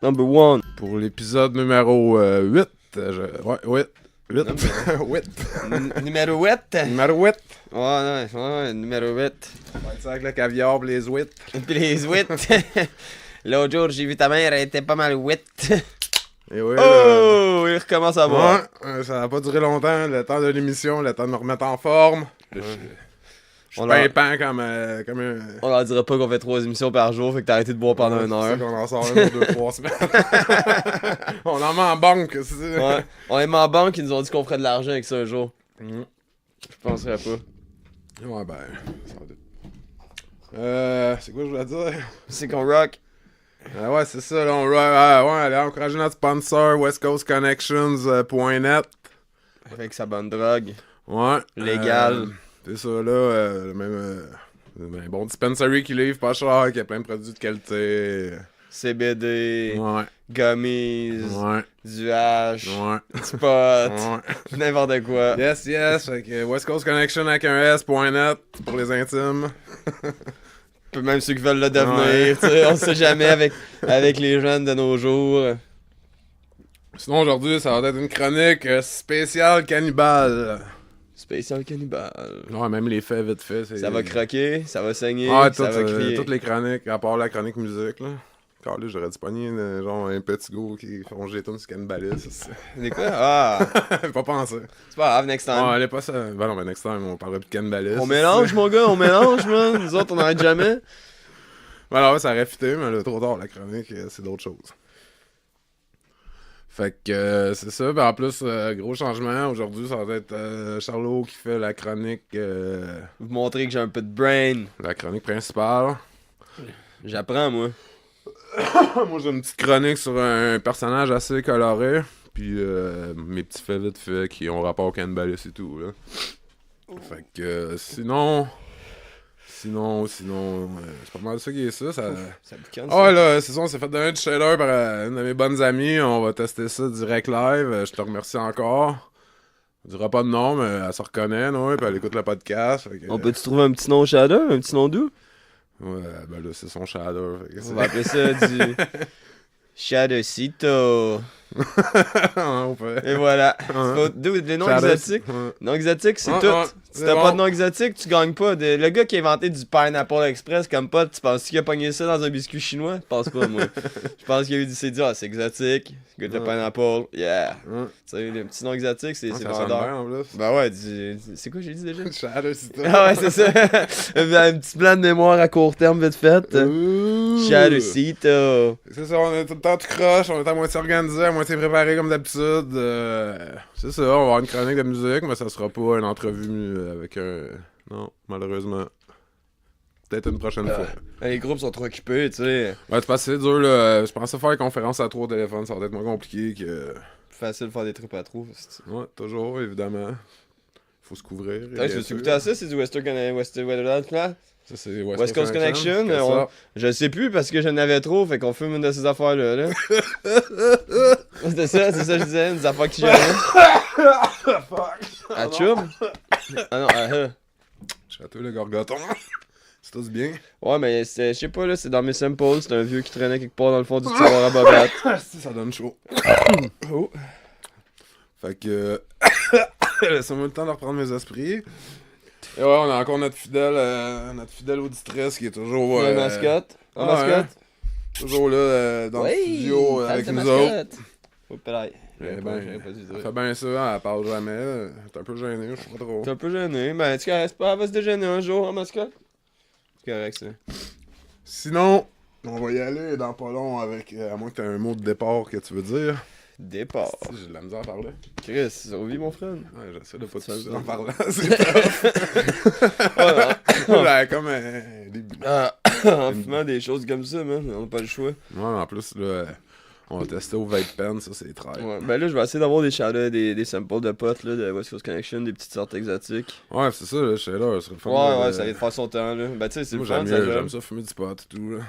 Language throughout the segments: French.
Number one. Pour l'épisode numéro 8. Ouais, 8. 8. 8. Numéro 8. Numéro 8. Ouais, numéro 8. On va être ça avec le caviar pis les huit. Puis les 8. L'autre jour, j'ai vu ta mère, elle était pas mal 8. Et oui, Oh, il recommence à boire. ouais, ça n'a pas duré longtemps, le temps de l'émission, le temps de me remettre en forme. Je suis pimpant comme un... On leur dira pas qu'on fait 3 émissions par jour, fait que t'as arrêté de boire pendant une heure. C'est ça qu'on en sort une ou 2-3 semaines. On en met en banque, c'est ça. Ouais. On est en banque, ils nous ont dit qu'on ferait de l'argent avec ça un jour. Je penserais pas. Ouais, ben... c'est quoi je voulais dire? C'est qu'on rock. Ouais, c'est ça, là, allez encourager notre sponsor, westcoastconnections.net. Avec sa bonne drogue. Ouais. Légale. C'est ça, là, même un bon dispensary qui livre pas cher, qui a plein de produits de qualité. CBD, Ouais. gummies, Ouais. du hash, Ouais. du pot, Ouais. n'importe quoi. Yes, fait que West Coast Connection avec un S.net pour les intimes. Peu même ceux qui veulent le devenir, tu sais, on sait jamais avec les jeunes de nos jours. Sinon, aujourd'hui, ça va être une chronique spéciale cannibale. Spécial cannibale. Ouais, même les faits vite fait. Ça va croquer, ça va saigner, Ouais, ça va crier. toutes les chroniques, à part la chronique musique, là. Car là, j'aurais dû pogner genre un petit go qui font jeter sur cannibalisme. C'est quoi? Ah! Pas pensé. C'est pas grave, next time. Ouais, elle est pas ça. Ben non, mais next time, on parlera plus de cannibalisme. On mélange, mon gars, on mélange, man. Nous autres, on n'arrête jamais. Voilà, ouais, ça aurait fité, mais là, trop tard, la chronique, c'est d'autres choses. Fait que c'est ça. Ben en plus, gros changement. Aujourd'hui, ça va être Charlot qui fait la chronique. Vous montrer que j'ai un peu de brain. La chronique principale. J'apprends, moi. Moi, j'ai une petite chronique sur un personnage assez coloré. Puis mes petits faits vite fait qui ont rapport au cannibalisme et tout, là. Fait que sinon, c'est pas mal ça qui est ça. Ça boucane, Ah ouais, là, c'est ça, on s'est fait donner du shader par une de mes bonnes amies. On va tester ça direct live. Je te remercie encore. On dira pas de nom, mais elle se reconnaît, non? Puis elle écoute le podcast. Fait que, On peut-tu trouver un petit nom shadow, un petit nom doux? ouais, ben là, c'est son shader. On va appeler ça du... Shadowcito. On peut. Et voilà. Les noms Shadow- exotiques. Ouais. Noms exotiques, c'est Ouais, tout. ouais, Si c'est t'as bon. pas de nom exotique, tu gagnes pas. Le gars qui a inventé du Pineapple Express comme pote, tu penses qu'il a pogné ça dans un biscuit chinois? Je pense pas, moi. Je pense qu'il a eu du s'est dit, ah, c'est exotique. Good le Pineapple. Yeah. Ouais. Tu sais, les petits noms exotiques, c'est Ça sonne vendeur. bien en plus. Ben ouais, c'est quoi j'ai dit déjà? Shadow, c'est ça. Ah ouais, c'est ça. Un petit plan de mémoire à court terme vite fait. Shadowcito. C'est ça, on est tout le temps tout croche, on est à moitié organisé, à moitié préparé comme d'habitude. C'est ça, on va avoir une chronique de musique, mais ça sera pas une entrevue avec un... Non, malheureusement. Peut-être une prochaine fois. Les groupes sont trop occupés, tu sais. Ouais, c'est pas assez dur, là. Je pensais faire une conférence à 3 téléphones, ça va être moins compliqué que... Plus facile de faire des trucs à trop. Ouais, toujours, évidemment. Faut se couvrir. Je me suis écouté à ça, c'est du Ça, c'est West Coast Connection. Je sais plus parce que j'en avais trop, fait qu'on fume une de ces affaires-là. Là. c'est ça que je disais, des affaires qui jamais. À Chum? Ah non, Château le gorgoton. C'est tous bien. Ouais, mais je sais pas, là, c'est dans mes samples, c'est un vieux qui traînait quelque part dans le fond du tiroir à bobette. Ça donne chaud. Oh. Fait que... Laissez-moi le temps de reprendre mes esprits. Et ouais, on a encore notre fidèle auditrice qui est toujours... La mascotte. La ouais, mascotte. Toujours là dans le studio avec nous autres. Oh, pelaille. Elle fait bien ça, elle parle jamais. T'es un peu gêné, je sais pas trop. T'es un peu gêné, mais tu sais, pas, elle va se déjeuner un jour en mascotte. C'est correct, ça. Sinon, on va y aller dans pas long avec... à moins que t'aies un mot de départ que tu veux dire. Départ. Si, j'ai de la misère à parler. Chris, survie, mon frère. Ouais, j'essaie de pas Ça, tout ça. en parlant. C'est tough. Ouais, comme un début. En fumant des choses comme ça, man, on n'a pas le choix. Ouais, en plus, là, on va tester au vape pen, ça, c'est très. Ouais, ben là, je vais essayer d'avoir des chalets, des samples de potes, là, de West Coast Connection, des petites sortes exotiques. Ouais, c'est ça, là, je sais là, ce serait le fun. Ouais, ça va te faire son temps, là. Ben, tu sais, c'est Moi, le fun, ça j'aime ça fumer du pot et tout, là.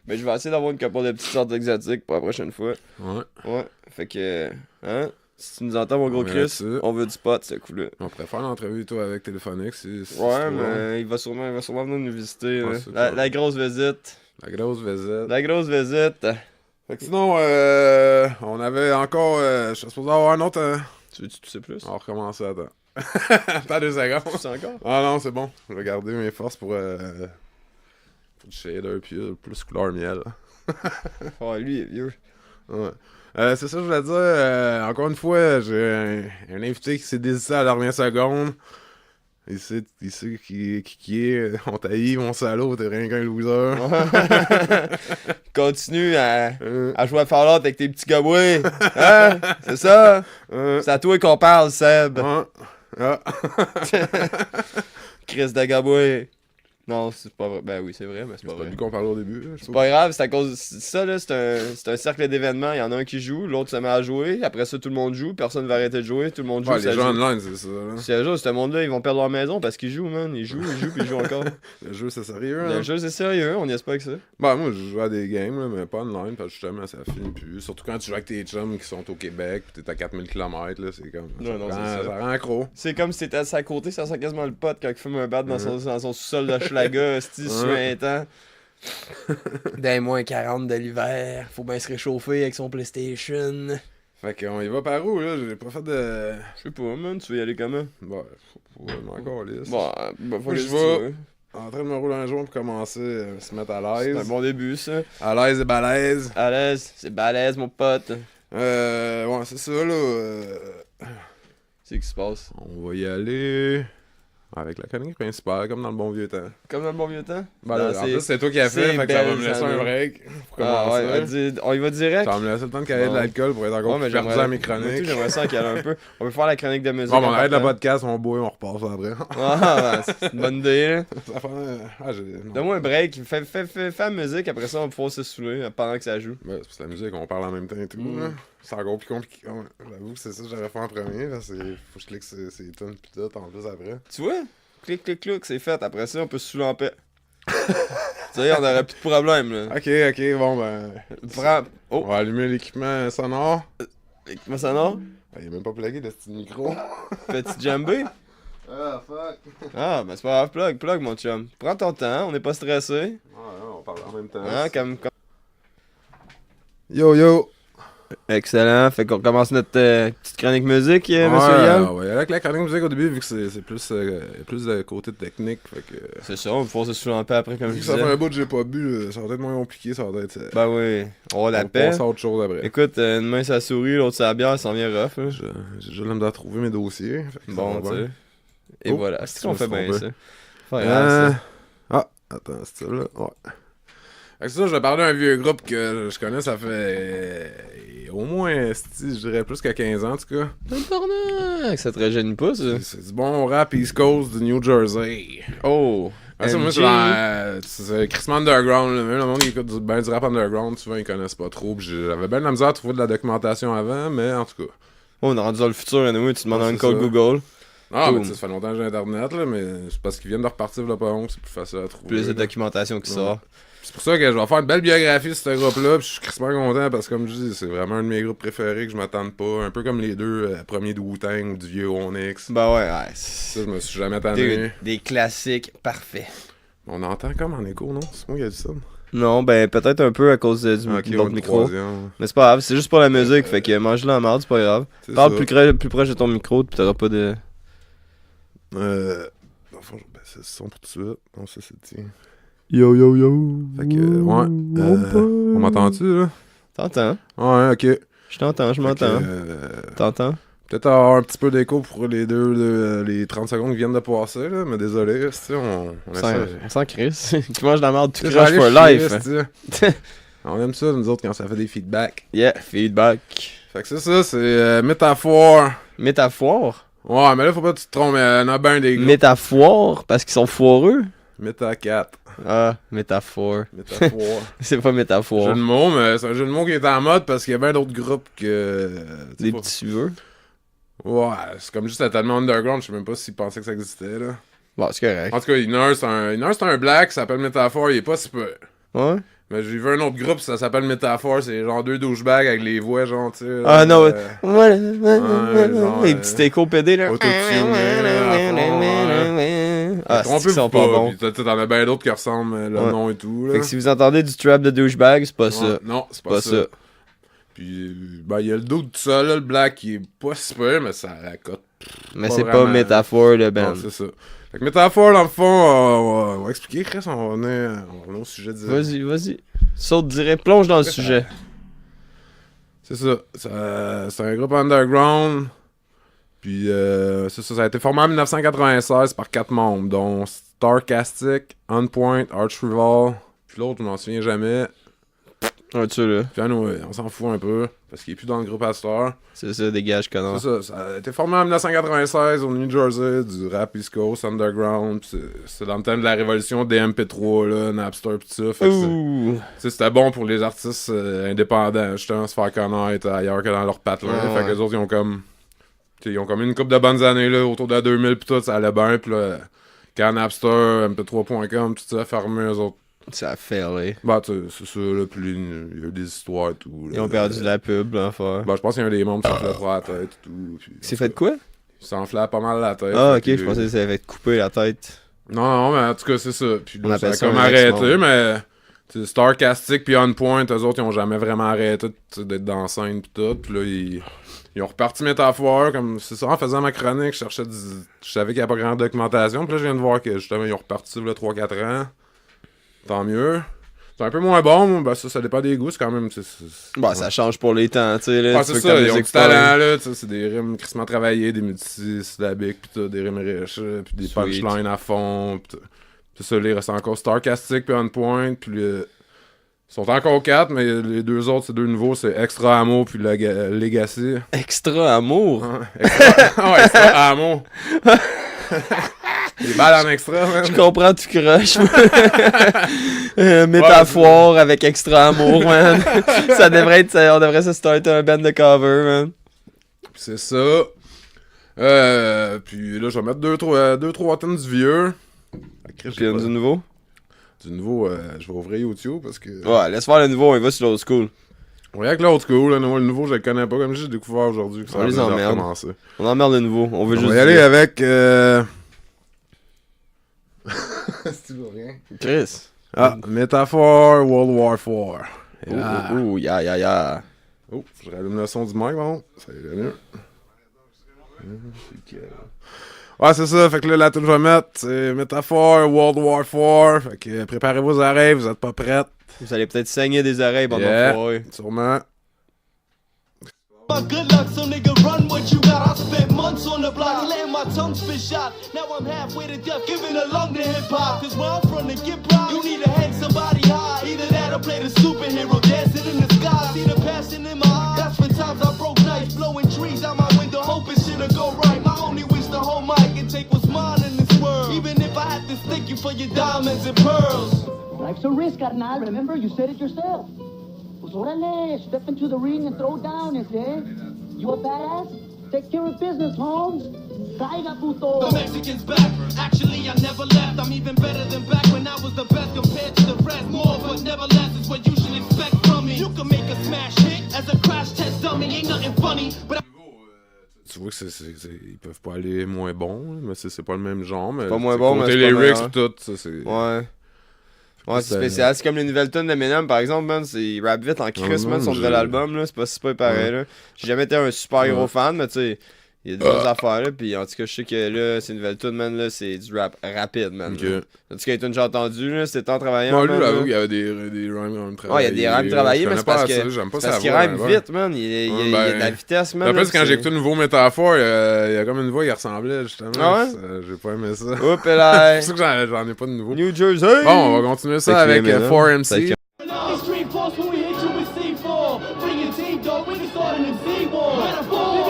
Ben, je vais essayer d'avoir une couple de petites sortes exotiques pour la prochaine fois. Ouais. Ouais, fait que, hein, si tu nous entends, mon gros On est Chris, là-dessus. on veut du pot, ce coup-là. On pourrait faire l'entrevue, toi, avec Téléphonique, si Ouais, mais il va sûrement venir nous visiter, Ouais, là. c'est ça. La grosse visite. La grosse visite. La grosse visite. Fait que sinon, on avait encore... je suis supposé avoir un autre... Tu veux-tu tousser plus? On va recommencer, attends. Attends 2 secondes. Tu tousses encore? Ah non, c'est bon. Je vais garder mes forces pour du shader puis plus couleur miel. Ouais, lui, il est vieux. Ouais. C'est ça que je voulais dire. Encore une fois, j'ai un invité qui s'est désisté à la dernière seconde. Il sait qui est. On taillit, mon salaud, t'es rien qu'un loser. Continue à jouer à Fallout avec tes petits gobouets. Hein? C'est ça? C'est à toi qu'on parle, Seb. Ah. Chris de gobouets. Non, c'est pas vrai. Ben oui, c'est vrai, mais c'est pas C'est pas vrai. lui qu'on parlait au début. Là, C'est pas grave, c'est à cause. Ça, là, c'est un cercle d'événements. Il y en a un qui joue, l'autre se met à jouer. Après ça, tout le monde joue. Personne va arrêter de jouer. Tout le monde joue. Ouais, ça les gens joue. online, c'est ça. Là. Si un jour, ce monde-là, ils vont perdre leur maison parce qu'ils jouent, man. Ils jouent, puis ils jouent encore. Le jeu, c'est sérieux. Le Hein? jeu, c'est sérieux, on n'y est pas avec ça. Bah, moi, je joue à des games, là, mais pas online, parce que justement, ça finit plus. Surtout quand tu joues avec tes chums qui sont au Québec, pis t'es à 4000 km, là, c'est comme. Non, ça, c'est ça. ça rend accro. C'est comme si t'étais assis à côté, ça sent quasiment le pote quand il fume un bat dans son sous-sol de Schlaga, suintant. Des moins 40 de l'hiver, faut bien se réchauffer avec son PlayStation. Fait qu'on y va par où, là? J'ai pas fait de. Je sais pas, man, tu veux y aller comment? Bah, faut encore lisse. Bon, faut Moi, que je tu vais- veux. En train de me rouler un joint pour commencer à se mettre à C'est l'aise. un bon début, ça. À l'aise et balèze. À l'aise, c'est balèze, mon pote. Ouais, c'est ça, là. C'est ce qui se passe. On va y aller. Avec la chronique principale, comme dans le bon vieux temps. Comme dans le bon vieux temps? Ben, Non, là, en plus, c'est toi qui as fait, c'est fait que ça va me belle, laisser ça, un là. break. Pour Ah commencer. ouais, on y va direct. Ça va me laisser le temps de caler Bon. de l'alcool pour être encore Ouais, mais plus perdu j'aimerais- à mes moi aussi, chroniques. j'aimerais ça qu'il y ait un peu. On peut faire la chronique de musique. Bon, on en arrête le partant. podcast, on boit, on repart ça après. Ah, ouais, c'est une bonne idée, là. Ça fait... non. Donne-moi un break, fais la musique, après ça on va pouvoir se saouler pendant que ça joue. Ouais, c'est parce que la musique, on parle en même temps et tout. Là. C'est encore plus compliqué. Ouais, j'avoue que c'est ça que j'aurais fait en premier. Parce que faut que je clique ces tunes pis tout en plus après. Tu vois? Clic, clic, clic, c'est fait. Après ça, on peut se saouler en paix. Tu sais, on aurait plus de problème, là. Ok, bon ben. Prends. On Oh, va allumer l'équipement sonore. comment ça non? Ah, il est même pas plugué le petit micro. Petit djembé? Ah, fuck. Ah, ben c'est pas grave, plug, mon chum. Prends ton temps, on n'est pas stressé. Ouais, on parle en même temps. Hein, comme... Yo! Excellent, fait qu'on commence notre petite chronique musique, monsieur Ouais, Yann. on va y aller avec la chronique musique au début, vu que c'est plus de côté technique. Fait que. C'est ça, on va pouvoir se saouler en paix après, comme je Vu que ça fait disais. un bout que j'ai pas bu, ça va être moins compliqué, ça va être. Ben oui, on va la on paix. passe à autre chose après. Écoute, une main c'est la souris, l'autre c'est la bière, ça en vient rough, là. J'ai déjà l'air de trouver mes dossiers. Fait que ça Bon, va tu bien. sais. Et Oh, voilà, c'est qu'on je me fait suis bien trompé. ça. Pas grave, ça. Ah, attends, c'est ça là. Ouais. Fait que ça, je vais parler d'un vieux groupe que je connais, ça fait au moins, je dirais plus qu'à 15 ans en tout cas. Tabarnak, ça te rajeunit pas, ça? C'est du bon rap East Coast du New Jersey. Oh! Ah, ça, moi, c'est Chris Underground, là. Même le monde qui écoute du rap underground, souvent ils connaissent pas trop. Pis j'avais bien de la misère à trouver de la documentation avant, mais en tout cas. Oh, on est rendu dans le futur, anyway, tu demandes Ouais, un c'est code ça. Google. Ah, mais Boom. tu sais, ça fait longtemps que j'ai internet, là, mais c'est parce qu'ils viennent de repartir le pas c'est plus facile à trouver. Plus de là. documentation qui Ouais. sort. C'est pour ça que je vais faire une belle biographie sur ce groupe-là, pis je suis crispement content parce que, comme je dis, c'est vraiment un de mes groupes préférés que je m'attende pas. Un peu comme les deux premiers de Wu-Tang ou du vieux Onyx. Bah ouais, Ça, je me suis jamais tanné. des classiques parfaits. On entend comme en écho, non? C'est moi qui ai dit ça. Non, ben peut-être un peu à cause du Ok, de on l'autre est micro. troisième. Mais c'est pas grave, c'est juste pour la musique, fait que mange la marde, c'est pas grave. C'est Parle ça. plus proche de ton micro, pis t'auras pas de... Dans le fond, je vais baisser le son pour tout de suite. Non, ça, c'est tiens. Yo yo yo. Fait que, ouais. On m'entend-tu, là? T'entends? Ouais, ok. Je t'entends, je Fait que, m'entends. T'entends? peut-être avoir un petit peu d'écho pour les les 30 secondes qui viennent de passer, là, mais désolé, tu sais, on essaie. On s'en crisse. Qui mange de la merde, tu Tu sais, craches for j'allais life. chier, c'ti. On aime ça, nous autres, quand ça fait des feedbacks. Yeah, feedback. Fait que c'est ça, c'est métaphore. Métaphore? Ouais, mais là, faut pas que tu te trompes, il y en a ben des groupes. Métaphore? Parce qu'ils sont foireux? Méta 4. Ah, métaphore. Métaphore. C'est pas Jeu métaphore. de mots, mais c'est un jeu de mots qui est en mode parce qu'il y a bien d'autres groupes que. tu sais Des pas. petits suiveux. Ouais, c'est comme juste tellement underground, je sais même pas s'ils pensaient que ça existait, là. Bon, c'est correct. En tout cas, il y en a un, c'est un black, ça s'appelle Métaphore, il est pas si peu. Ouais? Mais j'ai vu un autre groupe, ça s'appelle Métaphore, c'est genre deux douchebags avec les voix, genre, tu sais. Ah non, genre, les petits échos PD là. autotuné, à fond, Ah, Ah, trompez c'est qu'ils sont pas bons. Puis t'en as bien d'autres qui ressemblent, le nom et tout. Là. Fait que si vous entendez du trap de douchebag, c'est pas ça. Non, c'est pas ça. Puis, ben, il y a le dos de ça, là, le black, qui est pas super, mais ça racote. Mais c'est pas métaphore, le band. Non, c'est ça. Fait que métaphore, dans le fond, on va expliquer, Chris, on va venir au sujet direct. Vas-y. Saute direct, plonge dans le sujet. C'est ça. C'est un groupe underground. Puis, c'est ça. Ça a été formé en 1996 par 4 membres, dont Starcastic, On-Point, Arch Rival, puis l'autre, je m'en souviens jamais. Un dessus, là. Puis, anyway, on s'en fout un peu, parce qu'il est plus dans le groupe à cette heure. C'est ça, dégage, connard. C'est ça. Ça a été formé en 1996 au New Jersey, du rap East Coast, underground. C'est dans le temps de la révolution des MP3, là, Napster, pis tout ça. Fait que c'était bon pour les artistes indépendants, justement, se faire connaître ailleurs que dans leur patelin. Fait que les autres, ils ont comme une couple de bonnes années, là, autour de 2000 pis tout, ça allait bien. Pis là, quand Napster, MP3.com, tout ça, fermé, eux autres. Ça a failé. Bah, c'est ça, là, puis il y a eu des histoires et tout. Là, ils ont perdu la pub, l'enfer. Bah, je pense qu'il y a un des membres qui s'enflait trop la tête et tout. C'est fait de quoi? Il s'enflait pas mal la tête. Ah, ok, je pensais que ça avait été coupé la tête. Non, mais en tout cas, c'est ça. Puis on là, appelle ça a ça comme un arrêté, mais Starcastic puis On Point, eux autres, ils ont jamais vraiment arrêté d'être dans la scène pis tout. Puis là, ils ont reparti métaphore, comme c'est ça, en faisant ma chronique, je savais qu'il n'y avait pas grande documentation. Puis là, je viens de voir que justement, ils ont reparti là 3-4 ans. Tant mieux. C'est un peu moins bon, ben ça dépend des goûts, c'est quand même... Bah, ça change pour les temps, tu sais, là. C'est ça, ils ont du talent, là, c'est des rimes crissement travaillées, des multisyllabiques, pis tout, des rimes riches, pis des punchlines à fond, pis c'est ça, il reste encore Starcastic pis On Point, pis ils sont encore 4, mais les deux autres, c'est 2 nouveaux, c'est Extra Amour pis Legacy. Extra Amour? Extra Amour. Des balles en extra, man. Je comprends, tu crush. Métaphore avec Extra Amour, man. On devrait se starter un band de cover, man. C'est ça. Puis là, je vais mettre 2-3 tonnes du vieux. Puis du nouveau? Du nouveau, je vais ouvrir YouTube parce que... Ouais, laisse faire le nouveau, on va sur l'old school. Ouais, avec l'old school, le nouveau, je le connais pas, comme j'ai découvert aujourd'hui. On les emmerde. On emmerde le nouveau, on veut juste... On va y aller avec... C'est toujours rien. Chris. Ah, Métaphore, World War IV. Ya. Oh, je rallume le son du mic, bon. Ça y est mieux. Ouais, c'est ça. Fait que là, la tune que je vais mettre, c'est Métaphore, World War IV. Fait que préparez vos oreilles, vous êtes pas prêtes. Vous allez peut-être saigner des oreilles pendant le sûrement. My good luck, so nigga, run what you got. I spent months on the block, letting my tongue spit shot. Now I'm halfway to death, giving a lung to hip hop. Cause where I'm from, to get proud, you need to hang somebody high. Either that or play the superhero, dancing in the sky. See the passion in my eyes. That's when times I broke nights, blowing trees out my window, hoping shit'll go right. My only wish to hold mic and take what's mine in this world. Even if I have to stick you for your diamonds and pearls. Life's a risk, carnal. Remember, you said it yourself. Pues órale, step into the ring and throw down, okay? You a badass? Take care of business, Holmes. Caiga, puto. The Mexicans back. Actually, I never left. I'm even better than back when I was the best compared to the rest. More, but never less is what you should expect from me. You can make a smash hit as a crash test dummy. Ain't nothing funny, but Tu vois que ils peuvent pas aller moins bons, mais c'est pas le même genre. Mais pas moins bon, mais c'est les lyrics tout, ça c'est... Ouais. Ouais, c'est spécial. C'est comme les nouvelles tunes d'Eminem, par exemple, man. C'est rap vite en Chris, man, son nouvel album, là. C'est pas super pareil, là. J'ai jamais été un super gros fan, mais tu sais, il y a des autres affaires, là. Puis en tout cas, je sais que là, ces nouvelles tunes, man, là, c'est du rap rapide, man. Okay. En tout cas, les tunes que j'ai entendues, là, c'était en travaillant. Non, lui, là, il y avait des rhymes travaillés. Ouais, il y a des rhymes travaillés, mais c'est parce qu'il rhyme vite, man. Il y a de la vitesse, man. En fait, quand j'ai écouté le nouveau Métaphore, il y a comme une voix qui ressemblait, justement. Ah ouais? J'ai pas aimé ça. Hop là. C'est pour ça que j'en ai pas de nouveau. New Jersey! Bon, on va continuer ça avec 4MC. Street force when we hit you with C4. Bring your team, dog. We can start an MC war. We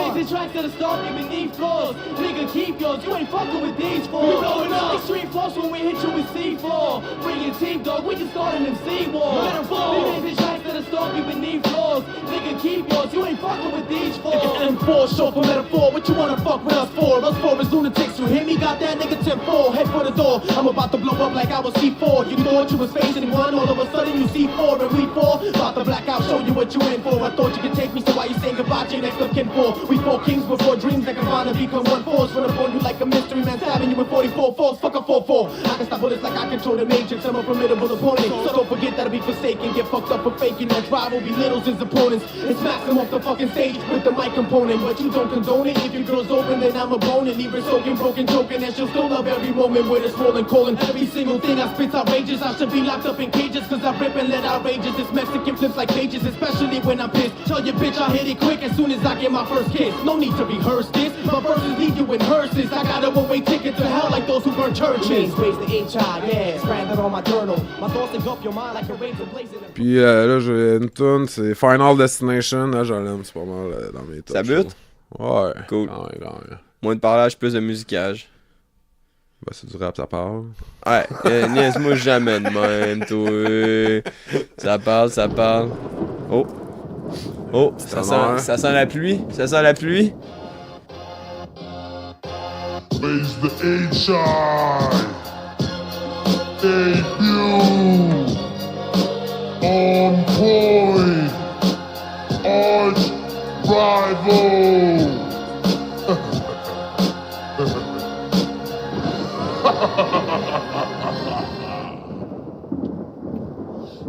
make the tracks that are starting beneath floors. Nigga, keep yours. You ain't fucking with these four. We blowing up. Street force when we hit you with C4. Bring your team, dog. We can start an MC war. We make the tracks that are a stove, you beneath floors. Nigga, keep yours, you ain't fucking with these four. M4, short for metaphor, what you wanna fuck with us for? Us four is lunatics, you hear me? Got that nigga 10-4, head for the door. I'm about to blow up like I was C4. You thought you was facing one, all of a sudden you see four, and we four. About to black out, show you what you in for. I thought you could take me, so why you saying goodbye to your next of kin for? We four kings before dreams that combine to become one force. Run up on you like a mystery man, stabbing you with 44 fours. Fuck a 4-4. I can stop bullets like I control the matrix. I'm a formidable opponent, so don't forget that I'll be forsaken. Get fucked up for faking. That rival belittles his opponents and smash them off the fucking stage with the mic component. But you don't condone it. If your girl's open, then I'm a bone and leave her soaking, broken, joking, and she'll still love every moment with a swollen colon. Every single thing I spit's outrageous. I should be locked up in cages, cause I rip and let outrageous. This Mexican flips like pages, especially when I'm pissed. Tell your bitch I hit it quick as soon as I get my first kiss. No need to rehearse this. My verses leave you in hearses. I got a one-way ticket to hell like those who burn churches. Raise the HI, yeah, branded on my journal. My thoughts engulf your mind like a razor blazing. Puis là, j'ai une tune, c'est Final Destination. Là, je l'aime, c'est pas mal dans mes tops. Ça bute? Ouais. Cool. Ouais. Moins de parlage, plus de musicage. Bah, c'est du rap, ça parle. Ouais, niaise-moi jamais de même, toi. Ça parle. Oh, ça sent la pluie. Ça sent la pluie. Raise the HI. Debut. On point. Arch rival.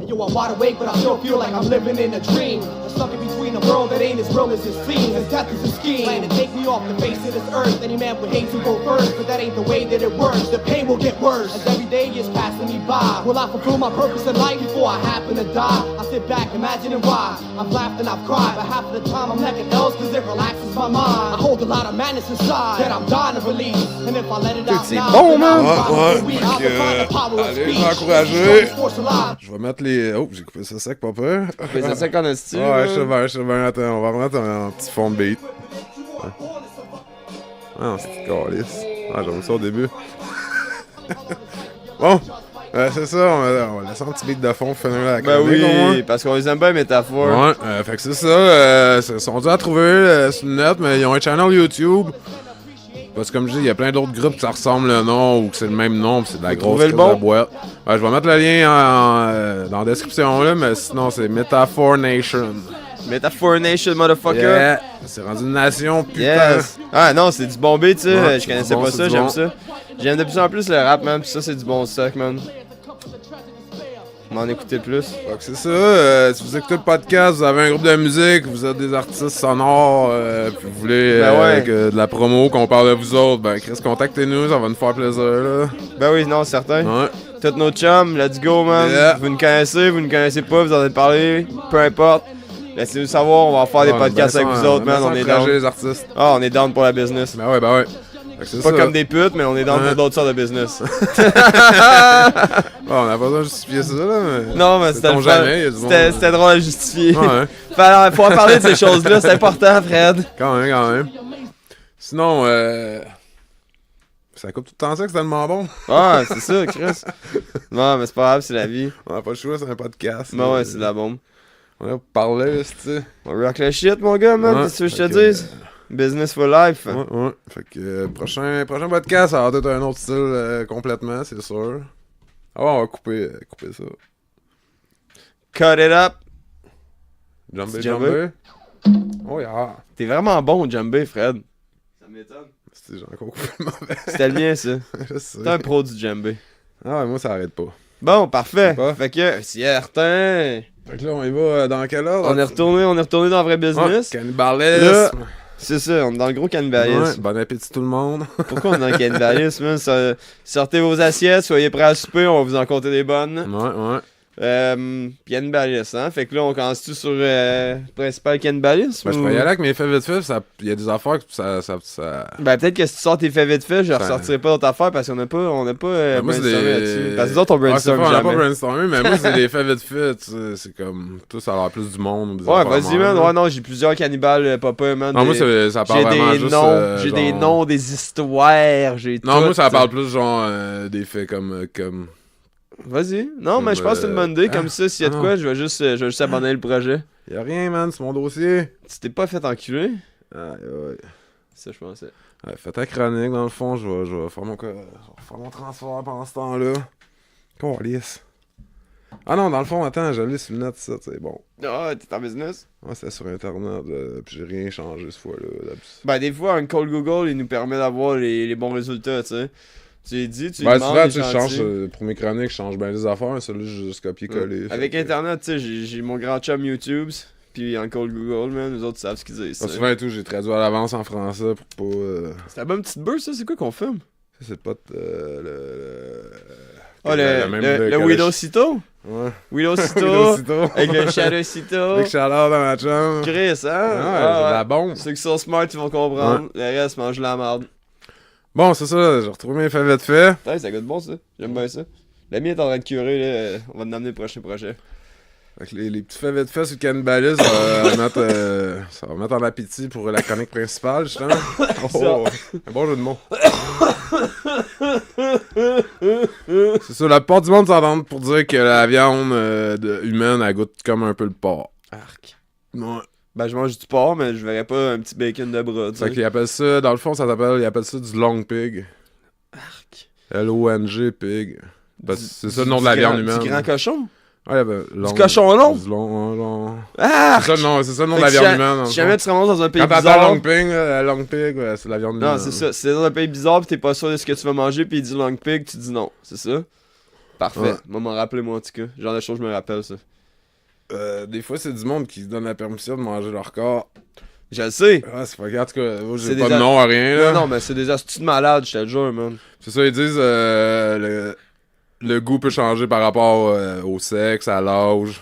Yo, I'm wide awake, but I still feel like I'm living in a dream. I'm stuck in between a world that ain't as real as it seems. As death is a scheme, plan to take me off the face of this earth. Any man would hate to go first, but that ain't the way that it works. The pain will get worse as every day is passing me by. Will I fulfill my purpose in life before I happen to die? I sit back imagining why. I've laughed and I've cried, but half of the time I'm necking else cause it relaxes my mind. I hold a lot of madness inside that I'm dying to release. And if I let it out C'est now, bon, man! Allez, encourager. Je vais mettre les... Oh, j'ai coupé ça sec, pas peur. Mais c'est ça qu'on a style. Ouais, je sais bien. Attends, on va remettre un petit fond de beat. Ouais. Ah, c'est calice. Ah, j'aime ça au début. Bon, c'est ça, on va laisser un petit beat de fond finir la chronique, oui, parce qu'on les aime bien les métaphores. Ouais, fait que c'est ça. Ils sont durs à trouver sur le net, mais ils ont un channel YouTube. Parce que comme je dis, il y a plein d'autres groupes qui ça ressemble le nom ou que c'est le même nom, pis c'est de la grosse le bon? boîte. Ouais, je vais mettre le lien dans la description là, mais sinon c'est Metaphor Nation. Metaphor Nation, motherfucker. Yeah, c'est rendu une nation, putain. Yes. Ah non, c'est du bon beat, tu sais. Ouais, Je connaissais bon, pas c'est ça, du j'aime bon. ça. J'aime de plus en plus le rap, man. Pis ça, c'est du bon stock, man. M'en écouter plus. Fait que c'est ça. Si vous écoutez le podcast, vous avez un groupe de musique, vous êtes des artistes sonores, puis vous voulez ouais. de la promo, qu'on parle de vous autres, ben Chris, contactez-nous, ça va nous faire plaisir, là. Ben oui, non, certain. Ouais. Tous nos chums, let's go, man. Yeah. Vous nous connaissez pas, vous en avez parlé, peu importe. Laissez-nous savoir, on va faire des podcasts avec vous autres, man. On est down. les artistes. Ah, on est down pour la business. Ben ouais. Fait que c'est Pas ça. comme des putes, mais on est down pour d'autres sortes de business. Bon, on n'a pas besoin de justifier ça, là, mais... Non, mais c'était le jamais, il y a du fun. monde. C'était drôle à justifier. Ouais. Faut en parler de ces choses-là, c'est important, Fred. Quand même. Sinon, ça coupe tout le temps ça que c'est tellement bon. Ah, c'est ça, Chris. Non, mais c'est pas grave, c'est la vie. On n'a pas le choix, c'est un podcast. Ben ouais, c'est de la bombe. On va parler, tu sais. On rock le shit, mon gars, man. Ouais, Qu'est-ce que je te fait que, dise? Business for life. Ouais. Fait que prochain podcast, ça va être un autre style complètement, c'est sûr. Ah ouais, on va couper ça. Cut it up. Jumbe. Jumbe. Oh yeah. T'es vraiment bon au Jumbe, Fred. Ça m'étonne. J'ai encore coupé le mauvais. C'était le mien, ça. Je sais. T'es un pro du Jumbe. Ah ouais, moi ça arrête pas. Bon, parfait. Pas. Fait que, certain. Fait que là, on y va dans quel ordre? On est retourné dans vrai business. Cannibalisme. Là, c'est ça, on est dans le gros Ouais, cannibalisme. bon appétit tout le monde. Pourquoi on est dans le cannibalisme, man? Sortez vos assiettes, soyez prêts à souper, on va vous en compter des bonnes. Ouais. Cannibalisme, hein? Fait que là, on commence-tu sur principal cannibalisme? Ben, je ou... peux y aller avec mes faits vite fait, il y a des affaires que ça... Ben, peut-être que si tu sors tes faits vite fait, je Ça- ressortirai pas d'autres affaires parce qu'on n'a pas Ben, moi, c'est brainstormé des... là-dessus. Parce que nous autres, on Ouais, c'est brainstorm pas, on a pas jamais. brainstormé, mais moi, c'est des faits vite fait, tu sais, c'est comme... Tout ça a l'air plus du monde. ou des Ouais, affaires vas-y, de man. même, Ouais, non, j'ai plusieurs là. cannibales, papa, man. Non, moi, ça parle J'ai vraiment des juste... noms, j'ai des genre- noms, des histoires, j'ai Non, tout. moi, ça parle plus genre des faits comme Vas-y. Non, mais je pense que c'est une bonne idée. Comme ça, s'il y a de quoi, je vais juste abandonner le projet. Y'a rien, man, c'est mon dossier. Tu t'es pas fait enculer? Ouais. Ça, je pensais. Ouais, fais ta chronique, dans le fond, je vais faire mon transfert pendant ce temps-là. Câlisse. Ah non, dans le fond, attends, j'allais sur le net, ça, c'est bon. Ah, t'es en business? Ouais, c'était sur Internet, puis j'ai rien changé cette fois-là. Ben, des fois, un call Google, il nous permet d'avoir les bons résultats, tu sais. Tu lui dis, tu lui Ben, demandes, souvent, il tu est sais, je change, gentil. pour mes chroniques, je change bien les affaires, mais celui-là, j'ai juste copié-collé. Avec fait que- Internet, tu sais, j'ai mon grand chum YouTube, puis un call Google, man, nous autres savent ce qu'ils disent. Pas ça. souvent et tout, j'ai traduit à l'avance en français pour pas. C'est la bonne petite beurre, ça? C'est quoi qu'on filme? Ça, c'est pas Ah, même le que Widow Cito? Ouais. Widow Cito, Vidocito. avec le Shadow Cito. Avec chaleur dans ma chambre. Chris, hein? Ouais, c'est de la bombe. Ceux qui sont smart, ils vont comprendre. Le reste, mange la merde. Bon, c'est ça, j'ai retrouvé mes faits vite faits. Putain, ça goûte bon, ça. J'aime bien ça. La mienne est en train de curer, là. On va nous amener le prochain projet. Fait que les petits faits vite faits sur le cannibalisme, ça va mettre en appétit pour la chronique principale, justement. Oh, un bon jeu de mots. C'est ça, la plupart du monde s'entend pour dire que la viande humaine, elle goûte comme un peu le porc. Arc. Ouais. Ben, je mange du porc, mais je verrais pas un petit bacon de bras, tu Fait sais. qu'ils appellent ça, dans le fond, ils appellent ça du long pig. Arc. L-O-N-G pig. Parce que Du- c'est ça le nom de la viande humaine. Du grand cochon? Ouais, ben, long, Du cochon long? Du long. Ah! C'est ça le nom de Fait la que viande humaine. Si jamais tu te ramasses dans un pays Quand t'entends bizarre... long pig, la long pig, ouais, c'est la viande humaine. Non, c'est ça. Si t'es dans un pays bizarre pis t'es pas sûr de ce que tu vas manger pis il dit long pig, tu dis non. C'est ça? Parfait. Ouais. Moi, m'en rappeler, moi, en tout cas. Genre de choses, je me rappelle, ça. Des fois, c'est du monde qui se donne la permission de manger leur corps. Je le sais. Ouais, c'est pas grave, en tout cas, moi, C'est j'ai pas des de nom à rien, là. Non, mais c'est des astuces de malades, je te le jure, man. C'est ça, ils disent, le goût peut changer par rapport au sexe, à l'âge.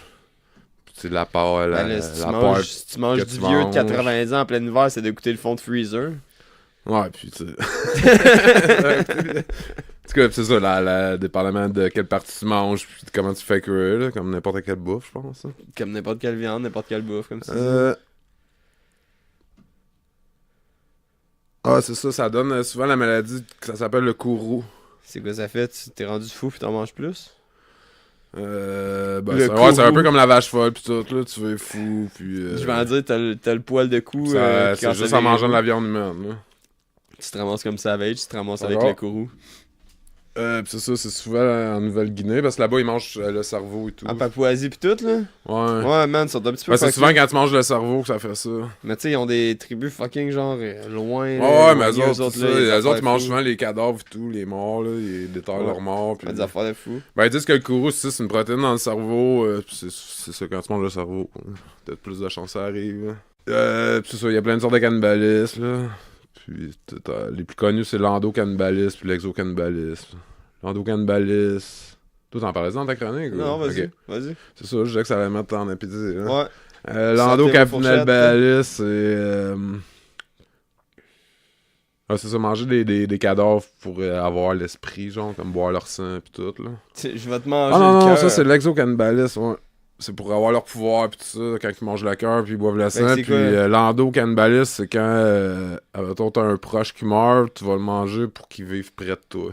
C'est la part, Ben là, si la part. si tu manges que du tu vieux de manges. 80 ans en plein hiver, c'est d'écouter le fond de freezer. Ouais, puis tu sais. En tout cas, c'est ça, dépendamment de quelle partie tu manges, puis de comment tu fais cuire, là, comme n'importe quelle bouffe, je pense. Hein. Comme n'importe quelle viande, n'importe quelle bouffe, comme ça. Ah, c'est ça, ça donne souvent la maladie que ça s'appelle le kourou. C'est quoi ça fait? Tu t'es rendu fou pis t'en manges plus? Ben, Le c'est un kourou. peu comme la vache folle, pis tout, là, tu vas être fou, puis... Je vais en dire, t'as le poil de cou. c'est quand juste ça en mangeant vient- de la viande humaine, là. Tu te ramasses comme Savage, tu te ramasses avec Alors? le kourou. Pis c'est ça, c'est souvent en Nouvelle-Guinée, parce que là-bas, ils mangent le cerveau et tout. En Papouasie pis tout, là? Ouais. Ouais, man, ils sont un petit peu Ben, c'est fuckés. souvent quand tu manges le cerveau que ça fait ça. Mais tu sais, ils ont des tribus fucking genre loin. Ouais, mais eux autres, là, eux autres, ils mangent souvent les cadavres et tout, les morts, là, ils déterrent Ouais. leurs morts. Puis... Des affaires de fou. Ben, ils disent que le kourou, c'est une protéine dans le cerveau, pis c'est ça, quand tu manges le cerveau, peut-être plus de chances ça arrive. Pis c'est ça, il y a plein de sortes de cannibalisme, là. Puis les plus connus, c'est l'endocannibalisme puis l'exocannibalisme. L'endocannibalisme... Toi, t'en parlais dans ta chronique? Non, ou? vas-y, Ok. vas-y. C'est ça, je disais que ça allait mettre en appétit, là. Ouais. L'endocannibalisme, c'est... Ah, c'est ça, manger des cadavres pour avoir l'esprit, genre, comme boire leur sang pis tout, là. Je vais te manger Ah non, le non, cœur. ça c'est l'exocannibalisme, ouais. C'est pour avoir leur pouvoir pis tout ça, quand ils mangent le cœur puis ils boivent le sang. c'est Puis quoi? l'endocannibalisme, c'est quand, admettons, t'as un proche qui meurt, tu vas le manger pour qu'il vive près de toi.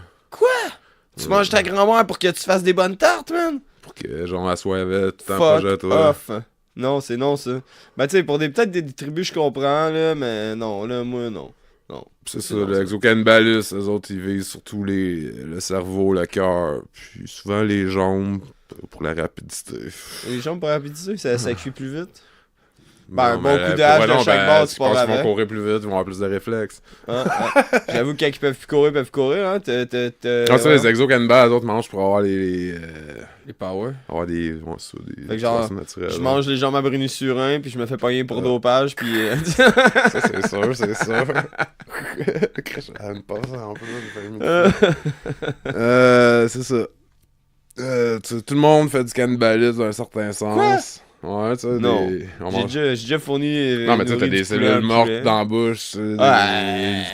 Tu manges ta grand-mère pour que tu fasses des bonnes tartes, man? Pour que, genre, elle soit avec tout le temps proche de Fuck toi. off. Non, c'est non, ça. Ben, tu sais, pour peut-être des tribus, je comprends, là, mais non, là, moi, non. Non. C'est ça, non, l'exocannibalisme, eux autres, ils visent surtout le cerveau, le cœur, puis souvent les jambes pour la rapidité. Les jambes pour rapidité, ça cuit plus vite. Non, bon mais coup de hache pour- de chaque bord, tu je pars pense qu'ils vont avec. courir plus vite, ils vont avoir plus de réflexes. Hein? J'avoue que quand ils peuvent plus courir, hein. Ah, ça, les exocannibales, les autres mangent pour avoir les power. avoir des Fait que genre, forces naturelles. Je mange les jambes à Bruni sur un, puis je me fais pogner pour dopage, puis... Ça, c'est sûr, c'est sûr. J'aime pas ça en plus. C'est ça. Tout le monde fait du cannibalisme dans un certain sens. Ouais, tu sais, Non. on J'ai mange... déjà fourni... Non, mais tu sais, t'as des cellules mortes dans la bouche.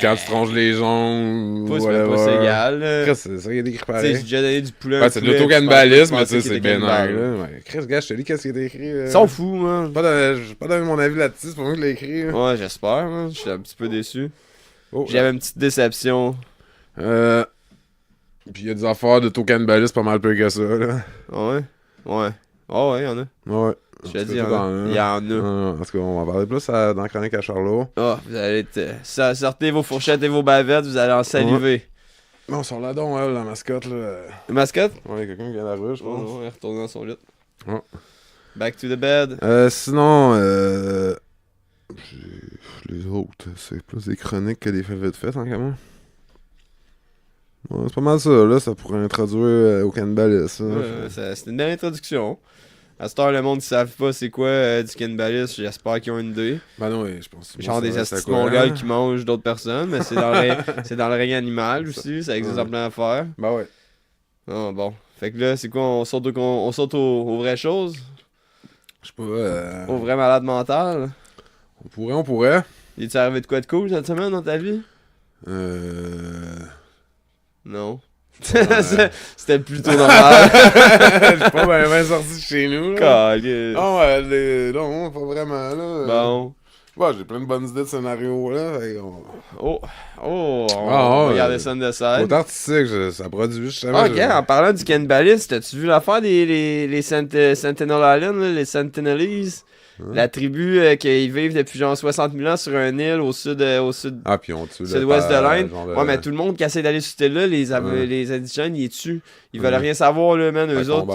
Quand tu tronges les jambes. Pas, c'est même pas c'est égal. là. Chris, c'est ça, il y a des écrits Tu sais, pareils. j'ai déjà donné du poulet. à un Ouais, c'est de poulet, l'autocannibalisme, mais puis tu sais, je pensais c'est qu'il était bénin, cannibale. là. Ouais. Chris, gars, je te dis qu'est-ce qui est écrit. Ils sont fous, man. J'ai pas donné mon avis là-dessus, c'est pas moi qui l'ai écrit. là. Ouais, j'espère, man. Je suis un petit peu déçu. Oh, J'avais une petite déception. Puis Puis il y a des affaires de taux cannibalisme pas mal pire que ça, là. Ouais. Ouais. Oh, ouais, y'en a. Ouais. Je te dis, y'en a. Y'en a. En tout cas, on va en parler plus dans la chronique à Charlot. Ah, vous allez être. Sortez vos fourchettes et vos bavettes, vous allez en saliver. Non, sur la don, la mascotte, là. La mascotte? Ouais, quelqu'un qui vient à la rue, je pense. Oh, elle est retournée dans son lit. Ouais. Back to the bed. Sinon, les autres, c'est plus des chroniques que des faits vite faits, tant qu'à moi. Ouais, c'est pas mal ça, là, ça pourrait introduire au cannibalisme. C'est une belle introduction. À cette heure, le monde qui ne savent pas c'est quoi du cannibalisme, j'espère qu'ils ont une idée. Ben non, je pense. Genre des astis mongols qui mangent d'autres personnes, mais c'est dans le règne animal aussi, ça existe en plein d'affaires. Ben ouais. Ah bon. Fait que là, c'est quoi, on saute aux vraies choses? Je sais pas. Aux vrais malades mentales? On pourrait. Il t'est arrivé de quoi de cool cette semaine dans ta vie? Ouais. Non. C'était plutôt normal. Je suis pas bien sorti de chez nous, là. Caliste. Non, pas vraiment, là. Bon. Ouais, j'ai plein de bonnes idées de scénarios, là. On va regarder ça de ça. Autant artistique, ça produit justement. Ok, en parlant du cannibalisme, t'as-tu vu l'affaire les Sentinel Island, là, les Sentinelese? La tribu qui vivent depuis genre 60 000 ans sur une île au Puis on tue sud-ouest de l'Inde. Ouais, mais tout le monde qui essaie d'aller sur cette île-là, les indigènes, ils tuent. Ils veulent rien savoir, là, man, eux autres.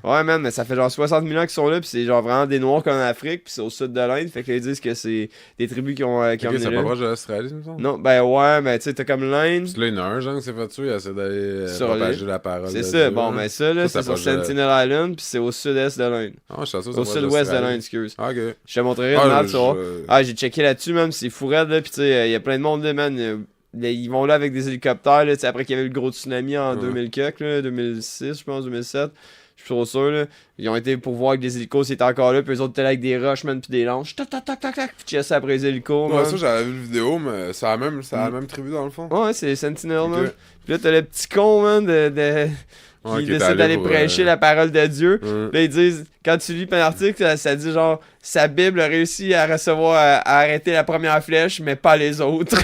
Ouais, man, mais ça fait genre 60 000 ans qu'ils sont là, pis c'est genre vraiment des Noirs comme en Afrique, pis c'est au sud de l'Inde, fait qu'ils disent que c'est des tribus qui ont c'est pas proche de l'Australie, me semble? Non, ben ouais, mais tu sais, t'as comme l'Inde. Parce que là, il y en a un, genre, qui s'est fait tuer, il essaie d'aller propager la parole. C'est ça, bon, mais ça, là, c'est sur Sentinel Island, pis c'est au sud-est de l'Inde. Ah, je sais ça, au sud-ouest de l'Inde, excuse. Ah, ok. Je te montrerai une map, tu vois. Ah, j'ai checké là-dessus, même, c'est fou raide, là, pis tu sais, il y a plein de monde, là, man. Ils vont là avec des hélicoptères, là, après qu'il y avait eu le gros tsunami en 2006, je pense, 2007. Je suis trop sûr, là. Ils ont été pour voir que des hélicos, c'était encore là, puis eux autres étaient là avec des roches, man, pis des lances. Tac, tac, tac, tac, tac, pis chassaient après les hélicos, ouais, ça, j'avais vu la vidéo, mais c'est la même tribu, dans le fond. Ouais, c'est Sentinel, man. Pis là, t'as le petit con, man, qui décide d'aller prêcher la parole de Dieu. Là, ils disent, quand tu lis un article, ça dit genre, sa Bible a réussi à recevoir, à arrêter la première flèche, mais pas les autres.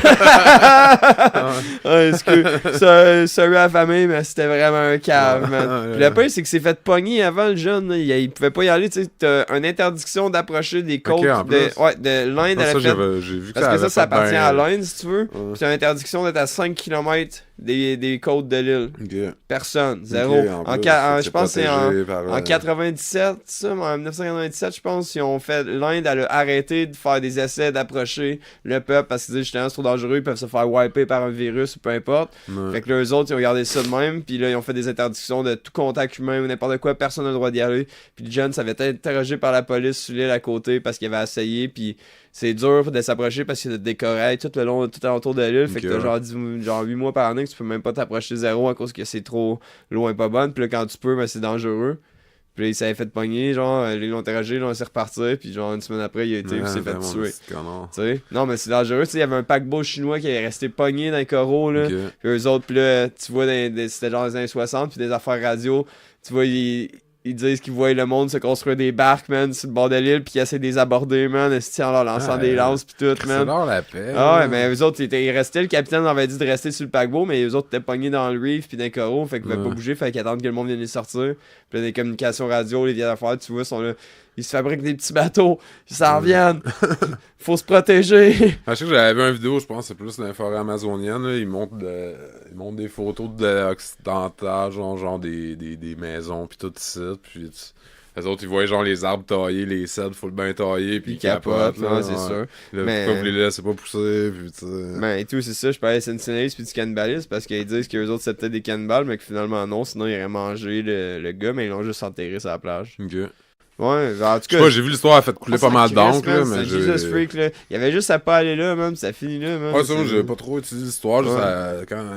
Sorry à la famille, mais c'était vraiment un cave, man. Puis le pire, c'est que c'est fait pogner avant le jeune. Là. Il pouvait pas y aller, tu sais. T'as une interdiction d'approcher des côtes de l'Inde à la fête. J'ai vu parce que ça appartient à l'Inde, si tu veux. Puis t'as une interdiction d'être à 5 km des côtes de l'île. Personne. Zéro. Je pense que c'est en 97, ça, en 1997, je pense, ils ont fait l'Inde, elle a arrêté de faire des essais d'approcher le peuple parce qu'ils disaient justement c'est trop dangereux, ils peuvent se faire wiper par un virus ou peu importe. Fait que là, eux autres, ils ont regardé ça de même, puis là, ils ont fait des interdictions de tout contact humain ou n'importe quoi, personne n'a le droit d'y aller. Puis le jeune, ça avait été interrogé par la police sur l'île à côté parce qu'il avait essayé, puis c'est dur de s'approcher parce qu'il y a des corails tout alentour de l'île. Fait que t'as genre 8 mois par année que tu peux même pas t'approcher zéro à cause que c'est trop loin pas bonne. Puis là, quand tu peux, ben, c'est dangereux. Puis là, il s'avait fait pogner, genre, ils l'ont interrogé, là, on s'est reparti, puis genre, une semaine après, il a été, puis il s'est fait tuer. T'sais? Non, mais c'est dangereux, tu sais, il y avait un paquebot chinois qui est resté pogné dans les coraux, là. Puis eux autres, puis là, tu vois, c'était genre les années 60, puis des affaires radio, tu vois, ils disent qu'ils voient le monde se construire des barques, man, sur le bord de l'île, puis qu'ils essaient de les aborder, man, en leur lançant des lances, puis tout, man. C'est leur la paix. Ah ouais, mais eux autres, ils restaient, le capitaine avait dit de rester sur le paquebot, mais eux autres étaient pognés dans le reef, puis dans les coraux, fait qu'ils pouvaient pas bouger, fait qu'ils attendent que le monde vienne les sortir. Puis là, des communications radio, les vieilles affaires, tu vois, sont là. Ils se fabriquent des petits bateaux, ils s'en reviennent. Faut se protéger. Je sais que j'avais vu une vidéo, je pense, c'est plus dans la forêt amazonienne. Là, ils montrent des photos occidentales, genre des maisons, puis tout ça. Puis les autres, ils voient genre les arbres taillés, les cèdres, faut le bien tailler, puis ils capotent. Là, c'est sûr. Là, pourquoi vous les laissez pas pousser, puis tu sais. Ben, et tout, c'est ça. Je parlais de Sentinelese puis du cannibalisme parce qu'ils disent qu'eux autres, c'était des cannibales, mais que finalement, non. Sinon, ils auraient mangé le gars, mais ils l'ont juste enterré sur la plage. Ok. Ouais, genre, en tout cas. Je sais pas, j'ai vu l'histoire, elle a fait couler pas mal d'encre, là, mais j'ai. Jesus Freak, là. Il y avait juste à pas aller là, même, ça finit là, même. Ouais, ça, moi, j'ai pas trop utilisé l'histoire, juste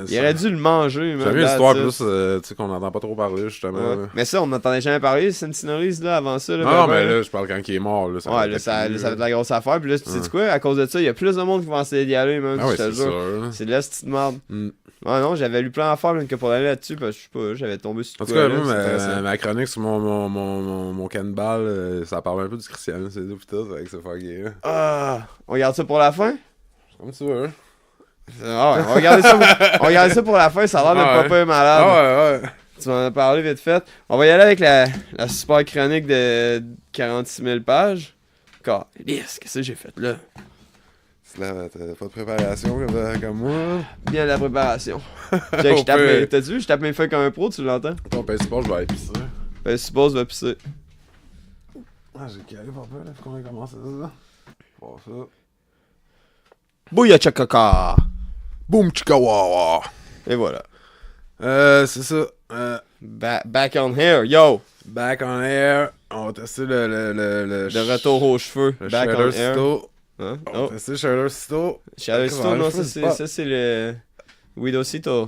il aurait dû le manger, même. J'aime bien l'histoire plus, tu sais, qu'on n'entend pas trop parler, justement. Ouais. Mais ça, on n'entendait jamais parler, Sentinelese, là, avant ça, là. Non, mais là, je parle quand il est mort, là. Ouais, là, ça fait de la grosse affaire, puis là, tu sais quoi, à cause de ça, il y a plus de monde qui vont essayer d'y aller, même, ah, je te jure. C'est de la petite merde. Ouais, non, j'avais lu plein d'affaires que pour aller là-dessus, parce que je sais pas, j'avais tombé sur tout. En tout cas, moi, ma chronique sur mon cannibale, ça parle un peu du christianisme et tout, avec ce fucké. Ah, on garde ça pour la fin? Comme tu veux. Ah ouais, on va regarder ça pour la fin, ça a l'air d'être pas peu malade. Ah ouais. Tu m'en as parlé vite fait. On va y aller avec la super chronique de 46 000 pages. Qu'est-ce que j'ai fait là? T'as pas de préparation comme moi. Bien la préparation. T'as vu, je tape mes feuilles comme un pro, tu l'entends? Ton pain support, je vais aller pisser. Ben, suppose, va pisser. Ah, j'ai calé pas peu, là. Faut qu'on commence ça. Bon, ça. Bouya chakaka! Boom, chikawawa! Et voilà. C'est ça. Back on here, yo! Back on air. On va tester De retour aux cheveux. le Back on Shader air. Cito. Hein? On va Oh, tester le Shader Cito. Shadow Cito, non, ça, ça c'est le... Widow Cito.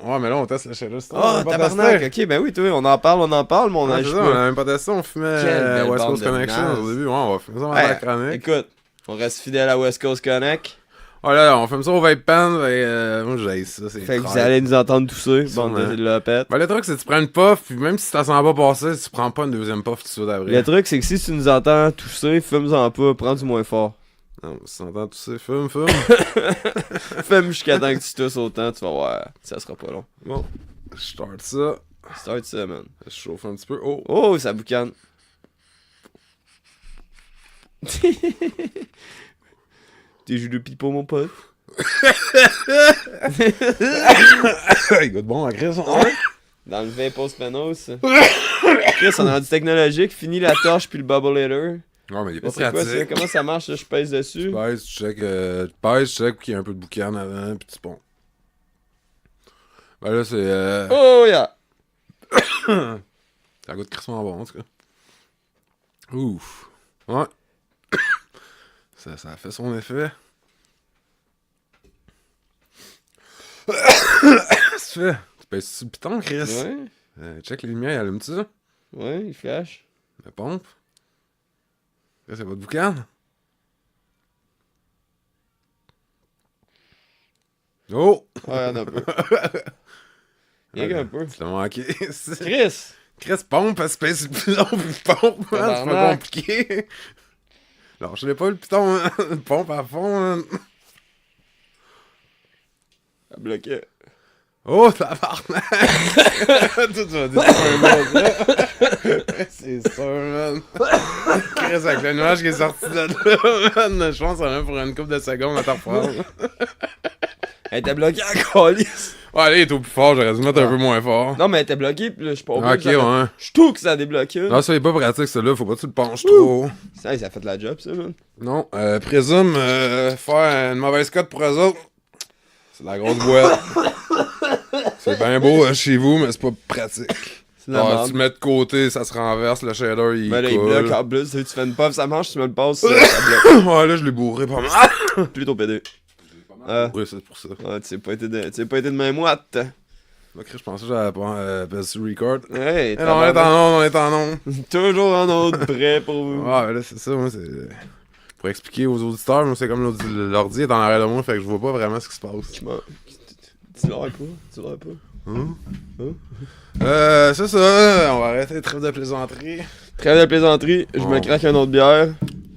Ouais, mais là, on teste le Shader Cito. Oh, tabarnak! Ok, ben oui, toi, on en parle, mais on a C'est ça, on a même pas testé, on fumait Quelle belle West bande Coast de Connection naze. au début. Ouais, on va fumer ça avant la chronique. Écoute, on reste fidèle à West Coast Connect. Ouais, là, on fume ça au vape pen. Moi, j'ai ça. C'est Fait que vous traite. allez nous entendre tousser, Sûrement. bande de lopettes. Ben, le truc, c'est que tu prends une puff, puis même si ça sent pas passer, tu prends pas une deuxième puff tout de suite après. Le truc, c'est que si tu nous entends tousser, fume-en pas, prends du moins fort. Non, si t'entends tout ça, fume. Fume jusqu'à temps que tu tousses autant, tu vas voir, ça sera pas long. Bon, je start ça. Start ça, man. Je chauffe un petit peu. Oh! Oh, ça boucane. Des jus de pipeau, mon pote. Il goûte bon, la Chris. Dans le vin post-panos. Chris, on a du technologique, fini la torche puis le bubble hitter. Ouais, mais il est pas C'est quoi, ça? pratique. Comment ça marche, là? Je pèse dessus? Tu pèses, tu check qu'il y a un peu de boucan avant, puis tu ponds. Ben là, c'est. Oh, yeah! Ça goûte crissement bon, en tout cas. Ouf. Ouais. Ça a fait son effet. Qu'est-ce que tu fais? Tu pèses-tu le piton, Chris? Ouais, Check les lumières, allume-tu ça? ouais, il flash. La pompe? Là, c'est pas de boucan? Oh! Ouais, y'en a un peu. Rien qu'un peu. Tu l'as manqué. Chris! Chris, pompe, elle se pèse le piton, puis pompe, man, c'est pas Tabarnak. compliqué. Alors, je l'ai pas le piton, man. Pompe à fond, man. Ça bloquait. Oh, tabarnak! Toi, tu vas dire un autre, là. C'est sûr, man. Chris, avec le nuage qui est sorti de là, man, je pense que ça va même pour une couple de secondes à t'en reprendre. Elle était bloquée à la calice. Ouais, allez, il est au plus fort, j'aurais dû mettre un peu moins fort. Non, mais elle était bloquée, pis là, je suis pas Ok, obligé. ouais. Je trouve que ça a débloqué. Non, ça, il est pas pratique, celui-là, faut pas que tu le penches trop. Ça a fait la job, ça, man. Non, présume faire une mauvaise cote pour eux autres. C'est de la grosse boîte. C'est bien beau chez vous, mais c'est pas pratique. C'est de la Ah, merde. tu le mets de côté, ça se renverse, le shader il Ben là, il coule. bloque en plus. Tu fais une puff, ça marche, tu me le passes, ça bloque. Ouais, là, je l'ai bourré pas mal. Plutôt PD. Oui, c'est pour ça. Ouais, tu sais pas été de main moite. Ok, je pensais que j'avais pas passer sur record. Hey, Eh non, on est en on, on est en on. toujours en autre, prêt pour vous. Ouais, là, c'est ça, moi, c'est. Pour expliquer aux auditeurs, moi, c'est comme l'ordi est en arrière de moi, fait que je vois pas vraiment ce qui se passe. Tu l'aurais pas. C'est ça, on va arrêter les trêves de plaisanterie. Trêve de plaisanterie, je me craque une autre bière.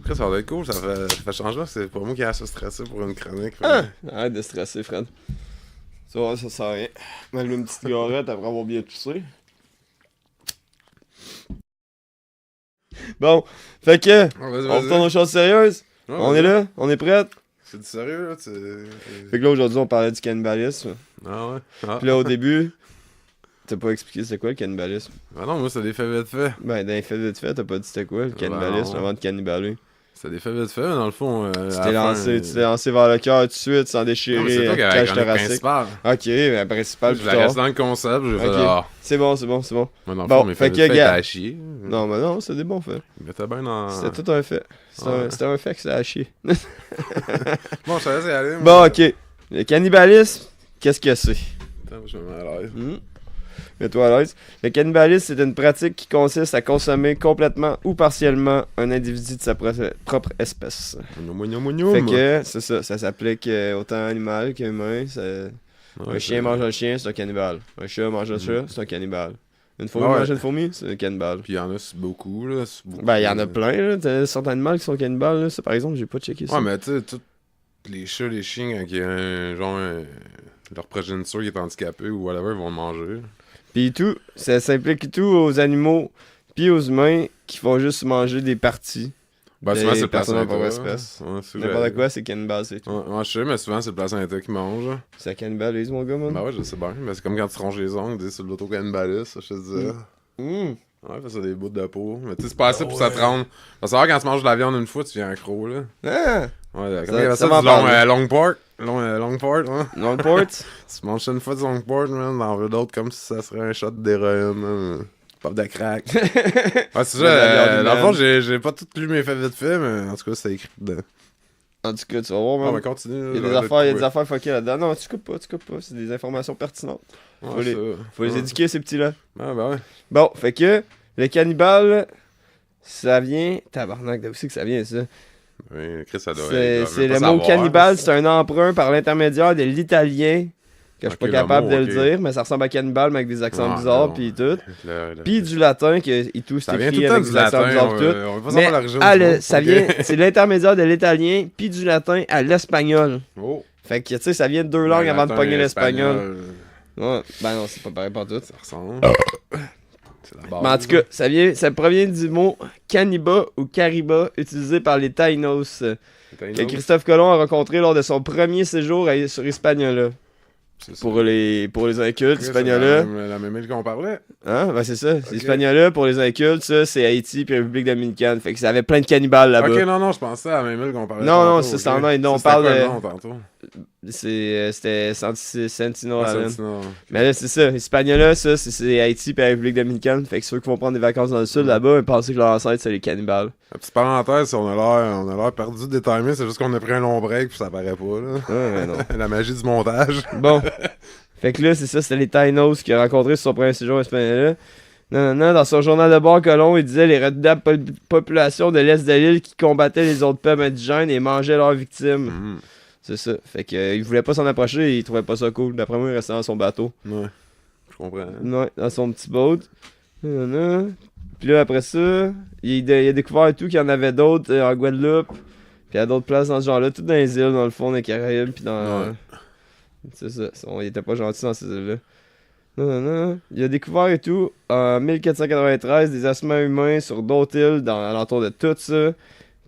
Après, ça va être cool, ça fait changement, c'est pas moi qui ai assez stressé pour une chronique. Ah, arrête de stresser, Fred. Ça va, ça sert à rien. Même une petite cigarette après avoir bien toussé. Bon, fait que, Vas-y, on retourne aux choses sérieuses. Ouais, On vas-y. est là, on est prêts. C'est du sérieux, là, Fait que là, aujourd'hui, on parlait du cannibalisme. Ah ouais? Ah. Puis là, au début, t'as pas expliqué c'était quoi le cannibalisme. Ah non, moi, c'est des faits vite fait. Ben, dans les faits vite fait, t'as pas dit c'était quoi le cannibalisme non. avant de cannibaler. C'est des faits vite fait, mais dans le fond. Tu t'es lancé vers le cœur tout de suite sans Non, mais c'est déchirer toi qui la avais cage la thoracique. principale. Ok, ben principal Je plus la tard. reste dans le concept, je vais Ok. faire. Ah, C'est bon. moi, dans le Bon, fond, mes fait faits que, vite fait, gars. t'as à chier. Non, mais non, c'est des bons faits. Mais t'as bien dans. C'était tout un fait. C'était un fait que ça a chier. Bon, je te laisse y aller. Bon, ok. Le cannibalisme, qu'est-ce que c'est? Attends, je me mets à l'aise. Mets-toi à l'aise. Le cannibalisme, c'est une pratique qui consiste à consommer complètement ou partiellement un individu de sa propre espèce. Fait que, c'est ça, ça s'applique autant animal qu'humain. Un chien mange un chien, c'est un cannibale. Un chat mange un chat, c'est un cannibale. Une fourmi Ouais. mange une fourmi, c'est un cannibale. Puis il y en a c'est beaucoup, là. c'est beaucoup, Ben, il y en a plein, là. T'as certains animaux qui sont cannibales, là. Ça, par exemple, j'ai pas checké ça. Ouais, mais tu sais, tout. les chats, les chiens, quand il y a leur progéniture qui est handicapé ou whatever, ils vont le manger. Puis tout, ça s'implique tout aux animaux puis aux humains qui font juste manger des parties. Ben, souvent, c'est le personnes placenta. par espèce. Ouais, c'est N'importe vrai. quoi, c'est cannibale, c'est tout. Ouais, je sais, mais souvent, c'est le placenta qui mange. C'est cannibalise, mon gars, man. Ben ouais, je sais bien. Mais c'est comme quand tu ronges les ongles, c'est de l'auto-cannibalisme, je te dis. Mmh. Ouais, fais ça des bouts de peau. Mais tu sais, c'est pas assez pour ça te rendre. Parce que quand tu manges de la viande une fois, tu viens accro, là. Ah! Ouais, Ça- comment il y avait ça ça, m'en du parle. long pork. Long pork, hein. Longport? Tu manges ça une fois du long pork, man, t'en veux d'autres comme si ça serait un shot d'héroïne, man. Pop de crack. Ouais, c'est De la ça, viande dans le fond, humaine. j'ai pas tout lu mes faits vite fait, mais en tout cas, c'est écrit dedans. En tout cas, tu vas voir, On man. va continuer. Il y a des affaires fuckées là-dedans. Non, tu coupes pas. C'est des informations pertinentes. Ouais, les- ça. Faut les Ouais. éduquer, ces petits-là. Ah, ben ouais. Bon, fait que le cannibale, ça vient. Tabarnak, d'où c'est que ça vient, ça? Oui, Chris, ça doit C'est le mot cannibale, c'est un emprunt par l'intermédiaire de l'italien, que je suis pas Ok, capable le de mot, le ok. dire, mais ça ressemble à cannibale, mais avec des accents Ah, bizarres, non. puis tout. Le- Puis du latin, que et tout, c'est Ça vient tout écrit le temps avec du des accents latin. bizarres, On tout. va pas Mais savoir l'origine du mot. ça Ok. vient, c'est l'intermédiaire de l'italien, puis du latin à l'espagnol. Oh. Fait que, tu sais, ça vient de deux langues Le avant de latin, pogner l'espagnol. l'espagnol, Ouais, ben non, c'est pas pareil pas tout. Ça ressemble. C'est la base. Mais en tout cas, ça provient du mot caniba ou cariba, utilisé par les Taïnos, que Christophe Colomb a rencontré lors de son premier séjour sur Hispaniola. C'est ça. Pour les incultes, C'est Hispaniola. la même île qu'on parlait. Hein? Ben c'est ça. C'est Ok. Hispaniola pour les incultes, ça, c'est Haïti puis République dominicaine. Fait que ça avait plein de cannibales là-bas. Ok, non, je pensais à la même île qu'on parlait. Non, non, tantôt, ça, c'est ok. en Inde. Non, on Ça, c'était parle quoi de- le nom, tantôt? C'était Sentinel Ah, Island. Sentinel. Mais là, c'est ça. Hispaniola, ça, c'est Haïti puis la République dominicaine. Fait que ceux qui vont prendre des vacances dans le sud là-bas, ils pensaient que leur ancêtre, c'est les cannibales. La petite parenthèse, on a l'air perdu de timing, c'est juste qu'on a pris un long break puis ça paraît pas, là. Ouais, mais non. La magie du montage. Bon. Fait que là, c'est ça, c'était les Taïnos qu'il a rencontrés sur son premier séjour espagnol. Non, dans son journal de bord, Colomb, il disait les redoutables populations de l'est de l'île qui combattaient les autres peuples indigènes et mangeaient leurs victimes. Mhm. C'est ça. Fait que il voulait pas s'en approcher et il trouvait pas ça cool. D'après moi, il restait dans son bateau. Ouais. Je comprends. Ouais, dans son petit boat. Nanana. Puis là, après ça, il a découvert tout qu'il y en avait d'autres en Guadeloupe. Puis à d'autres places dans ce genre-là, tout dans les îles, dans le fond des Caraïbes. Puis dans. Ouais. C'est ça. Il était pas gentil dans ces îles-là. Non. Il a découvert et tout, en 1493, des ossements humains sur d'autres îles, alentour de tout ça,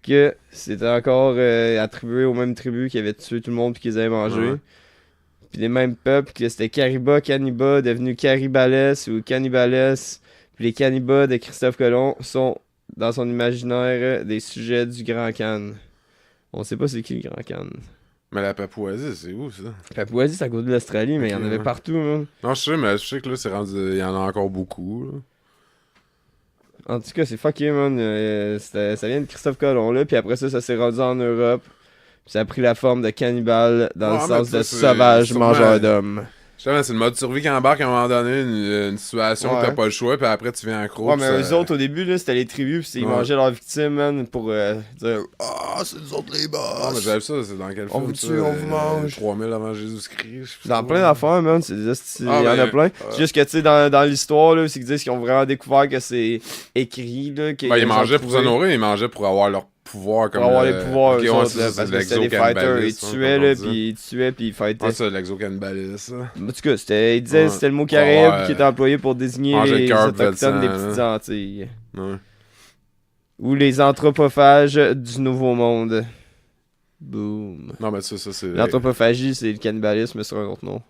que c'était encore attribué aux mêmes tribus qui avaient tué tout le monde puis qu'ils avaient mangé. Ouais. Puis les mêmes peuples, que c'était Cariba, Caniba, devenu Caribales ou Cannibales. Puis les cannibas de Christophe Colomb sont, dans son imaginaire, des sujets du Grand Khan. On sait pas c'est qui le Grand Khan. Mais la Papouasie, c'est où ça? Papouasie, c'est à côté de l'Australie, mais il y en Ok, avait ouais. partout, man. Non, je sais, mais je sais que là, c'est rendu. Il y en a encore beaucoup, là. En tout cas, c'est fucké, man. Ça vient de Christophe Colomb, là. Puis après ça s'est rendu en Europe. Puis ça a pris la forme de cannibale dans Ouais, le mais sens ça, de c'est sauvage sûrement- mangeur d'hommes. Justement, c'est le mode survie qui embarque à un moment donné, une situation Ouais. où t'as pas le choix, puis après tu viens accro. Ouais, puis mais ça- eux autres, au début, là, c'était les tribus. Puis ils Ouais. mangeaient leurs victimes, man, pour dire Ah, c'est nous autres les Ah, mais boss. j'avais vu ça, c'est dans quel On film vous ça, tue, on vous mange. 3000 avant Jésus-Christ. je sais Dans pas. plein d'affaires, man. C'est des hosties- Ah, il y en a ben, plein. C'est juste que, tu sais, dans l'histoire, là, c'est qu'ils disent qu'ils ont vraiment découvert que c'est écrit, là. Ben, ils mangeaient pour se nourrir, ils mangeaient pour avoir leur pouvoir comme Pour avoir le- les pouvoirs, Ok, eux ouais, autres, c'est là, ça, parce c'est que c'était des fighters. Ils l'exo-cannibalisme, tuaient, comme là, on dit. puis ils tuaient, puis ils fightaient. Ouais, ça, l'exo-cannibalisme. En tout cas, il disait Ouais. c'était le mot Caraïbe Ouais. qui était employé pour désigner Manger le les cœur, buvait le autochtones des sang, petites là. Antilles. Ouais. Ou les anthropophages du Nouveau Monde. Boom. Non, mais ça, c'est. L'anthropophagie, c'est le cannibalisme sur un autre nom.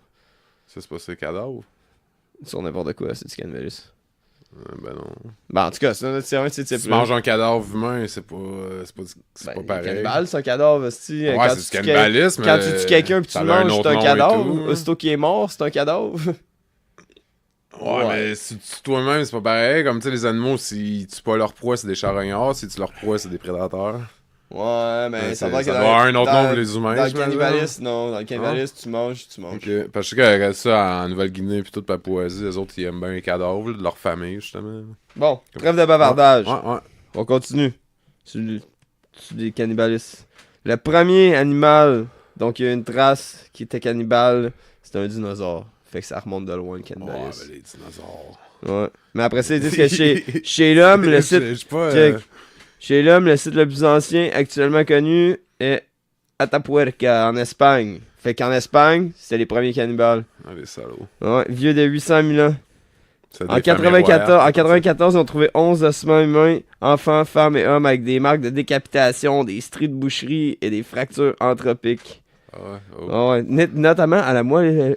Ça, c'est pas ces cadavres. Sur n'importe quoi, c'est du cannibalisme. Ben non. Ben, en tout cas, c'est un de ces Si tu types-là. manges un cadavre humain, c'est pas Ben, pareil. Cannibale, c'est un cadavre, hostie. Ouais, Quand c'est tu du tues cannibalisme. Quand tu tues quelqu'un puis tu ça le a un manges, autre c'est un nom et cadavre. tout, là. Aussitôt qu'il est mort, c'est un cadavre. Ouais, Ouais. mais si tu tues toi-même, c'est pas pareil. Comme tu sais, les animaux, si tu tues pas leur proie, c'est des charognards. Si tu leur proie, c'est des prédateurs. Ouais, mais Ouais, ça va ça doit avoir un autre nom pour les humains, Dans le j'imagine. cannibalisme, non. Dans le cannibalisme, tu manges. Ok. Parce que je sais que ça, en Nouvelle-Guinée puis toute Papouasie, les autres, ils aiment bien les cadavres là, de leur famille, justement. Bon, trêve de bavardage. Ouais. On continue. Sur des cannibalistes. Le premier animal, donc il y a une trace qui était cannibale, c'était un dinosaure. Fait que ça remonte de loin le Ouais, cannibalisme. ben les dinosaures. Ouais. Mais après ça, ils disent que chez l'homme, le site. Je sais pas. Check. Chez l'homme, le site le plus ancien actuellement connu est Atapuerca, en Espagne. Fait qu'en Espagne, c'était les premiers cannibales. Ah, les salauds. Ouais, vieux de 800 000 ans. C'est En des familles royales. 94, ils ont trouvé 11 ossements humains, enfants, femmes et hommes avec des marques de décapitation, des stries de boucherie et des fractures anthropiques. Ah ouais, oh. Ah ouais, notamment à la moelle,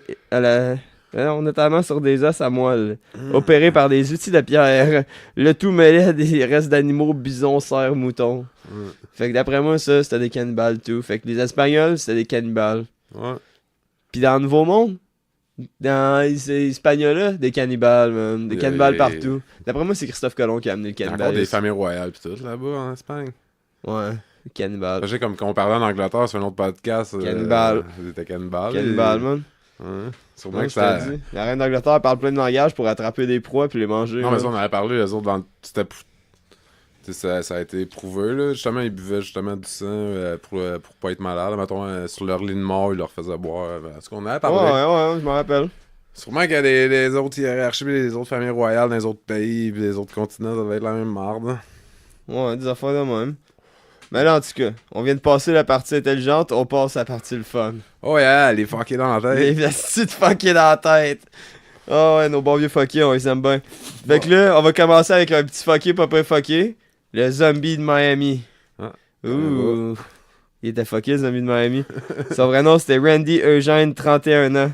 non, notamment sur des os à moelle, opérés par des outils de pierre, le tout mêlé à des restes d'animaux, bisons, cerfs, moutons. Fait que d'après moi, ça, c'était des cannibales tout. Fait que les Espagnols, c'était des cannibales. Ouais. Pis dans le Nouveau Monde, dans les Espagnols, des cannibales, man. Des cannibales partout. D'après moi, c'est Christophe Colomb qui a amené le Il y a cannibale. encore des familles royales pis tout là-bas en Espagne. Ouais, cannibales. Je sais comme qu'on parlait en Angleterre sur un autre podcast. Cannibales. C'était cannibales. Cannibales, man. Ouais. Sûrement Ouais, que je ça. te dis. La reine d'Angleterre parle plein de langages pour attraper des proies puis les manger. Non, mais man. ça, on avait parlé, les autres, c'était. Ça a été prouvé, là. Justement, ils buvaient justement du sang pour pas être malade. Mettons, sur leur lit de mort, ils leur faisaient boire. Ce qu'on avait parlé. Ouais, je m'en rappelle. Sûrement qu'il y a des autres hiérarchies, des autres familles royales dans les autres pays, pis les autres continents, ça va être la même marde. Ouais, des affaires de même. Mais là, en tout cas, on vient de passer la partie intelligente, on passe à la partie le fun. Oh yeah, les fuckés dans la tête. Les petites fuckés dans la tête. Ah ouais, nos bons vieux fuckés, on les aime bien. Fait que là, on va commencer avec un petit fucké, pas peu fucké. Le zombie de Miami. Ah. Ouh. Il était fucké, le zombie de Miami. Son vrai nom, c'était Randy Eugène, 31 ans.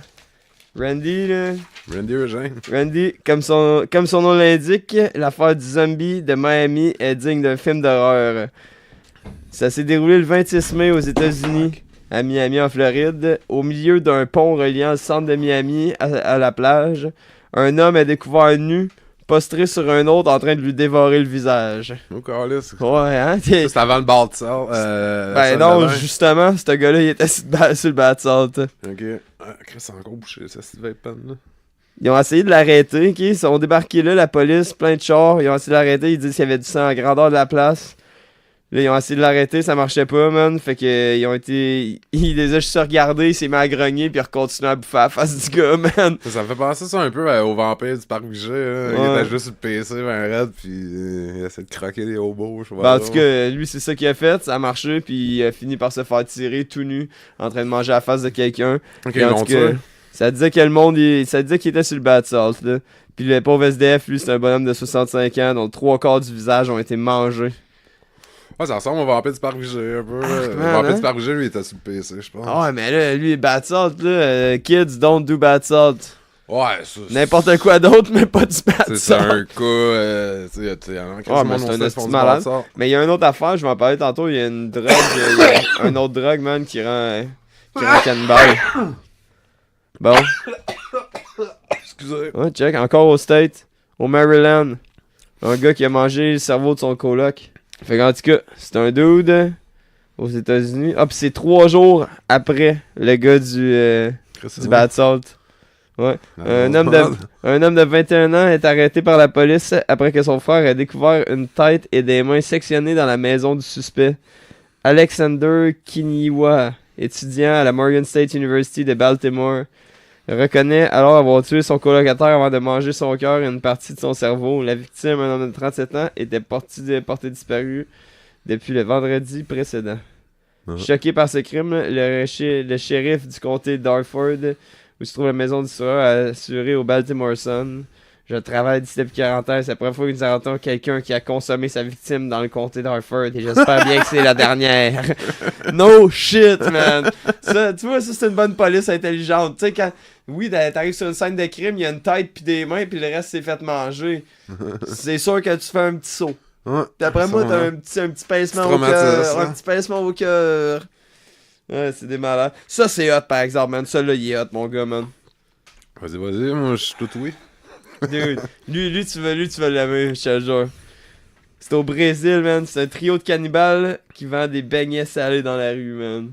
Randy, là. Randy Eugène. Randy, comme son nom l'indique, l'affaire du zombie de Miami est digne d'un film d'horreur. Ça s'est déroulé le 26 mai aux États-Unis, à Miami, en Floride, au milieu d'un pont reliant le centre de Miami à la plage. Un homme est découvert nu, postré sur un autre en train de lui dévorer le visage. Oh, câlisse. Ouais, hein? Ça, c'est avant le bar de sort. Ben non, justement, ce gars-là, il était sur le bas de salt. Ok. Ah, Chris, c'est encore bouché, ça, c'est de peine, là. Ils ont essayé de l'arrêter, ok? Ils sont débarqués là, la police, plein de chars. Ils ont essayé de l'arrêter, ils disent qu'il y avait du sang à grandeur de la place. Là, ils ont essayé de l'arrêter, ça marchait pas, man. Fait que, ils ont été. Il les a juste regardés, il s'est mis à grogner, puis il a continué à bouffer à la face du gars, man. Ça me fait penser ça un peu au vampire du parc Vigée, hein. Il Ouais. était juste sur le PC, ben raide, pis il essaie de croquer des hobos, je sais Ben, pas. en tout cas, lui, c'est ça qu'il a fait, ça a marché, puis il a fini par se faire tirer tout nu, en train de manger à la face de quelqu'un. Ok, Puis en long tout cas, tué. ça disait que le monde, ça disait qu'il était sur le bas de salt, là. Puis le pauvre SDF, lui, c'est un bonhomme de 65 ans, dont 3/4 du visage ont été mangés. Ouais, ça ressemble au vampire du parc Vigée un peu. Le man, vampire hein? du parc Vigée, lui, il était sur le PC, je pense. Ah ouais, mais là, lui, bad salt, là, kids don't do bad salt. Ouais, ça. N'importe quoi d'autre, mais pas du bad C'est salt. un cas, tu sais, il y en a qui Ouais, mais c'est un esti malade. Mais il y a une autre affaire, je vais en parler tantôt, il y a une drogue, il y a un autre drogue, man, qui rend cannibale. Bon. Excusez. Ouais, check, encore au State, au Maryland. Un gars qui a mangé le cerveau de son coloc. Fait qu'en tout cas, c'est un dude aux États-Unis. Ah, pis c'est 3 jours après le gars du bad salt. Ouais. Un homme de 21 ans est arrêté par la police après que son frère ait découvert une tête et des mains sectionnées dans la maison du suspect. Alexander Kiniwa, étudiant à la Morgan State University de Baltimore, reconnaît alors avoir tué son colocataire avant de manger son cœur et une partie de son cerveau. La victime, un homme de 37 ans, était porté disparu depuis le vendredi précédent. Choqué par ce crime, le shérif du comté d'Harford, où se trouve la maison du tueur, a assuré au Baltimore Sun: je travaille d'ici depuis 40 ans, c'est la première fois que nous entendons quelqu'un qui a consommé sa victime dans le comté d'Harford et j'espère bien que c'est la dernière. No shit, man! Ça, tu vois, ça c'est une bonne police intelligente. Tu sais, quand, oui, t'arrives sur une scène de crime, il y a une tête puis des mains puis le reste c'est fait manger. C'est sûr que tu fais un petit saut. Ouais, D'après moi, t'as un petit pincement au cœur. Un petit pincement au cœur. Ouais, c'est des malades. Ça, c'est hot, par exemple, man. Ça, là, il est hot, mon gars, man. Vas-y, moi, je suis tout oui. Dude, lui, tu vas l'aimer, je te le jure. C'est au Brésil, man. C'est un trio de cannibales qui vend des beignets salés dans la rue, man.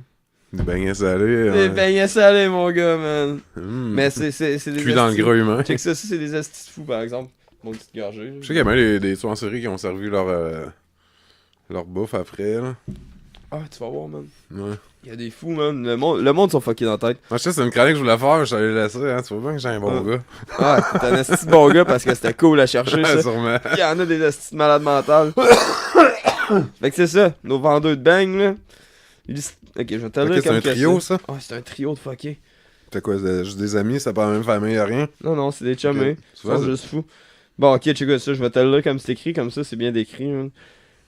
Des beignets salés. Des beignets salés, mon gars, man. Mm. Mais c'est des Cuit dans le gras humain. Check ça, c'est des astis de fous, par exemple. Mon petite gorgée. Je sais qu'il y a même des tueurs en série qui ont servi leur bouffe après, là. Ah, tu vas voir, man. Ouais. Il y a des fous, man. Le monde sont fuckés dans la tête. Moi, je sais, c'est une chronique que je voulais faire, je t'allais laisser, hein. Tu vois bien que j'ai un bon gars. Ah, t'es un asti de bon gars parce que c'était cool à chercher, ça. Sûrement. Il y en a des astis de malades mentales. Fait que c'est ça, nos vendeurs de beignes, là. Ok, je vais te le Ok, dire c'est comme un que trio, ça? Ah, c'est un trio de fuckés. T'as quoi, c'est juste des amis, c'est pas la même famille, y'a rien? Non, c'est des chummés. Ok. Ils sont juste fous. Bon, ok, check ça, je vais te le dire comme c'est écrit, comme ça, c'est bien décrit. Man.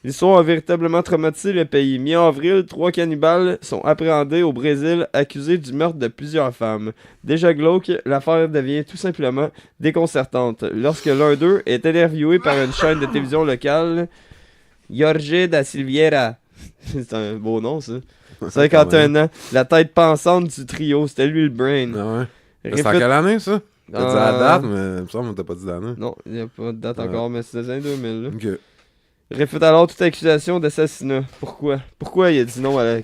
L'histoire a véritablement traumatisé le pays. Mi-avril, 3 cannibales sont appréhendés au Brésil, accusés du meurtre de plusieurs femmes. Déjà glauque, l'affaire devient tout simplement déconcertante. Lorsque l'un d'eux est interviewé par une chaîne de télévision locale, Jorge da Silveira. C'est un beau nom, ça. 51 ans, la tête pensante du trio, c'était lui le brain. Ah ouais. C'est en quelle année, ça? T'as dit la date, mais il me semble que t'as pas dit l'année. Non, il n'y a pas de date encore, mais c'est les années 2000. Là. Ok. Réfute alors toute accusation d'assassinat. Pourquoi? Pourquoi il a dit non à la...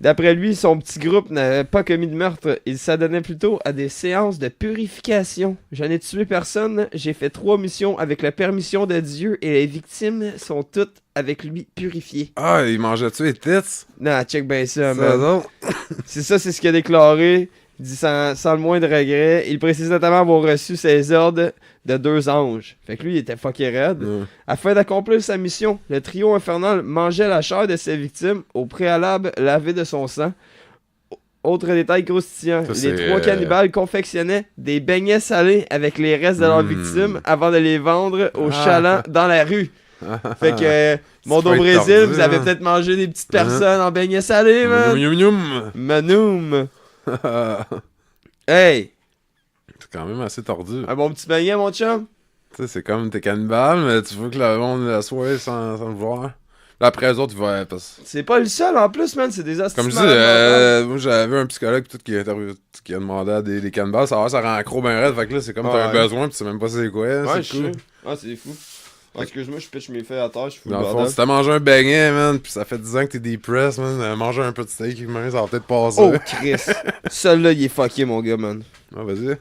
D'après lui, son petit groupe n'avait pas commis de meurtre. Il s'adonnait plutôt à des séances de purification. Je n'ai tué personne. J'ai fait 3 missions avec la permission de Dieu et les victimes sont toutes avec lui purifiées. Ah, il mangeait-tu les tits? Non, check bien ça, Ça, man. non? C'est ce qu'il a déclaré. Il dit sans le moindre regret. Il précise notamment avoir reçu ses ordres de 2 anges. Fait que lui, il était fucké raide. Ouais. Afin d'accomplir sa mission, le trio infernal mangeait la chair de ses victimes, au préalable lavé de son sang. Autre détail croustillant, Ça, les c'est, 3 cannibales confectionnaient des beignets salés avec les restes de leurs victimes avant de les vendre aux chalands dans la rue. Fait que, monde au pas Brésil, tordu, vous avez hein. peut-être mangé des petites personnes en beignets salés, man. Youm, youm, youm. Manoum. Hey, C'est quand même assez tordu. un bon petit beignet, mon chum? Tu sais, c'est comme t'es cannibale, mais tu veux que le monde la soit sans le voir. Là, après, les autres, ils vont... Parce... C'est pas le seul en plus, man, c'est des astuces. Comme je dis, moi, j'avais un psychologue tout qui a demandé à des cannibales, ça rend accro ben raide. Fait que là, c'est comme t'as un Ouais. besoin, pis tu sais même pas c'est quoi. Ouais, c'est je cool. sais. Ah, c'est fou. Ah, excuse-moi, je pitch mes faits à terre, je fous le Dans le fond, bordel. si t'as mangé un beignet, man, pis ça fait 10 ans que t'es depressed, man, manger un peu de steak, man, ça va peut-être passer. Oh, Chris. Celui-là, il est fucké, mon gars, man. Ah, vas-y.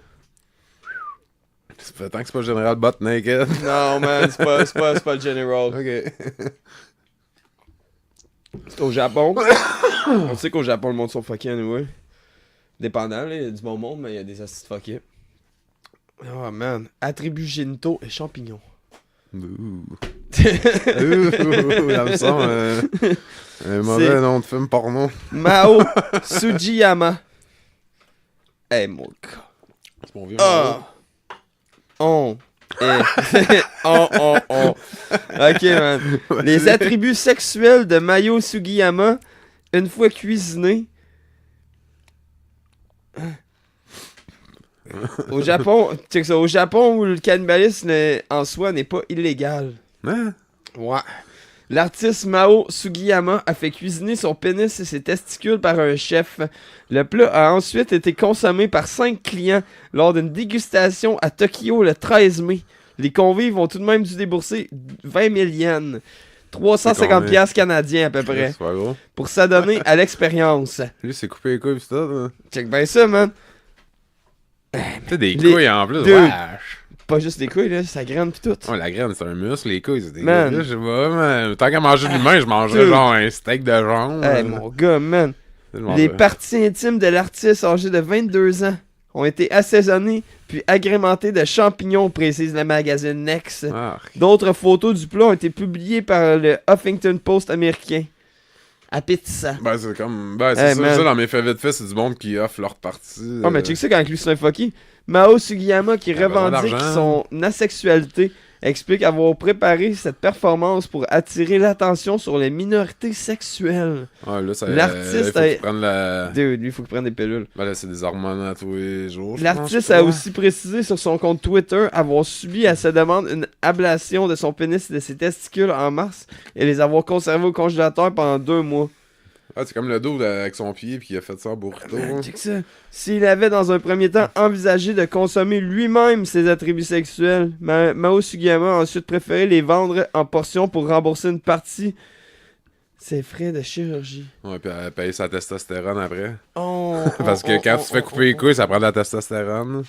Ça fait tant que c'est pas General Butt Naked. Non, man, c'est pas le General. Ok. C'est au Japon. On sait qu'au Japon, le monde sont fuckés, anyway. Dépendant, là, il y a du bon monde, mais il y a des astuces fuckés. Oh, man. Attributs génitaux et champignons. Ouh. Ouh, là me semble un mauvais C'est- nom de film porno. Mao Sugiyama. Hey, mon gars. C'est mon vieux Ah! On. On. Ok, man. Les attributs sexuels de Mayo Sugiyama, une fois cuisinés. Au Japon, check ça, au Japon où le cannibalisme en soi n'est pas illégal. Hein? Ouais. L'artiste Mao Sugiyama a fait cuisiner son pénis et ses testicules par un chef. Le plat a ensuite été consommé par 5 clients lors d'une dégustation à Tokyo le 13 mai. Les convives ont tout de même dû débourser 20 000 yens, 350 piastres canadiens à peu près, C'est pas gros. pour s'adonner à l'expérience. Lui, c'est coupé les couilles pis tout. Hein. Check bien ça, man. Tu sais, des Les- couilles en plus. Dude. Wesh. Pas juste les couilles, là, ça graine pis tout. Ouais, la graine, c'est un muscle. Les couilles, c'est des Man. couilles. Je sais pas, mais tant qu'à manger de l'humain, je mangerais Dude. genre un steak de jambe. Hey, mon gars, man. Je Les mangerais. parties intimes de l'artiste âgé de 22 ans ont été assaisonnées puis agrémentées de champignons, précise le magazine Next. Ah, D'autres photos du plat ont été publiées par le Huffington Post américain. Appétissant. ben, c'est comme. Ben, c'est Hey, ça, man. ça, dans mes faits vite fait, c'est du monde qui offre leur partie. Oh, mais check ça quand lui c'est un fucky. Mao Sugiyama, qui Il a besoin revendique d'argent. son asexualité, explique avoir préparé cette performance pour attirer l'attention sur les minorités sexuelles. Ouais, là, ça. L'artiste il faut a- qu'il prenne la. Dude, lui, il faut qu'il prenne des pilules. Ben, là, c'est des hormones à tous les jours. je L'artiste pense, a ouais. aussi précisé sur son compte Twitter avoir subi à sa demande une ablation de son pénis et de ses testicules en mars et les avoir conservés au congélateur pendant 2 mois. Ah, c'est comme le dos avec son pied puis il a fait ça en burrito. hein. Check ça. S'il avait dans un premier temps envisagé de consommer lui-même ses attributs sexuels, Mao Sugiyama a ensuite préféré les vendre en portions pour rembourser une partie ses frais de chirurgie. Ouais, puis elle paye sa testostérone après. Oh, Parce que quand tu te fais couper les couilles, ça prend de la testostérone.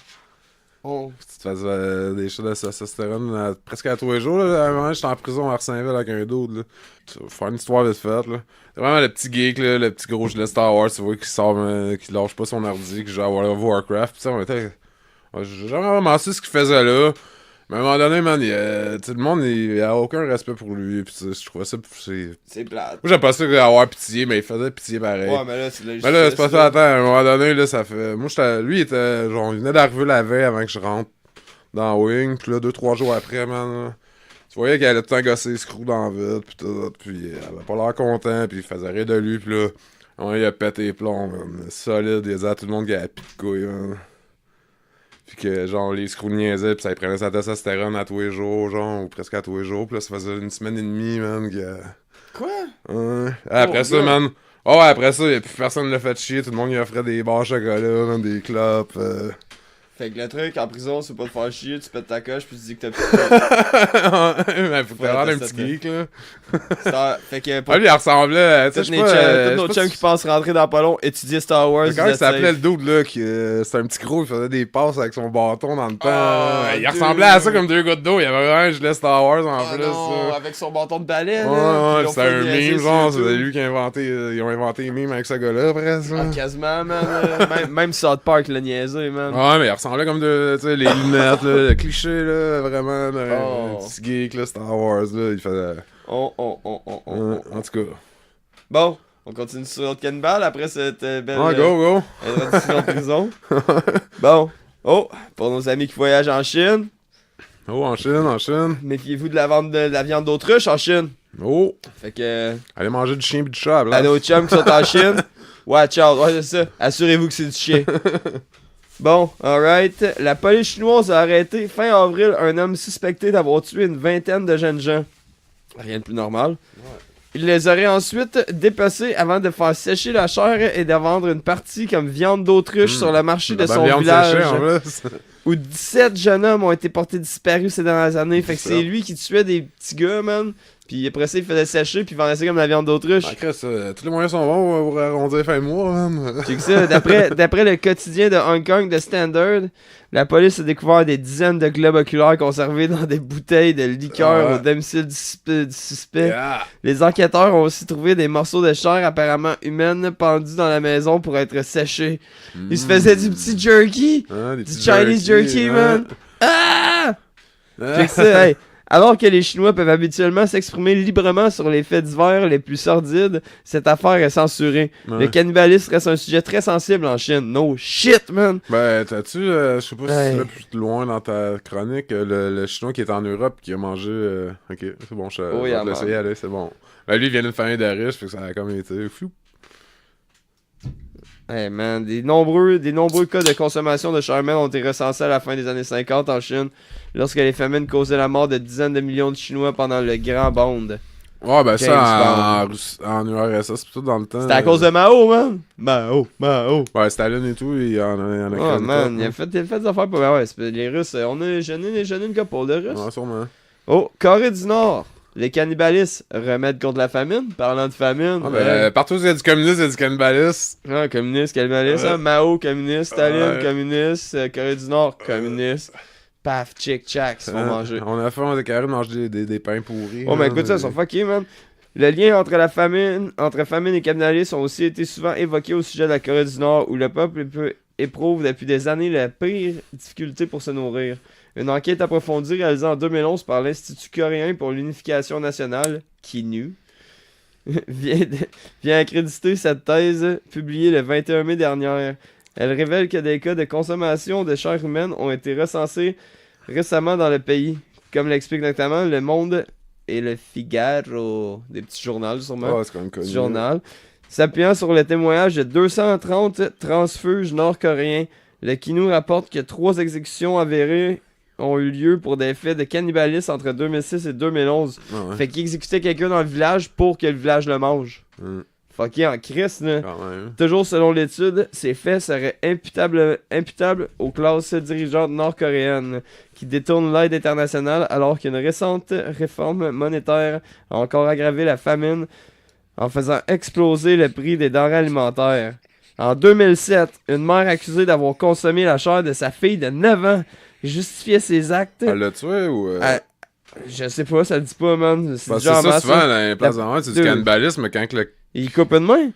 oh. Tu te fais des choses de testostérone presque à tous les jours. Là. À un moment, j'étais en prison à Arsainville avec un dude. Là. Tu vas faire une histoire vite faite. Là. C'est vraiment le petit geek, là, le petit gros gilet Star Wars, tu vois, qui sort, qui lâche pas son ordi, qui joue à World of Warcraft. Pis ça, on était. J'ai jamais vraiment su ce qu'il faisait là. Mais à un moment donné, man, tout le monde, il a aucun respect pour lui. Pis je trouvais ça. C'est plate. Moi, j'aime pas ça avoir pitié, mais il faisait pitié pareil. Ouais, mais là, c'est la Mais là, c'est pas ça, attends, à un moment donné, là, ça fait. Moi, lui, il était. Genre, il venait d'arriver la veille avant que je rentre dans Wing. Pis là, 2-3 jours après, man, là, tu voyais qu'il allait tout le temps gosser les screws dans le vide. Pis tout. Pis il avait pas l'air content. Pis il faisait rire de lui. Pis là, il a pété les plombs, man. Solide, il disait à tout le monde qu'il avait pis de couilles, man. Puis que, genre, les screws niaisaient, pis ça, il prenait sa testostérone à tous les jours, genre, ou presque à tous les jours. Pis là, ça faisait une semaine et demie, man, que... Quoi? Ouais. Après ça, man... Oh, ouais, après ça, y'a plus personne l'a fait chier. Tout le monde lui offrait des barres chocolat, man, des clopes. Fait que le truc en prison, c'est pas de faire chier, tu pètes ta coche puis tu dis que t'as plus de Mais faut que t'aies l'air d'un petit geek, là. Fait que Ah, lui, il ressemblait... tous nos chums qui pensent rentrer dans pas long, étudier Star Wars. Quand il s'appelait le dude, là, c'était un petit gros, il faisait des passes avec son bâton dans le temps. Il ressemblait à ça comme deux gouttes d'eau. Il y avait vraiment un gilet Star Wars en plus. Non, avec son bâton de balai. Ouais, c'était un meme, genre. C'est lui qui a inventé. Ils ont inventé les memes avec ce gars-là, presque. Ah, quasiment, man. Même South Park l'a niaisé, man. Ouais, mais il ressemblait comme de. Tu sais, les lunettes, là, le cliché, là, vraiment. Un petit geek, là, Star Wars, là. Il faisait. En tout cas. Bon, on continue sur l'autre cannibale après cette belle. Go! Introduction en prison. Bon. Oh, pour nos amis qui voyagent en Chine. Oh, en Chine. Méfiez-vous de la vente de la viande d'autruche en Chine. Oh! Fait que. Allez manger du chien pis du chat, là. À nos chums qui sont en Chine. Watch out. Ouais, c'est ça. Assurez-vous que c'est du chien. Bon, alright. La police chinoise a arrêté fin avril un homme suspecté d'avoir tué une vingtaine de jeunes gens. Rien de plus normal. Ouais. Il les aurait ensuite dépecés avant de faire sécher la chair et de vendre une partie comme viande d'autruche sur le marché de son village. Séchée, où 17 jeunes hommes ont été portés disparus ces dernières années. Fait que c'est lui qui tuait des petits gars, man. Puis après ça, il faisait sécher, puis il vendait ça comme la viande d'autruche. Ah, tous les moyens sont bons pour arrondir fin de mois, man. C'est que ça, d'après le quotidien de Hong Kong de Standard, la police a découvert des dizaines de globes oculaires conservés dans des bouteilles de liqueur au domicile du suspect. Yeah. Les enquêteurs ont aussi trouvé des morceaux de chair apparemment humaine pendus dans la maison pour être séchés. Ils se faisaient du petit jerky, du Chinese jerky, man. Ah! C'est que ça, hey. Alors que les Chinois peuvent habituellement s'exprimer librement sur les faits divers les plus sordides, cette affaire est censurée. Ouais. Le cannibalisme reste un sujet très sensible en Chine. No shit, man! Ben, t'as-tu, je sais pas si tu l'as plus loin dans ta chronique, le Chinois qui est en Europe qui a mangé... Ok, c'est bon, je vais l'essayer, allez, c'est bon. Ben, lui, il vient d'une famille de riches, fait que ça a comme été flou. Hey man, des nombreux cas de consommation de chair humaine ont été recensés à la fin des années 50 en Chine, lorsque les famines causaient la mort de dizaines de millions de Chinois pendant le Grand Bond. Ouais, ben ça, en URSS, c'est tout dans le temps. C'était à cause de Mao, man! Mao! Ouais, Staline et tout, il y en a oh, man, il a fait des affaires pour... Ouais, les Russes, on a gêné une couple de Russes. Ouais, sûrement. Oh, Corée du Nord! Les cannibalistes, remède contre la famine. Parlant de famine. Ah, ben, partout où il y a du communisme, il y a du cannibalisme. Ah, communiste, cannibalisme. Hein? Mao, communiste. Staline, communiste. Corée du Nord, communiste. Paf, tchic-tchac, ils se font manger. On a fait, on a carré manger des pains pourris. Oh, mais écoute ça, ils sont fuckés, man. Le lien entre famine et cannibalisme ont aussi été souvent évoqués au sujet de la Corée du Nord, où le peuple éprouve depuis des années la pire difficulté pour se nourrir. Une enquête approfondie réalisée en 2011 par l'Institut coréen pour l'unification nationale, KINU, vient accréditer cette thèse publiée le 21 mai dernier. Elle révèle que des cas de consommation de chair humaine ont été recensés récemment dans le pays, comme l'explique notamment Le Monde et Le Figaro, des petits journaux sûrement. Oh, c'est quand même connu. Journal. S'appuyant sur le témoignage de 230 transfuges nord-coréens, le KINU rapporte que 3 exécutions avérées ont eu lieu pour des faits de cannibalisme entre 2006 et 2011. Ah ouais. Fait qu'ils exécutaient quelqu'un dans le village pour que le village le mange. Fucké en Christ, là. Toujours selon l'étude, ces faits seraient imputables aux classes dirigeantes nord-coréennes qui détournent l'aide internationale alors qu'une récente réforme monétaire a encore aggravé la famine en faisant exploser le prix des denrées alimentaires. En 2007, une mère accusée d'avoir consommé la chair de sa fille de 9 ans justifiait ses actes. Elle l'a tué ou... Je sais pas, ça le dit pas, man. C'est ça, souvent, dans les places d'envers, c'est du cannibalisme quand le... Il coupe une main?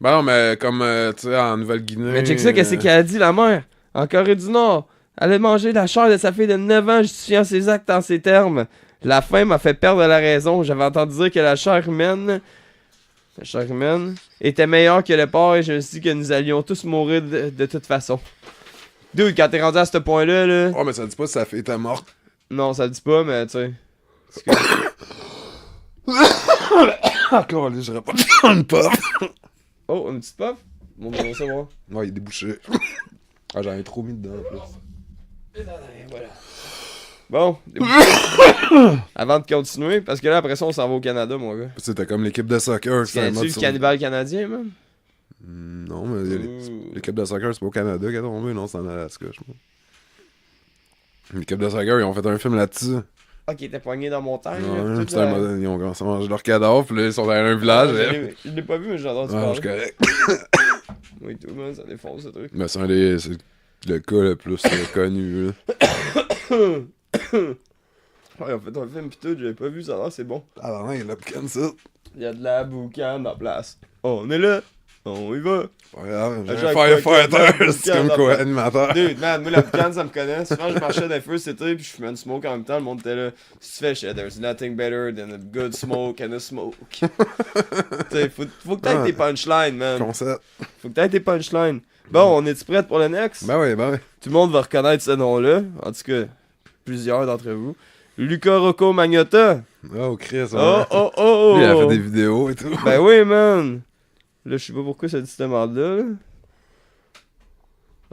Ben non, mais comme, tu sais, en Nouvelle-Guinée... Mais check ça, qu'est-ce qu'elle a dit, la mère? En Corée du Nord, Elle a mangé la chair de sa fille de 9 ans, justifiant ses actes en ces termes. La faim m'a fait perdre la raison. J'avais entendu dire que la chair humaine était meilleure que le porc et je me suis dit que nous allions tous mourir de toute façon. Dude, quand t'es rendu à ce point-là, là... Oh, mais ça dit pas si sa fille était morte. Non, ça le dit pas, mais tu sais... Encore, là, j'aurais pas pu prendre une pop. Oh, une petite puff? Mon Dieu, ça va. Ouais, il est débouché. Ah, j'en ai trop mis dedans, en plus. Voilà. Bon, avant de continuer, parce que là, après ça, on s'en va au Canada, mon gars. C'était comme l'équipe de soccer. Connais-tu le cannibale canadien, man? Non, mais l'équipe de soccer, c'est pas au Canada qui a tombé, non, c'est en Alaska, je crois. L'équipe de soccer, ils ont fait un film là-dessus. Ah, qui était poigné dans la montagne. Ouais, là, putain, ils ont commencé à manger leur cadavre, puis là, ils sont dans un village. Je l'ai pas vu, mais j'ai entendu Ouais, je suis parler. correct. Oui, tout, man, ça défonce ce truc. Mais c'est le cas le plus connu, là. Ouais, en fait, un film pis tout, j'avais pas vu ça, là, c'est bon. Ah, non, il y a la boucane, ça. Il y a de la boucane en place. On est là, on y va. Pas grave, j'ai À un chaque fois firefighter, que- c'est comme co-animateur. Dude, man, moi la boucane ça me connaît. Souvent je marchais dans les feux c'était puis je fumais une smoke en même temps. Le monde était là. Si tu fais shit, there's nothing better than a good smoke and a smoke. T'sais, faut que t'aies tes punchlines, man. Concept. Faut que t'aies tes punchlines. Bon, on est-tu prêts pour le next? Ben oui, ben oui. Tout le monde va reconnaître ce nom-là. En tout cas, plusieurs d'entre vous. Luca Rocco Magnotta. Oh, Chris, Oh, ouais. oh, oh, oh. Lui, il a fait des vidéos et tout. Ben oui, man. Là, je sais pas pourquoi ça dit cette merde-là. Là.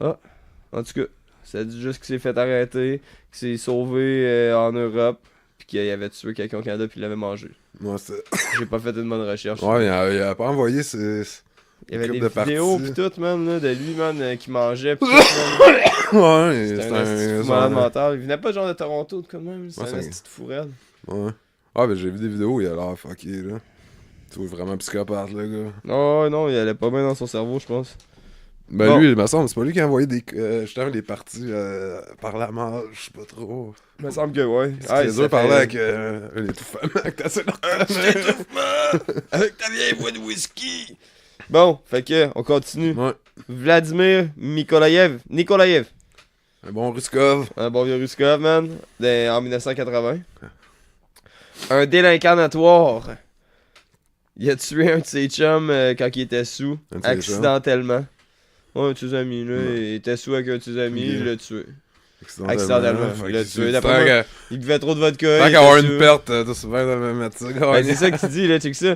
Ah, en tout cas, ça dit juste qu'il s'est fait arrêter, qu'il s'est sauvé en Europe, puis qu'il avait tué quelqu'un au Canada, puis il l'avait mangé. Moi, c'est... J'ai pas fait une bonne recherche. Ouais, il a pas envoyé ses... Il y avait couple des de vidéos parties. pis tout, man, là, de lui, man, qui mangeait pis tout, man. Ouais, C'était c'est un esti un... fou malade mental. Il venait pas genre de Toronto, quand même. C'est Ouais, un c'est- esti de fourrade. Ouais. Ah, ben j'ai vu des vidéos, il a l'air fucké, là. Tu vois, vraiment psychopathe, le gars. Non, non, il allait pas bien dans son cerveau, je pense. Ben Bon. lui, il me semble, c'est pas lui qui a envoyé des, justement des parties par la marge, je sais pas trop. Il me semble que ouais. C'est ça dur de parler fait- avec un étouffement que t'as assez Avec ta vieille voix de whisky. Bon, fait que, on continue. Ouais. Vladimir Nikolaev. Un bon Ruskov. Un bon vieux Ruskov, man. En 1980. Un délinquant notoire. Il a tué un de ses chums quand il était sous. Un de ses Accidentellement. Ouais, un de ses amis, là. Ouais. Il était sous avec un de ses amis, Ok. il l'a tué. Accidentellement. Il l'a tué. D'après moi, il buvait trop de vodka. Tant il qu'avoir était une sous. perte, t'as souvent de mettre ça. Ben, c'est ça qu'il dit, là, check ça.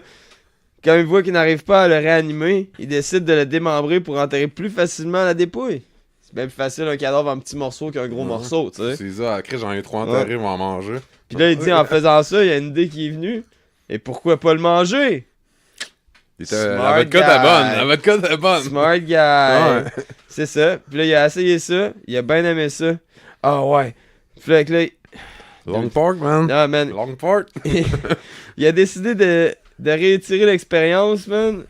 Quand il voit qu'il n'arrive pas à le réanimer, il décide de le démembrer pour enterrer plus facilement la dépouille. C'est bien plus facile un cadavre en petits morceaux qu'un gros Ouais. morceau, tu sais. C'est ça, après j'en ai trop enterré, ils vont en manger. Puis là, il dit, en faisant ça, il y a une idée qui est venue. Et pourquoi pas le manger? Smart La vodka était guy. bonne, la vodka était bonne. Smart guy. Ouais. C'est ça. Puis là, il a essayé ça. Il a bien aimé ça. Ah ouais. Puis là, Long Park, man. ah, man, Long Park. il a décidé de réitérer l'expérience, man.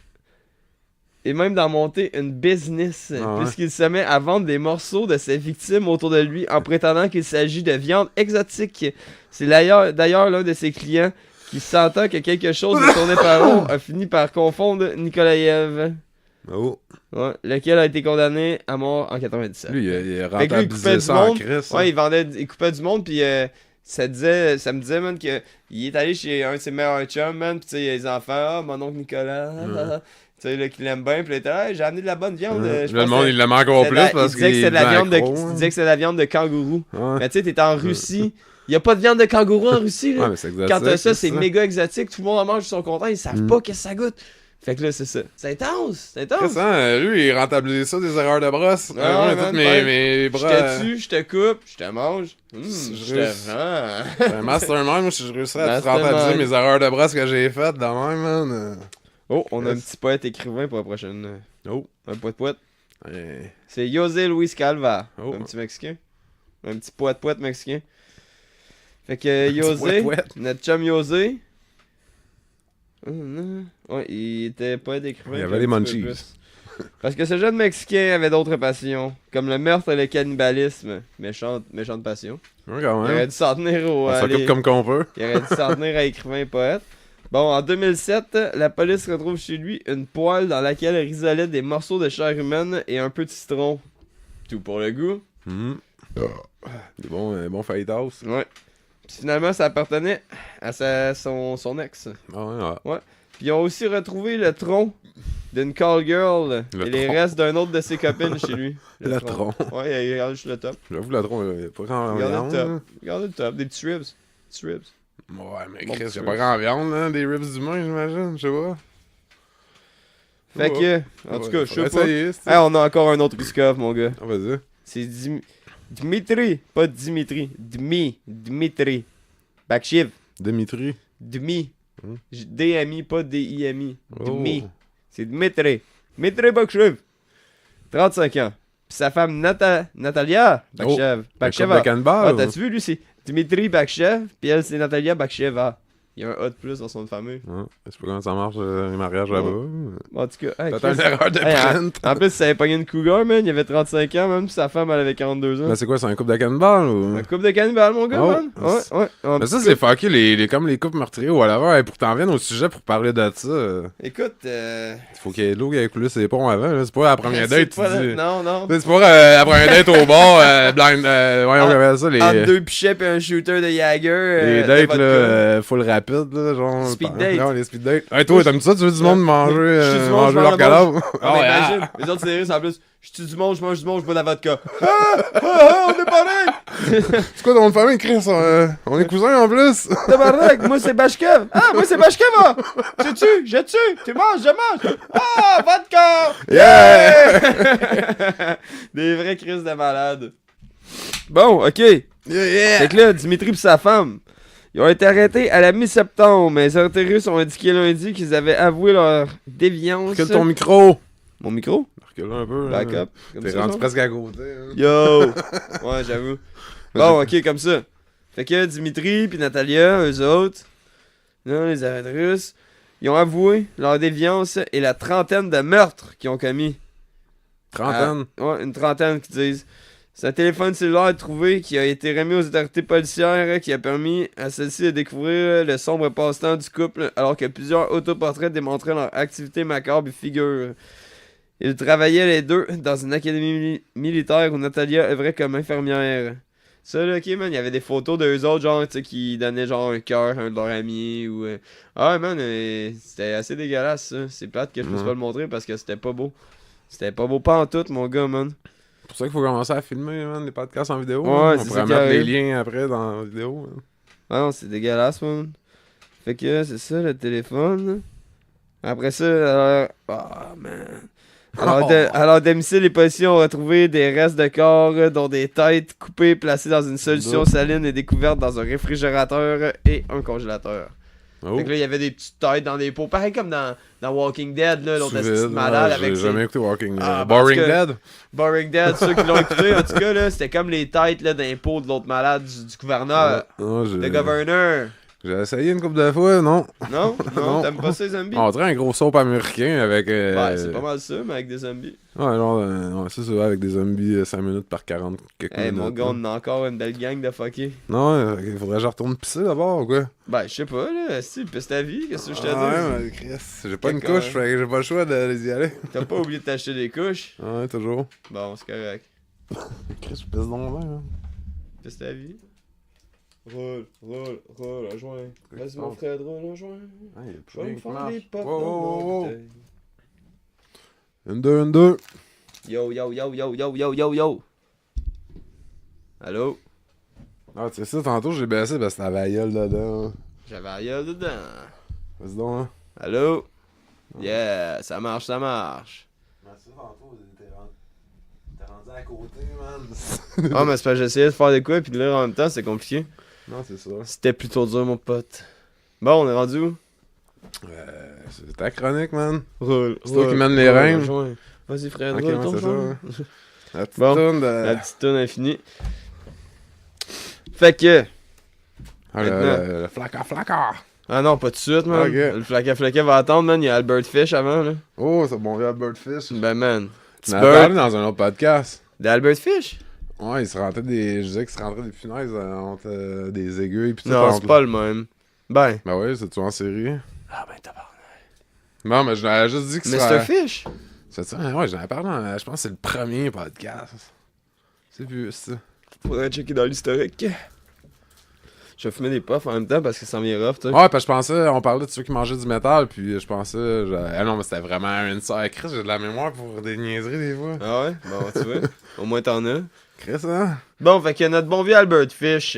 Et même d'en monter une business. Ah ouais. Puisqu'il se met à vendre des morceaux de ses victimes autour de lui en prétendant qu'il s'agit de viande exotique. C'est d'ailleurs l'un de ses clients qui, sentant que quelque chose ne tournait pas rond, a fini par confondre Nikolaev. Oh. Ouais, lequel a été condamné à mort en 97. Lui, il a Fait que lui, il coupait rentabilisé du ça en monde. crise. Ouais, il coupait du monde, puis ça me disait, man, que il est allé chez un de ses meilleurs chums, man, pis tu sais, il y a les enfants, ah, mon oncle Nicolas, tu sais, là, qui l'aime bien, pis là, il était là, hey, j'ai amené de la bonne viande. Je Le pense monde, que il l'aime encore c'était plus de la- parce il disait que qu'il c'est de la viande de, accro, il hein. disait que c'est de la viande de kangourou. Ouais. Mais tu sais, t'es en Russie, il y a pas de viande de kangourou en Russie, là. Ouais, mais c'est exotique. Quand t'as ça, c'est ça. méga exotique, tout le monde en mange, ils sont contents, ils savent pas qu'est-ce que ça goûte. Fait que là, c'est ça. C'est intense, c'est intense. Chris, hein, lui, il rentabilise ça des erreurs de brosse. Ah ouais, Moi, man, toutes ouais. mes Je bras. te tue, je te coupe, je te mange. Je Je te réussis. vends. Un mastermind, moi, je réussis à Mastermind. rentabiliser mes erreurs de brosse que j'ai faites de même, man. Oh, on a un Yes. petit poète écrivain pour la prochaine. Oh. Un poète. Ouais. C'est José Luis Calva. Oh. Un petit Mexicain. Un petit poète mexicain. Fait que José, poète. notre chum José. Ouais, il était poète écrivain. Il avait puis les un petit peu munchies. plus. Parce que ce jeune Mexicain avait d'autres passions, comme le meurtre et le cannibalisme. Méchante passion. Ouais, quand Il aurait même. dû s'en tenir au. On s'occupe les- comme qu'on peut. Il aurait dû s'en tenir à écrivain et poète. Bon, en 2007, la police retrouve chez lui une poêle dans laquelle risolaient des morceaux de chair humaine et un peu de citron. Tout pour le goût. Mhm. Des bons fajitas. Ouais. Puis finalement, ça appartenait à son ex. Ah ouais. Puis ils ont aussi retrouvé le tronc d'une call girl Le et les tronc. restes d'un autre de ses copines chez lui. Le tronc. Ouais, il regarde juste le top. J'avoue, le tronc, il y a pas grand Regardez viande. le top. là. Regardez le top. Des petits ribs. Petits ribs. Ouais, mais Bon, Chris, petit y'a pas ribs. grand viande, là. Des ribs d'humain, j'imagine. Je sais pas. Fait que, en tout cas, je sais pas. Hey, on a encore un autre Riskov, mon gars. Ah, vas-y. C'est Dmitri, pas Dimitri. Dmitri. Bakshiv. Dimitri. Dmi. Hmm. D-M-I, pas D-I-M-I. Dmi. Oh. C'est Dmitri. Dmitri Bakshiv. 35 ans. Puis sa femme Natalia Bakshev. Le Baksheva. couple de cannibale, Ah, ou? t'as-tu vu, lui, c'est Dmitri Bakshev, puis elle, c'est Natalia Baksheva. Il y a un A de plus dans son nom de famille. Ouais, je sais pas comment ça marche, les mariages là-bas. Bon, en tout cas, hey, Peut-être une Chris. erreur de Hey, print. en plus, ça avait pogné une cougar, man. Il avait 35 ans, même, puis sa femme, elle avait 42 ans. Mais c'est quoi, c'est un couple de cannibales ou? Un couple de cannibales, mon gars, Oh. man. Ouais. En Mais ça, tout c'est cas, fucké, comme les couples meurtriers ou whatever. Et pour t'en venir au sujet pour parler de ça, écoute, faut qu'il y ait de l'eau qui ait coulé ses ponts avant. là. C'est pas la première date, tu c'est pas dis. Non. C'est pas la première date au bar, blind. Voyons, on appelle ça, Entre deux pichets et un shooter de Jagger. les de dates, vodka. là, full rapide, là, genre. Speed date. Non, les speed dates. Hey, toi, t'aimes ça? Tu veux du monde manger, Je suis du monde, je manger leur mange cadavre? Ah, mais imagine, les autres c'est en plus. Je tue du monde, je mange du monde, je bois de la vodka. On est pareil! C'est quoi ton nom de famille, Chris? On est cousins en plus? Tabarnak, moi c'est Bashkev. Ah, moi c'est Bashkev, ah! Tu tues, je tue, tu manges, je mange. Ah, vodka! Yeah! Des vrais crises de malades. Bon, ok. Yeah! Fait que là, Dimitri et sa femme, ils ont été arrêtés à la mi-septembre, mais les autorités russes ont indiqué lundi qu'ils avaient avoué leur déviance. Recule ton micro! Mon micro? Recule un peu. Back là. up. Comme T'es ça, rendu genre? presque à côté. hein. Yo! Ouais, j'avoue. Bon, ok, comme ça. Fait que Dimitri puis Natalia, eux autres, là, les arrêtés russes, ils ont avoué leur déviance et la trentaine de meurtres qu'ils ont commis. Trentaine. Ouais, une trentaine qui disent. C'est un téléphone cellulaire trouvé qui a été remis aux autorités policières qui a permis à celle-ci de découvrir le sombre passe-temps du couple alors que plusieurs autoportraits démontraient leur activité macabre et figure. Ils travaillaient les deux dans une académie militaire où Natalia œuvrait comme infirmière. Ça là, ok man, il y avait des photos d'eux autres genre tu sais qui donnaient genre un cœur à un de leurs amis ou ah man, c'était assez dégueulasse ça. C'est plate que je puisse Ouais. pas le montrer parce que c'était pas beau. C'était pas beau pas en tout mon gars man. C'est pour ça qu'il faut commencer à filmer, man, les podcasts en vidéo. Ouais, hein. c'est On ça pourrait qui mettre arrive. les liens après dans la vidéo. hein. Ah non, c'est dégueulasse, man. Fait que c'est ça, le téléphone. Après ça, alors... Oh, man. À leur domicile, les policiers ont retrouvé des restes de corps, dont des têtes coupées placées dans une solution saline et découvertes dans un réfrigérateur et un congélateur. Oh. Fait que là, il y avait des petites têtes dans des pots. Pareil comme dans Walking Dead, là, l'autre Sous petite vide, malade ouais, avec J'ai ses... jamais écouté Walking Dead. Ah, Boring parce que- Dead? Boring Dead, ceux qui l'ont écouté, en tout cas, là, c'était comme les têtes là, d'un pot de l'autre malade du gouverneur. Non, j'ai- Le gouverneur. J'ai essayé une couple de fois, non. Non? Non, Non. t'aimes pas ça, les zombies? On dirait un gros soap américain avec. Ouais, c'est pas mal ça, mais avec des zombies. Ouais, genre, ouais, c'est ça, avec des zombies 5 minutes par 40 quelques Hey, minutes. mon gars, là. on a encore une belle gang de fuckés. Non, il faudrait que je retourne pisser d'abord ou quoi? Ben, je sais pas, là. Si, pisse ta vie, qu'est-ce que je te dis? ouais, mais Chris, j'ai pas une Quelqu'un, couche, fait que j'ai pas le choix d'y aller. T'as pas oublié de t'acheter des couches? Ouais, toujours. Bon, c'est correct. Chris, je pisse dans le vin, hein. Pisse ta vie. Roule, rejoins. Vas-y, mon frère, roule, rejoins. Ah, il y a plus Je vais rien me qui faire marche. des pop Wow, dans wow, ma wow. bouteille. Une deux. Yo, yo, yo, yo, yo, yo, yo, yo. Allô? Ah, tu sais ça, tantôt j'ai baissé parce que t'avais la gueule dedans. J'avais la gueule dedans. Vas-y donc, hein. Allô? Yeah, ça marche, ça marche. tantôt, t'es rendu à côté, man. Ah, mais c'est parce que j'essayais de faire des coups et de lire en même temps, c'est compliqué. Non, c'est ça. C'était plutôt dur, mon pote. Bon, on est rendu où? C'est ta chronique, man. Roule. C'est toi qui mène les règnes. rejoins. Vas-y, frère, Ok, roule ouais, ton c'est ça, chemin. hein. La petite Bon. toune de... La petite toune infinie. Fait que... Ah, Maintenant. le flacard. Ah non, pas tout de suite, man. Ok. Le flaquet va attendre, man. Il y a Albert Fish avant, là. Oh, c'est bon vieux Birdfish. Ben, man. Tu en as parlé dans un autre podcast. D'Albert Fish? Ouais, il se rentrait des... Je disais qu'il se rentrait des punaises entre des aiguilles pis tout. Non, entre- c'est pas le même. Ben. Ben ouais, c'est-tu en série? Ah ben, tabarnak. Non, mais je l'avais juste dit que Mr. Fish? C'est ça? Ouais, j'en ai parlé je pense que c'est le premier podcast. C'est plus ça. Faudrait checker dans l'historique. Je vais fumer des puffs en même temps parce que ça m'est rough, tu sais. Ouais, parce que je pensais, on parlait de ceux qui mangeaient du métal, puis je pensais, ah non, mais c'était vraiment un inside. Chris, j'ai de la mémoire pour des niaiseries des fois. Ah ouais? Bon, tu vois. Au moins t'en as. Chris, hein? Bon, fait que notre bon vieux Albert Fish.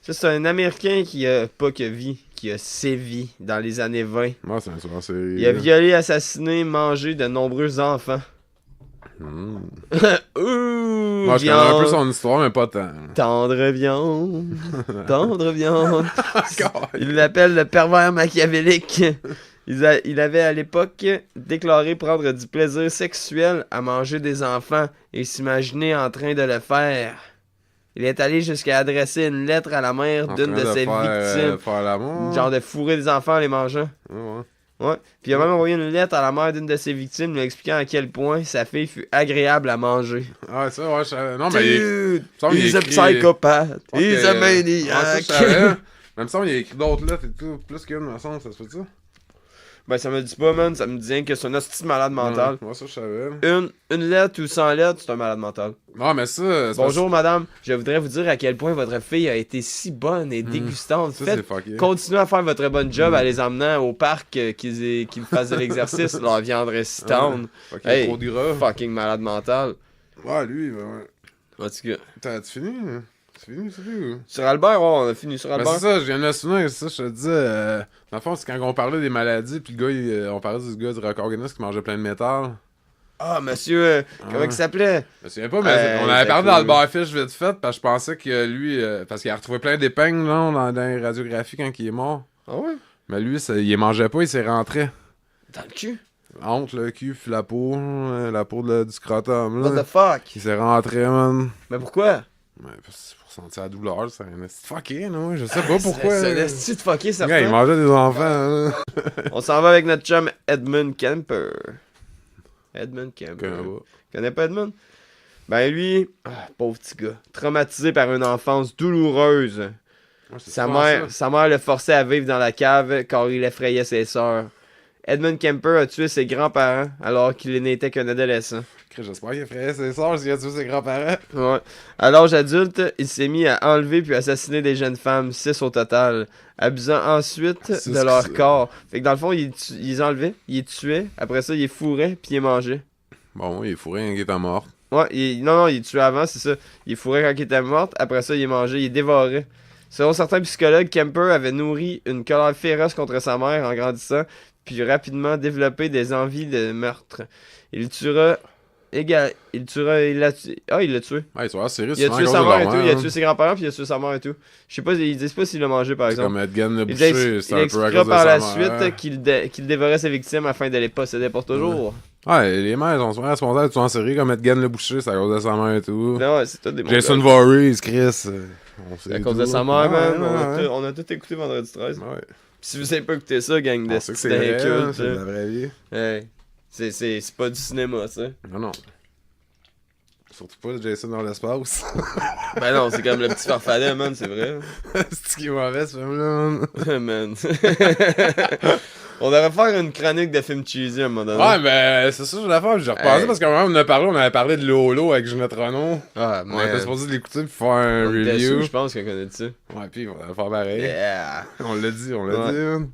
Ça, c'est un Américain qui a pas que vie, qui a sévi dans les années 20. Ouais, c'est un soir série. Il a violé, assassiné, mangé de nombreux enfants. Ouh, Moi, je connais un viande. peu son histoire, mais pas tant. Tendre viande. Tendre viande. Il l'appelle le pervers machiavélique. Il avait à l'époque déclaré prendre du plaisir sexuel à manger des enfants et s'imaginer en train de le faire. Il est allé jusqu'à adresser une lettre à la mère d'une de ses victimes. Faire l'amour. Genre de fourrer des enfants en les mangeant. Ouais. Ouais. Puis il a même envoyé une lettre à la mère d'une de ses victimes lui expliquant à quel point sa fille fut agréable à manger. Ah, ça, ouais, je savais. Non, mais. Dude, semble qu'il he's a écrit- psychopath. Ok, He's a ouais, maniac. ça, je savais. Même ça, il a écrit d'autres lettres et tout. Plus qu'une, me semble, ça se fait ça? Ben ça me dit pas, man. Ça me dit rien que c'est un hostie de malade mental. Ouais, ça, je savais. Une lettre ou 100 lettres, c'est un malade mental. Non, mais ça. c'est Bonjour, madame. Je voudrais vous dire à quel point votre fille a été si bonne et dégustante. Ça, Faites c'est fucké. continuez à faire votre bon job en les emmenant au parc qu'ils fassent de l'exercice. Leur viande si tendre. Fait qu'il y a Hey, trop de gras. fucking malade mental. Ouais, lui, ouais. En tout cas. T'as-tu fini? C'est fini, c'est tout? Sur Albert, ouais, on a fini sur Ben Albert. c'est ça, je viens de me souvenir, c'est ça, je te disais. Dans le fond, c'est quand on parlait des maladies, puis le gars, on parlait du gars du record Guinness qui mangeait plein de métal. Ah, monsieur, comment il s'appelait? Je me souviens pas, mais on avait c'était parlé cool. d'Albert Fish vite fait, parce que je pensais que lui, parce qu'il a retrouvé plein d'épingles là, dans les radiographies quand il est mort. Ah ouais? Mais lui, il les mangeait pas, il s'est rentré. Dans le cul? Entre le cul, puis la peau du scrotum. What Là. the fuck? Il s'est rentré, man. Mais pourquoi? Ouais, c'est pour sentir la douleur, c'est un esti fucké, non? Je sais pas pourquoi. C'est un esti de fucké, Le gars, il certain. mangeait des enfants, là. On s'en va avec notre chum Edmund Kemper. Edmund Kemper. Connais pas. Connais pas Edmund? Ben lui, pauvre petit gars, traumatisé par une enfance douloureuse. Ouais, c'est Sa souvent mère le forçait à vivre dans la cave car il effrayait ses sœurs. Edmund Kemper a tué ses grands-parents alors qu'il n'était qu'un adolescent. J'espère qu'il effrayait ses sœurs s'il a tué ses grands-parents. Ouais. À l'âge adulte, il s'est mis à enlever puis assassiner des jeunes femmes, 6 au total, abusant ensuite C'est de ce leur que c'est. corps. Fait que dans le fond, il les enlevait, il les tuait, après ça, il les fourrait puis il les mangeait. Bon, il est fourré, il était mort. Ouais, non, il les tuait avant, c'est ça. Il les fourrait quand il était mort, après ça, il les mangeait, il les dévorait. Selon certains psychologues, Kemper avait nourri une colère féroce contre sa mère en grandissant, puis rapidement développé des envies de meurtre. Il tuera. Il l'a tué. Ah, il l'a tué. Ouais, tu vois, sérieux, Il a tué sa mère et tout, il a tué ses grands-parents, puis il a tué sa mère et tout. Je sais pas, ils disent pas s'il l'a mangé par C'est exemple. comme Edgan le Il boucher, c'est un peu à expliquera cause de par sa la mère. suite qu'il dévorait ses victimes afin de les posséder pour toujours. Ouais, les mères sont souvent responsables de tuer en série, comme Edgan le boucher, c'est à cause de sa mère et tout. Non, ouais, c'est tout des bons Jason gars. Voorhees, Chris. On sait À cause tout. de sa mère, Ouais, man. ouais, On a tout écouté vendredi 13. ouais. Si vous avez pas écouté ça, gang de On sait que c'est vrai, hein, incultes, c'est de la vraie vie. hey, c'est pas du cinéma, ça. Non, non. Surtout pas Jason dans l'espace. Ben non, c'est comme le petit farfadet, man, c'est vrai. C'est ce qui est mauvais, ce film-là. Man. On devrait faire une chronique de films cheesy à un moment donné. Ouais, ben, c'est ça, je voulais faire. J'ai repensé Hey. parce qu'à un moment, on avait parlé de Lolo avec Ginette Renault. Ah, On était man. supposé l'écouter pour faire un On était review. sous, je pense qu'on connaît de ça. Ouais, pis on va faire pareil. Yeah. On l'a dit, Ouais. man.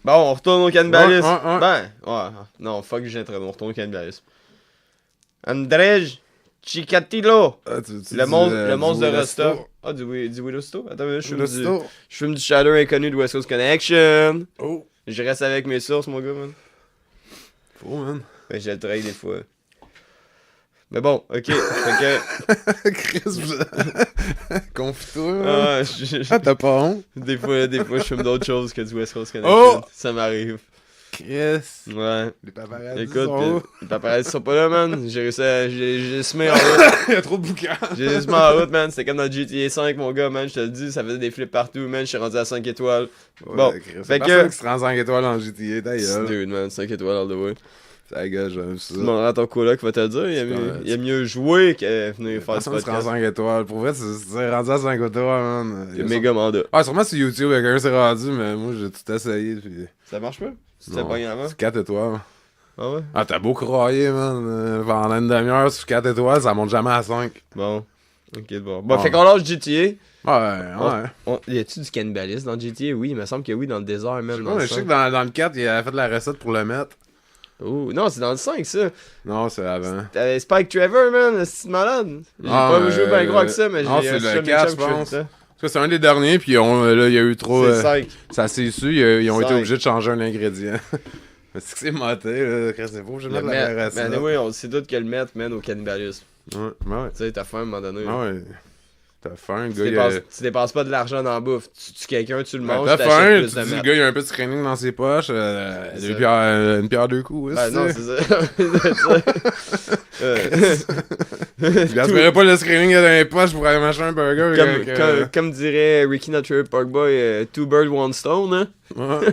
Bon, on retourne au cannibalisme. Ouais. Ben, ouais. Non, fuck, j'ai on retourne au cannibalisme. Andrej Chikatilo. Ah, Le monstre de Rostov. Ah, du Willow-Sto? Attends, je fume du Shadow inconnu de West Coast Connection. Oh, Je reste avec mes sources, mon gars, man. faux, man. Ben, je le trahis des fois. Mais bon, ok. Fait que. Chris, confie-toi. Ah, Ah, t'as pas honte? des fois, je fume d'autres choses que du West Coast Connection. Oh! Ça m'arrive. Chris. Ouais. Les paparazzi Écoute, sont là. les paparazzi sont pas là, man. J'ai réussi à. J'ai semé en route. Il y a trop de bouquins. J'ai semé en route, man. C'était comme dans GTA 5, mon gars, man. Je te le dis, ça faisait des flips partout, man. Je suis rendu à 5 étoiles. Bon, Ouais, Chris. fait Personne que. qui se rend 5 étoiles en GTA, d'ailleurs. Dude, man, 5 étoiles all the way. Ça gars, j'aime ça. Tu demanderas à ton coloc va te le dire. Il a mieux joué que venir faire du Personne se rend podcast. 5 étoiles. Pour vrai, c'est rendu à 5 étoiles, man. Il y a méga mandat. Ah, sûrement sur YouTube, quelqu'un s'est rendu, mais moi, j'ai tout essayé. Puis... Ça marche pas? Tu t'es Non, pas avant? c'est 4 étoiles. Ah ouais? Ah, t'as beau croyer, man. Pendant une demi-heure sur 4 étoiles, ça monte jamais à 5. Bon. Ok, bon. Bon, fait qu'on lâche GTA. Ouais. Y a-tu du cannibalisme dans GTA? Oui, il me semble que oui, dans le désert même. Je sais que dans le 4, il a fait la recette pour le mettre. Oh, non, c'est dans le 5, ça. Non, c'est avant. T'avais Spike Trevor, man, c'est malade. J'ai pas joué bien gros que ça, mais non, j'ai c'est un le 4, je chum qui fait pense. ça. Parce que c'est un des derniers, puis là, il y a eu trop... C'est 5. ça s'est su, ils ont été 5. obligés de changer un ingrédient. Mais c'est que c'est maté, là. C'est beau, je vais Le mettre la maître. recette. Mais oui, on sait tous que le maître mène au cannibalisme. Ouais, ouais. Tu sais, t'as faim à un moment donné. Ouais. T'as faim, le Tu gars, dépenses, tu dépenses pas de l'argent dans la bouffe. Tu tues quelqu'un, tu le manges, t'as t'achètes faim, plus tu de dis le maître. gars, il a un peu de screening dans ses poches, C'est une pierre deux coups, Ben non, c'est c'est ça. Il espérait pas le screening dans les poches pour aller manger un burger. Comme dirait Ricky Notre Park Boy, two birds, one stone, hein. Ouais.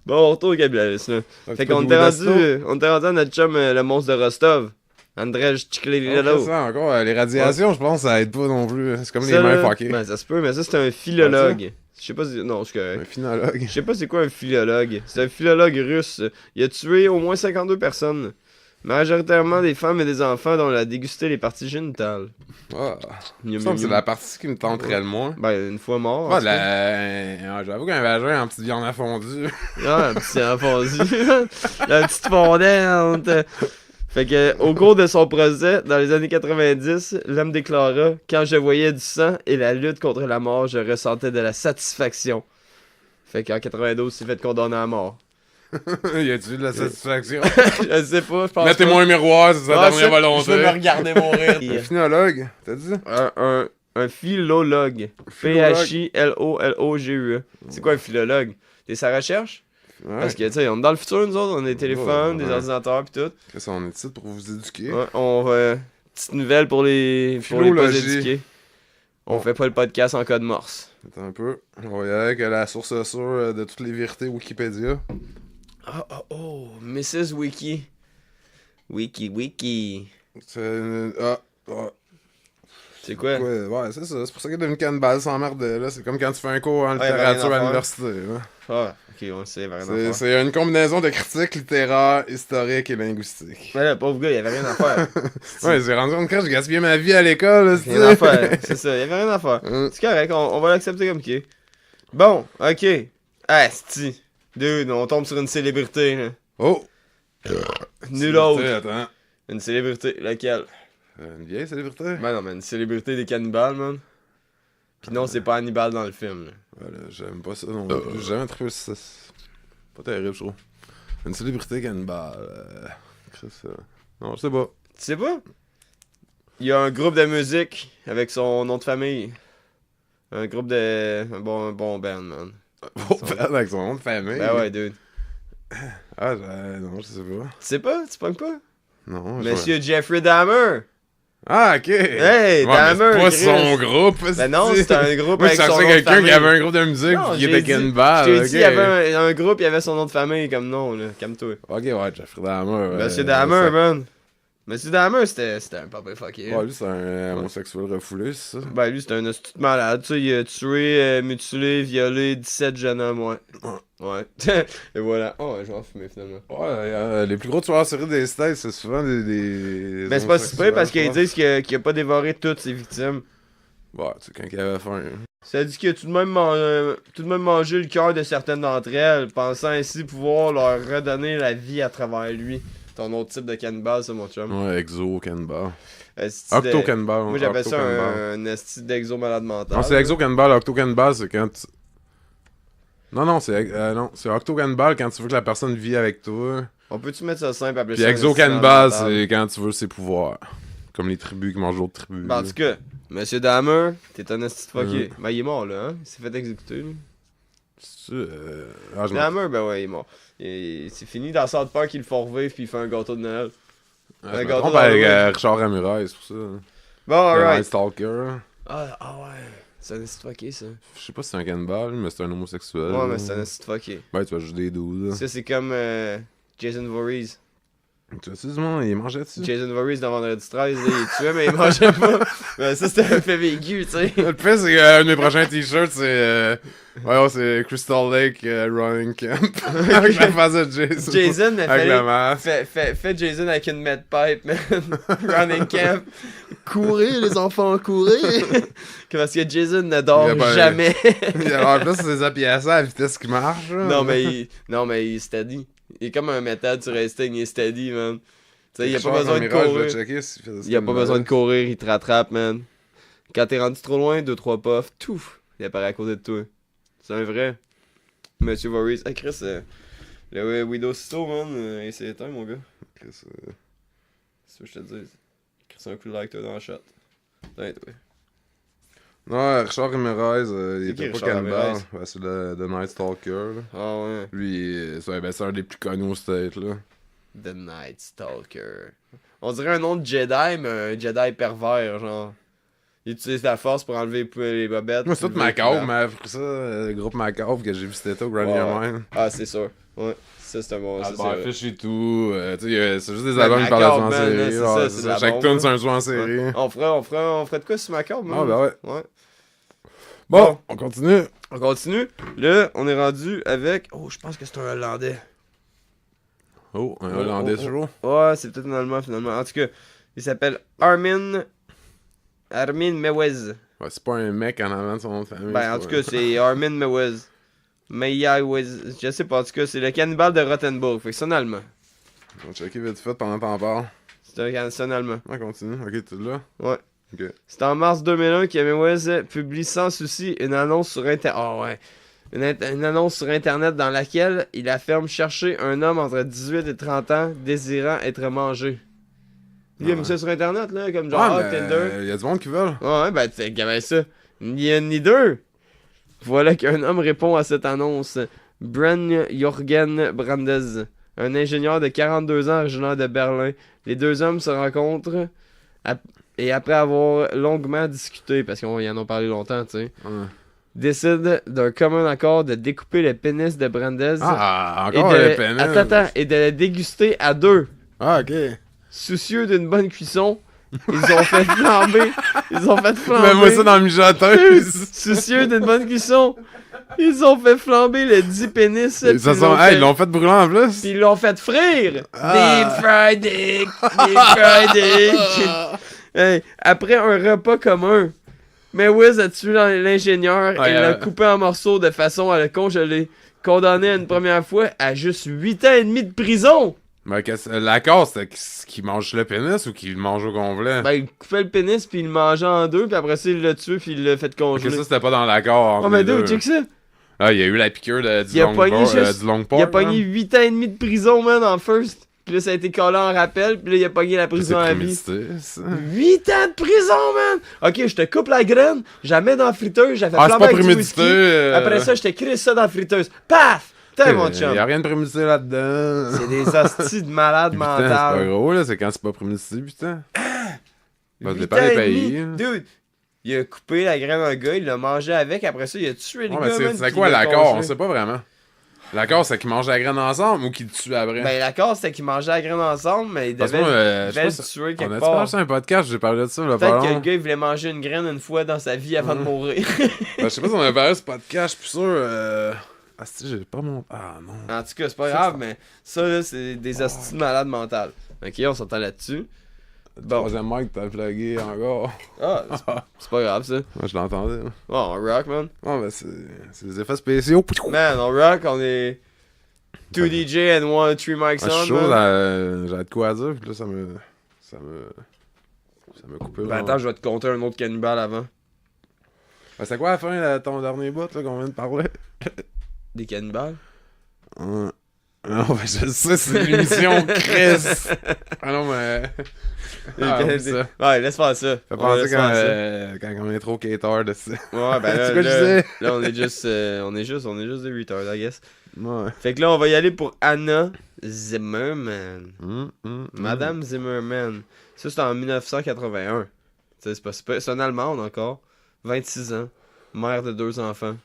Bon, on retourne au cannibalisme, là. Fait qu'on était rendu à notre chum, le monstre de Rostov. Andrej Chikhlililov. Ça encore, les radiations, je pense, ça aide pas non plus. C'est comme les mains fuckées. Ben, ça se peut, mais ça, c'est un philologue. Je sais pas si... Non, c'est correct. Un phénologue. Je sais pas c'est quoi un philologue. C'est un philologue russe. Il a tué au moins 52 personnes. Majoritairement des femmes et des enfants dont il a dégusté les parties génitales. Ah. Il me semble que c'est la partie qui me tenterait le moins. Ben, une fois mort. Ah, j'avoue qu'un vagin en petite viande à fondue. Ah, un petit enfondu. La petite fondante. Fait que, au cours de son procès, dans les années 90, l'homme déclara « Quand je voyais du sang et la lutte contre la mort, je ressentais de la satisfaction. » Fait qu'en 92, il s'est fait condamner à mort. Y a-tu de la satisfaction? Je sais pas, je pense Mettez-moi un miroir, c'est sa dernière volonté. Je veux me regarder mourir. Un phénologue, t'as dit? Un philologue. P-H-I-L-O-L-O-G-U-E. C'est quoi un philologue? T'es sa recherche? Ouais. Parce que, tu sais, on est dans le futur, nous autres, on a des téléphones, des ordinateurs pis tout. Qu'est-ce qu'on est ici pour vous éduquer? Ouais, on va... Petite nouvelle pour les pas éduqués. On fait pas le podcast en code morse. Attends un peu. On va y aller avec la source sûre de toutes les vérités Wikipédia. Oh, Mrs. Wiki. Wiki. C'est quoi? Ouais, c'est ça. C'est pour ça qu'il est devenu cannibale sans merde. Là. C'est comme quand tu fais un cours en Ouais, littérature rien à à faire. l'université. Là. Ah, ok, on sait, il y avait rien à faire. C'est une combinaison de critiques littéraires, historiques et linguistiques. Mais là, pauvre gars, il y avait rien à faire. Ouais, j'ai rendu compte que j'ai gaspillé ma vie à l'école. Rien à faire, c'est ça, il y avait rien à faire. C'est correct, on va l'accepter comme qui est. Bon, ok. Asti. Dude, on tombe sur une célébrité, là. Oh! Nul autre. Attends. Une célébrité, laquelle? Une vieille célébrité? Ben non, mais une célébrité des cannibales, man. Pis non, c'est pas Hannibal dans le film, là. Voilà, j'aime pas ça non plus. J'ai jamais trouvé ça. Pas terrible, je trouve. Une célébrité cannibale. Non, je sais pas. Tu sais pas? Il y a un groupe de musique avec son nom de famille. Un groupe de... Un bon band, man. Avec son nom de famille. Ben ouais, dude. Ah, non, je sais pas. Tu sais pas? Tu pognes pas? Non, Monsieur Jeffrey Dahmer! Ah, ok! Hey, ouais, Dahmer! mais c'est pas Chris. son groupe! Ben non, c'était un groupe Moi, avec je son nom cherchais de quelqu'un famille. qui avait un groupe de musique Non, qui j'ai était dit- cannibale. Je t'ai dit, il y ok. avait un groupe, il y avait son nom de famille comme nom, là. Calme-toi. Ok, ouais, Jeffrey Dahmer. Monsieur Dahmer, man. Monsieur Dahmer, c'était un papa fucké. Ouais, lui, c'est un homosexuel refoulé, c'est ça? Ben, lui, c'était un hostie de malade. Tu sais, il a tué, mutilé, violé 17 jeunes hommes, ouais. Ouais. Et voilà. Oh, ouais, je vais en fumer finalement. Ouais, les plus gros tueurs en série des States, c'est souvent des Ben, c'est pas si pire parce qu'ils homosexuels, disent qu'il a pas dévoré toutes ses victimes. je pense. Ouais, tu sais, quand il avait faim. Ça dit qu'il a tout de même mangé le cœur de certaines d'entre elles, pensant ainsi pouvoir leur redonner la vie à travers lui. Ton autre type de cannibale, ça, mon chum. Ouais, exo cannibal. Esti Octo de- cannibal. Moi, j'appelle ça un esti d'exo malade mental. Non, c'est exo cannibal. Octo cannibal, c'est quand tu... Non, c'est octo cannibal quand tu veux que la personne vit avec toi. On peut-tu mettre ça simple, appeler Puis ça un exo esti malade cannibal, mental? c'est quand tu veux ses pouvoirs. Comme les tribus qui mangent d'autres tribus. Ben, en tout cas, Monsieur Dahmer, t'es un esti de fucké. Mm. Ben, il est mort, là, hein? Il s'est fait exécuter, lui. Ah, je m'en... Dahmer, ben ouais, il est mort. C'est fini dans South Park, ils le font revivre puis il fait un gâteau de Noël. Je un me gâteau trompe avec d'Halloween. Richard Ramirez, c'est pour ça. Bon, Le alright. Night Stalker. Ah ouais, c'est un esti de fucké, ça. Je sais pas si c'est un cannibale, mais c'est un homosexuel. Ouais, mais c'est un esti de fucké. Ben, tu vas juste des douze. Ça, c'est comme Jason Voorhees. Tu vois-tu du monde, il mangeait dessus? Jason Voorhees dans Vendredi 13, là, il tuait, mais il mangeait pas. Ben, ça, c'était un fait vécu, tu sais. Le pire, c'est qu'un de mes prochains t-shirts, c'est. C'est Crystal Lake Running Camp. Avec la face de Jason. Jason, mais avec la masse. fait Jason avec une medpipe, man. Running camp. Courez, les enfants, courez. Parce que Jason ne dort jamais. En plus, c'est des appuyations à la vitesse qui marche. Non, mais il est steady. Il est comme un métal sur Instinct, il est steady, man. Tu sais, il a pas besoin de courir. Il a pas besoin de courir, il te rattrape, man. Quand t'es rendu trop loin, 2-3 puffs, tout, il apparaît à côté de toi. C'est un vrai. Monsieur Voorhees. Ah, Chris, le Widow Sisto, man, il s'est éteint, mon gars. Chris, C'est ce que je te dis. Chris, un coup de like, toi, dans la shot. Putain, toi. Non, Richard Ramirez, il C'est était qui, pas Richard cannibale. Ramirez? Ouais, c'est le Night Stalker. Là. Ah ouais. Lui, c'est un des plus connus au state. Là. The Night Stalker. On dirait un nom de Jedi, mais un Jedi pervers, genre. Il utilise la force pour enlever les bobettes. Moi, c'est tout Macabre, mais après ça, le groupe Macabre que j'ai vu cet été au Grand Mine. Ah, c'est sûr. Ouais. Ça, c'est un bon. Albert Fish et tout. Tu sais, c'est juste des Ouais, albums qui parlent de Macabre, en man, série. c'est ça, c'est de la Chaque bombe, tune, là. c'est un jeu en série. Ouais. On ferait de quoi sur Macabre, man? Ah, ben ouais. Ouais. Bon, on continue. On continue. Là, on est rendu avec. Oh, je pense que c'est un Hollandais. Oh, un Hollandais chaud. Ouais, c'est peut-être un Allemand finalement. En tout cas, il s'appelle Armin Mewez. Ouais, c'est pas un mec en avant de son nom de famille. Ben, en tout cas, c'est Armin Mewez. Je sais pas, en tout cas, c'est le cannibale de Rothenburg. Fait que c'est un Allemand. On va checker vite fait pendant que t'en parles. C'est un Allemand. On continue. Ok, tu es là? Ouais. Ok. C'est en mars 2001 que Mewez publie sans souci une annonce sur Internet. Oh, ouais. Une annonce sur Internet dans laquelle il affirme chercher un homme entre 18 et 30 ans désirant être mangé. Il a mis ça sur Internet, là, comme genre Tinder. Y a du monde qui veulent. Ouais, ben, tu sais, qu'il ça. Ni une ni deux. Voilà qu'un homme répond à cette annonce. Bren Jorgen Brandes, un ingénieur de 42 ans originaire de Berlin. Les deux hommes se rencontrent et après avoir longuement discuté, parce qu'ils en ont parlé longtemps, tu sais, décident d'un commun accord de découper le pénis de Brandes. Ah, encore le pénis. Attends, et de le déguster à deux. Ah, ok. Soucieux d'une bonne cuisson, ils ont fait flamber. Mets-moi ça dans la mijoteuse. Soucieux d'une bonne cuisson, ils ont fait flamber le dit pénis. Ils l'ont fait brûler en plus. Puis ils l'ont fait frire. Ah. Deep fried dick. Hey, après un repas commun, Mewez a tué l'ingénieur et l'a coupé en morceaux de façon à le congeler. Condamné à une première fois à juste 8 ans et demi de prison. Ben, l'accord, c'était qu'il mange le pénis ou qu'il le mange au complet? Ben, il coupait le pénis, puis il le mangeait en deux, puis après ça, il l'a tué, puis il l'a fait congeler. Ok, ça, c'était pas dans l'accord. Oh, mais d'où, check ça! Ah, il y a eu la piqûre du Il a pogné long il a pogné 8 ans et demi de prison, man, en first. Puis là, ça a été collé en rappel, puis là, il a pogné la prison à vie. 8 ans de prison, man! Ok, je te coupe la graine, je la mets dans la friteuse, j'ai fait c'est flamber pas avec du whisky. prémédité. Après ça, je te crisse ça dans la friteuse. Paf! T'es mon chum. Y'a rien de prémédité là-dedans. C'est des hosties de malades Putain, c'est mentales. pas gros, là, c'est quand c'est pas prémédité, putain. Bah, 8 dépend ans des et pays. demi. Dude, il a coupé la graine à un gars, il l'a mangé avec, après ça, il a tué le Ouais, gars. mais man, c'est puis quoi il l'a l'accord? On congelé. sait pas vraiment. L'accord, c'est qu'ils mangent la graine ensemble ou qu'ils le tuent après? Ben, l'accord, c'était qu'ils mangeaient la graine ensemble, mais ils Parce que devaient, moi, ils je devaient sais le tuer on quelque a-tu part. parlé sur un podcast? J'ai parlé de ça, là, pas Peut-être que le long. gars, il voulait manger une graine une fois dans sa vie avant de mourir. Ben, je sais pas si on a parlé de ce podcast, je suis plus sûr. Ah, si, j'ai pas mon. Ah, non. En tout cas, c'est pas grave, mais ça, là, c'est des hosties de malades mentales. Ok, on s'entend là-dessus. Bon. Troisième mic, t'as flagué encore. Ah, c'est pas grave, ça. Moi, je l'entendais. Là. Bon, on rock, man. Oh, ben, c'est des effets spéciaux. Man, on rock, on est 2 DJ and 1 3 mics Ah, je on, suis chaud, man. j'avais de quoi à dire, puis là, ça me coupé. Ben, attends, je vais te compter un autre cannibale avant. Ben, c'est quoi la fin de ton dernier bout, là, qu'on vient de parler? Des cannibales? Non, ben, je sais, c'est l'émission Chris. Ah non, mais. Ah, oublie ça. Ouais, laisse faire ça. Fait Ouais, penser laisse faire ça. quand on est trop cater de ça. Ouais, ben là, C'est quoi je là, disais? là, on est juste des retards, I guess. Ouais. Fait que là, on va y aller pour Anna Zimmerman. Madame Zimmerman. Ça, c'est en 1981. Tu sais, c'est une Allemande encore. 26 ans. Mère de 2 enfants.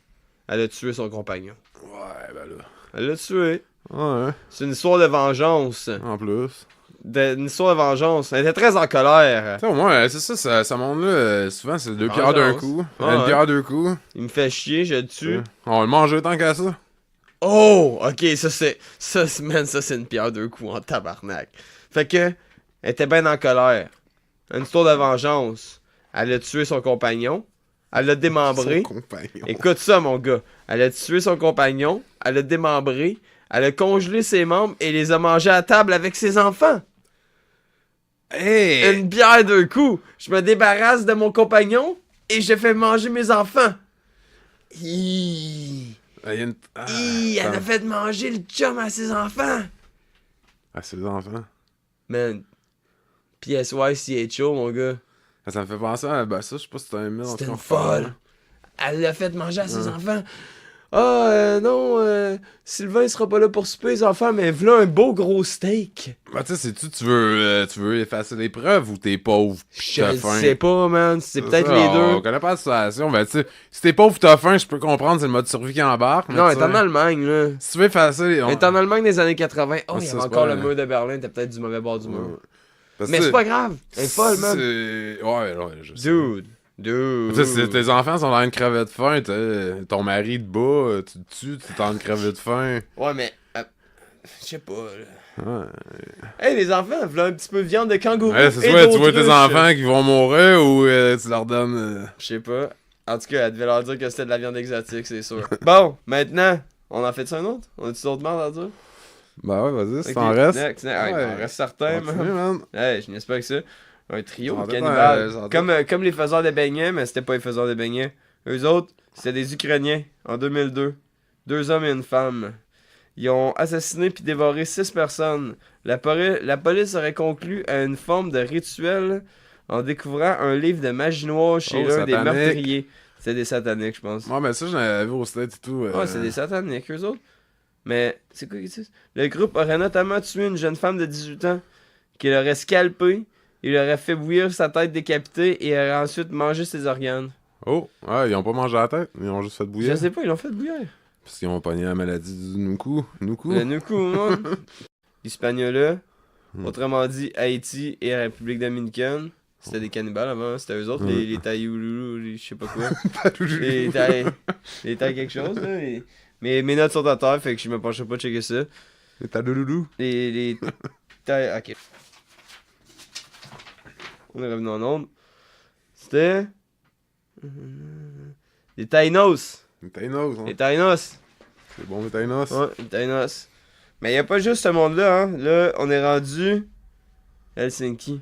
Elle a tué son compagnon. Ouais, ben là. Elle l'a tué. Ouais, C'est une histoire de vengeance. en plus. d'une histoire de vengeance. Elle était très en colère. Tu sais, au moins, c'est ça, ce monde-là, souvent, c'est deux pierres d'un coup. Ouais, Une pierre deux coups. Il me fait chier, je le tue. On va le manger tant qu'à ça. Oh! Ok, ça c'est une pierre deux coups en tabarnak. Fait que, elle était bien en colère. Une histoire de vengeance. Elle a tué son compagnon. Elle l'a démembré. Son compagnon. Écoute ça, mon gars. Elle a tué son compagnon. Elle l'a démembré. Elle a congelé ses membres et les a mangés à table avec ses enfants. Hey! Une bière deux coups. Je me débarrasse de mon compagnon et je fais manger mes enfants. Hi. Il y a une... Hi, elle a fait manger le chum à ses enfants. À ses enfants. Man. PSYCHO, mon gars. Ça me fait penser à... Ben ça, je sais pas si t'as aimé. C'était une folle. Elle l'a fait manger à ses enfants. Ah, non, Sylvain il sera pas là pour souper, les enfants, mais voilà un beau gros steak. Ben tu sais, tu veux effacer les preuves ou t'es pauvre pis Je t'as le faim? sais pas, man. C'est peut-être ça, les On deux. connaît pas la situation. Ben tu sais, si t'es pauvre ou t'as faim, je peux comprendre, c'est le mode survie qui embarque. mais Non, tu elle est en sais, Allemagne, là. Si tu veux effacer... Elle est en Allemagne des années 80. Oh, Ah, il y ça, avait c'est encore pas- le mur de Berlin. T'as peut-être du mauvais bord du mur. Parce Mais que c'est pas grave. Elle est folle, man. Ouais, je sais. Dude. Tu sais, si tes enfants sont en train de crever de faim, ton mari te bat, tu te tues, tu es en train de crever de faim. Ouais, mais... je sais pas, là. Ouais. Hey, les enfants, voilà un petit peu de viande de kangourou. Ouais, c'est et soit tu vois tes d'autruche. enfants qui vont mourir ou tu leur donnes... Je sais pas. En tout cas, elle devait leur dire que c'était de la viande exotique, c'est sûr. Bon, maintenant, on en fait un autre? On a-tu d'autres merdes à dire? Bah ouais, vas-y, si Ok, t'en restes. next. Ouais, il en reste certains, Continue, man. man. Hey, je n'espère que ça. Un trio Ça de en cannibales. doute, ça en Comme les faiseurs de beignets, mais c'était pas les faiseurs de beignets. Eux autres, c'était des Ukrainiens, en 2002. 2 hommes et une femme. Ils ont assassiné puis dévoré 6 personnes. La police aurait conclu à une forme de rituel en découvrant un livre de magie noire chez Oh, l'un des satanique. meurtriers. C'était des sataniques, je pense. Ouais, mais ça, j'en avais vu au States et tout. Ouais, c'est des sataniques, eux autres. Mais, c'est quoi qu'ils disent? Le groupe aurait notamment tué une jeune femme de 18 ans, qui l'aurait scalpé, il aurait fait bouillir sa tête décapitée et aurait ensuite mangé ses organes. Oh, ouais, ils ont pas mangé la tête, ils ont juste fait bouillir. Je sais pas, ils l'ont fait bouillir. Parce qu'ils ont pogné la maladie du Nuku. Le Nuku, moi. L'Hispaniola, autrement dit Haïti et la République dominicaine. C'était des cannibales avant, c'était eux autres, les Taïoulou, les je sais pas quoi. les Taï quelque chose, là. Mes notes sont à terre, fait que je me pencherai pas de checker ça. Les Tadoulou. Les Taï... Ok. On est revenu en onde. C'était... Les Taïnos. Les Taïnos, hein. Les Taïnos. C'est bon, les Taïnos. Ouais, les Taïnos. Mais y a pas juste ce monde-là, hein. Là, on est rendu... Helsinki.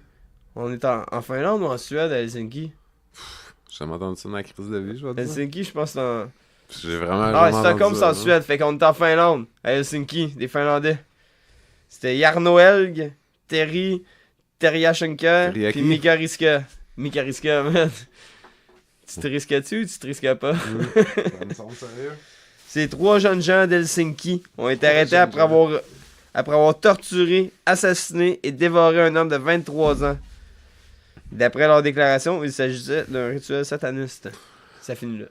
On est en Finlande ou en Suède à Helsinki? J'ai jamais entendu ça dans la crise de vie, je vais te dire. Helsinki, je pense que c'est en... J'ai vraiment Ah, jamais Stockholm, entendu c'est en ça, hein. Suède. Fait qu'on est en Finlande, à Helsinki, des Finlandais. C'était Jarno Helg, Terry, Terjashenka, Teriyaki. puis Mika Riska. Mika Riska, man. Tu te risques-tu ou tu te risques pas? Ça me semble sérieux. Ces 3 jeunes gens d'Helsinki ont été arrêtés après avoir torturé, assassiné et dévoré un homme de 23 ans. D'après leur déclaration, il s'agissait d'un rituel sataniste. Ça finit là.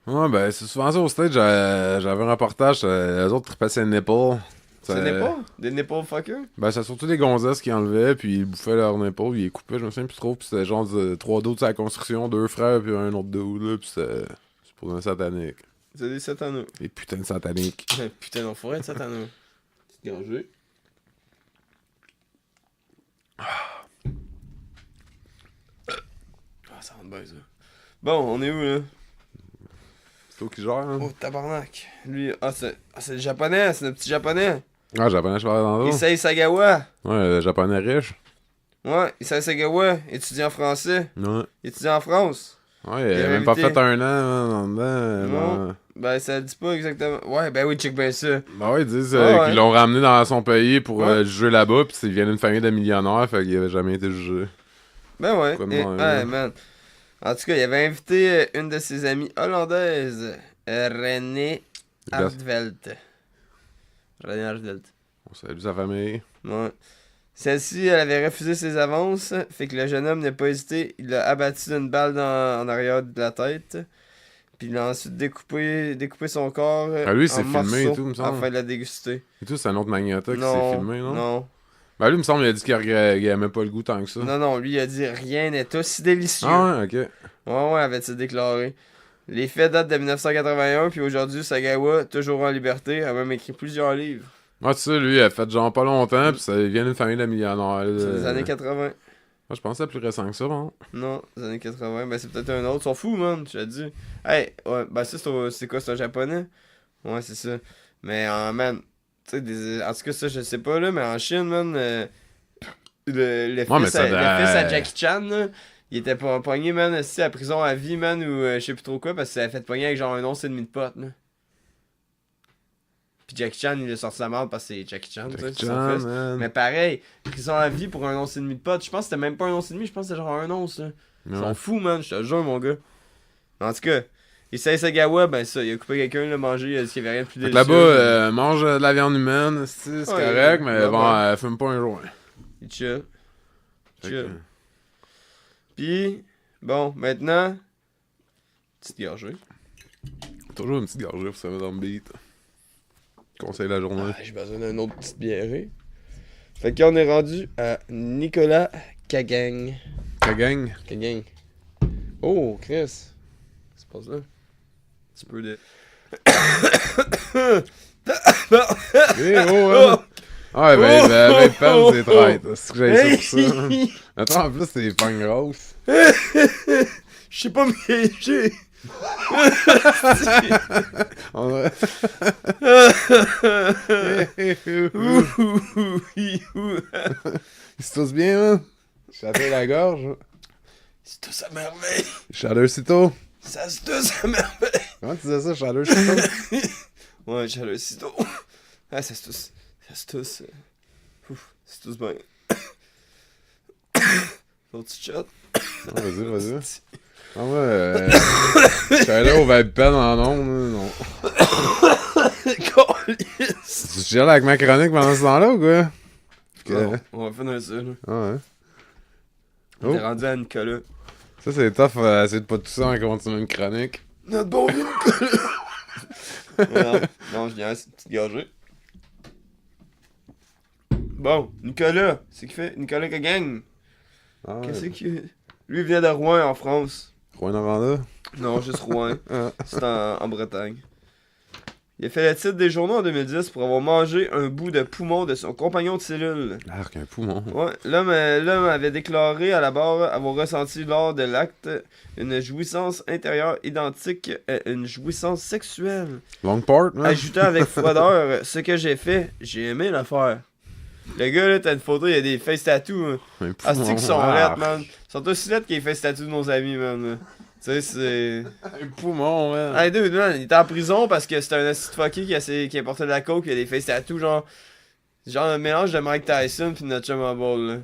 Ouais, ben, c'est souvent ça au stage. J'avais un reportage, les autres tripaient ses nipples. C'est nipple? Des nipple fuckers? Ben, c'est surtout des gonzesses qui enlevaient, puis ils bouffaient leurs nipples, ils les coupaient, je me souviens plus trop. Puis c'était genre 3 d'autres à la construction, 2 frères, puis un autre dude, là. Puis c'est pour un satanique. C'est des sataneux. Les putains de sataniques. Putain, on pourrait être sataneux. Petite gorgée. Ah, ça rentre bien, ça. Bon, on est où, là? C'est toi qui gère, hein? Oh, tabarnak. Lui, c'est le japonais, c'est le petit japonais. Ah, japonais, je parlais dans l'eau. Issei Sagawa. Ouais, le japonais riche. Ouais, Issei Sagawa, étudiant français. Ouais. Étudiant en France. Ouais, il Il a a même pas invité. fait un an, hein, en dedans. Non. Ben, ça le dit pas exactement. Ouais, ben oui, check bien ça. Ben ouais, ils disent Ah ouais. qu'ils l'ont ramené dans son pays pour Ouais. juger là-bas, pis il vient d'une famille de millionnaires, fait qu'il avait jamais été jugé. Ben ouais. Quoi de Et- moins, ouais, hein. man. En tout cas, il avait invité une de ses amies hollandaises, René Hartvelt. René Hartvelt. On salue sa famille. Ouais. Celle-ci, elle avait refusé ses avances, fait que le jeune homme n'a pas hésité. Il l'a abattu d'une balle en arrière de la tête. Puis il a ensuite découpé son corps Ah, lui, il en s'est filmé et morceaux tout, me semble. afin de la déguster. Et tout, c'est un autre magnata qui s'est filmé, non? Non. Ben, lui, il me semble qu'il a dit qu'il aimait pas le goût tant que ça. Non, lui, il a dit rien n'est aussi délicieux. Ah, ouais, ok. Ouais, avait-il déclaré. Les faits datent de 1981, puis aujourd'hui, Sagawa, toujours en liberté, a même écrit plusieurs livres. Moi, tu sais, lui, il a fait genre pas longtemps, pis ça vient d'une famille de millionnaires. C'est des années 80. Moi, je pensais plus récent que ça, bon. Non, des années 80. Ben, c'est peut-être un autre. Ils sont fous, man, je te dis. Hey, ouais, ben, ça, c'est quoi, c'est un japonais? Ouais, c'est ça. Mais, man, tu sais, en tout cas, ça, je sais pas, là, mais en Chine, man, le Ouais, mais fils, ça le fils à Jackie Chan, là, il était pas pogné, man, aussi à prison à vie, man, ou je sais plus trop quoi, parce qu'il s'est fait pogner avec genre 1,5 once de pot, là. Puis Jackie Chan, il a sorti sa merde parce que c'est Jackie Chan, tu sais, c'est son fils. man. Mais pareil, prison à vie pour 1,5 once de pot. Je pense que c'était même pas 1,5 once, je pense que c'était genre 1 once, là. Ils sont fous, man, je te jure, mon gars. En tout cas, Issei Sagawa, ben ça, il a coupé quelqu'un, il a mangé, il a dit qu'il y avait rien de plus Fait que délicieux. là-bas, mange de la viande humaine, c'est Ouais, correct, mais ouais, bon, ouais. fume pas un jour. Hein. Il chill. Fait Chill. que- Puis, bon, maintenant, petite gorgée. Toujours une petite gorgée pour se mettre dans le beat. Conseil de la journée. Ah, j'ai besoin d'une autre petite bière. Fait qu'on est rendu à Nicolas Kagang. Ta gang. Kagang. Oh, Chris. Qu'est-ce qui se passe là? Un petit peu de... Eh, oh, hein. Ah, ben, Pam, c'est traite. C'est que j'ai ça pour ça. Attends, en plus, c'est des pangs grosses. Je sais pas me piéger. On va- Il se tousse bien, man. Chaleur la gorge. C'est tout à merveille. Chaleur sitôt. Ça se tousse à merveille. Comment tu disais ça, chaleur sitôt? Ouais, j'ai le sitôt. Ah, ça se tousse. Ça se tousse. Ouf, ça se tousse bien. L'autre petit shot. Non, vas-y. Ah ouais, chaleur au Vapen en ondes, non. Câlisse. Tu chiales avec ma chronique pendant ce temps-là ou quoi? Bon, on va finir ça, là. Ah ouais. On est Oh. rendu à Nicolas. Ça, c'est tough, essayer de pas tousser en continuant une chronique. Notre bon vieux Nicolas. Non, je viens à cette petite gorgée. Bon, Nicolas, c'est qui fait? Nicolas Kagang. Ah ouais. Qu'est-ce que... Lui, il vient de Rouen, en France. Rouen-Noranda? Non, juste Rouen. Ah. C'est en Bretagne. Il a fait le titre des journaux en 2010 pour avoir mangé un bout de poumon de son compagnon de cellule. L'arc, un poumon. Ouais, l'homme avait déclaré à la barre avoir ressenti lors de l'acte une jouissance intérieure identique à une jouissance sexuelle. Long part, man. Ajoutant avec froideur, ce que j'ai fait, j'ai aimé l'affaire. Le gars là, t'as une photo, il y a des face tattoos. Hein. Un Ah, poumon. c'est qu'ils sont Ah. lettres, man. Ils sont aussi lettres que les face tattoos de nos amis, man. Là. Tu sais, c'est... Un poumon, man. Hey, dude, man, il était en prison parce que c'était un acide fucké qui a porté de la coke, qui a des face tattoos, genre un mélange de Mike Tyson pis de notre chum en ball, là.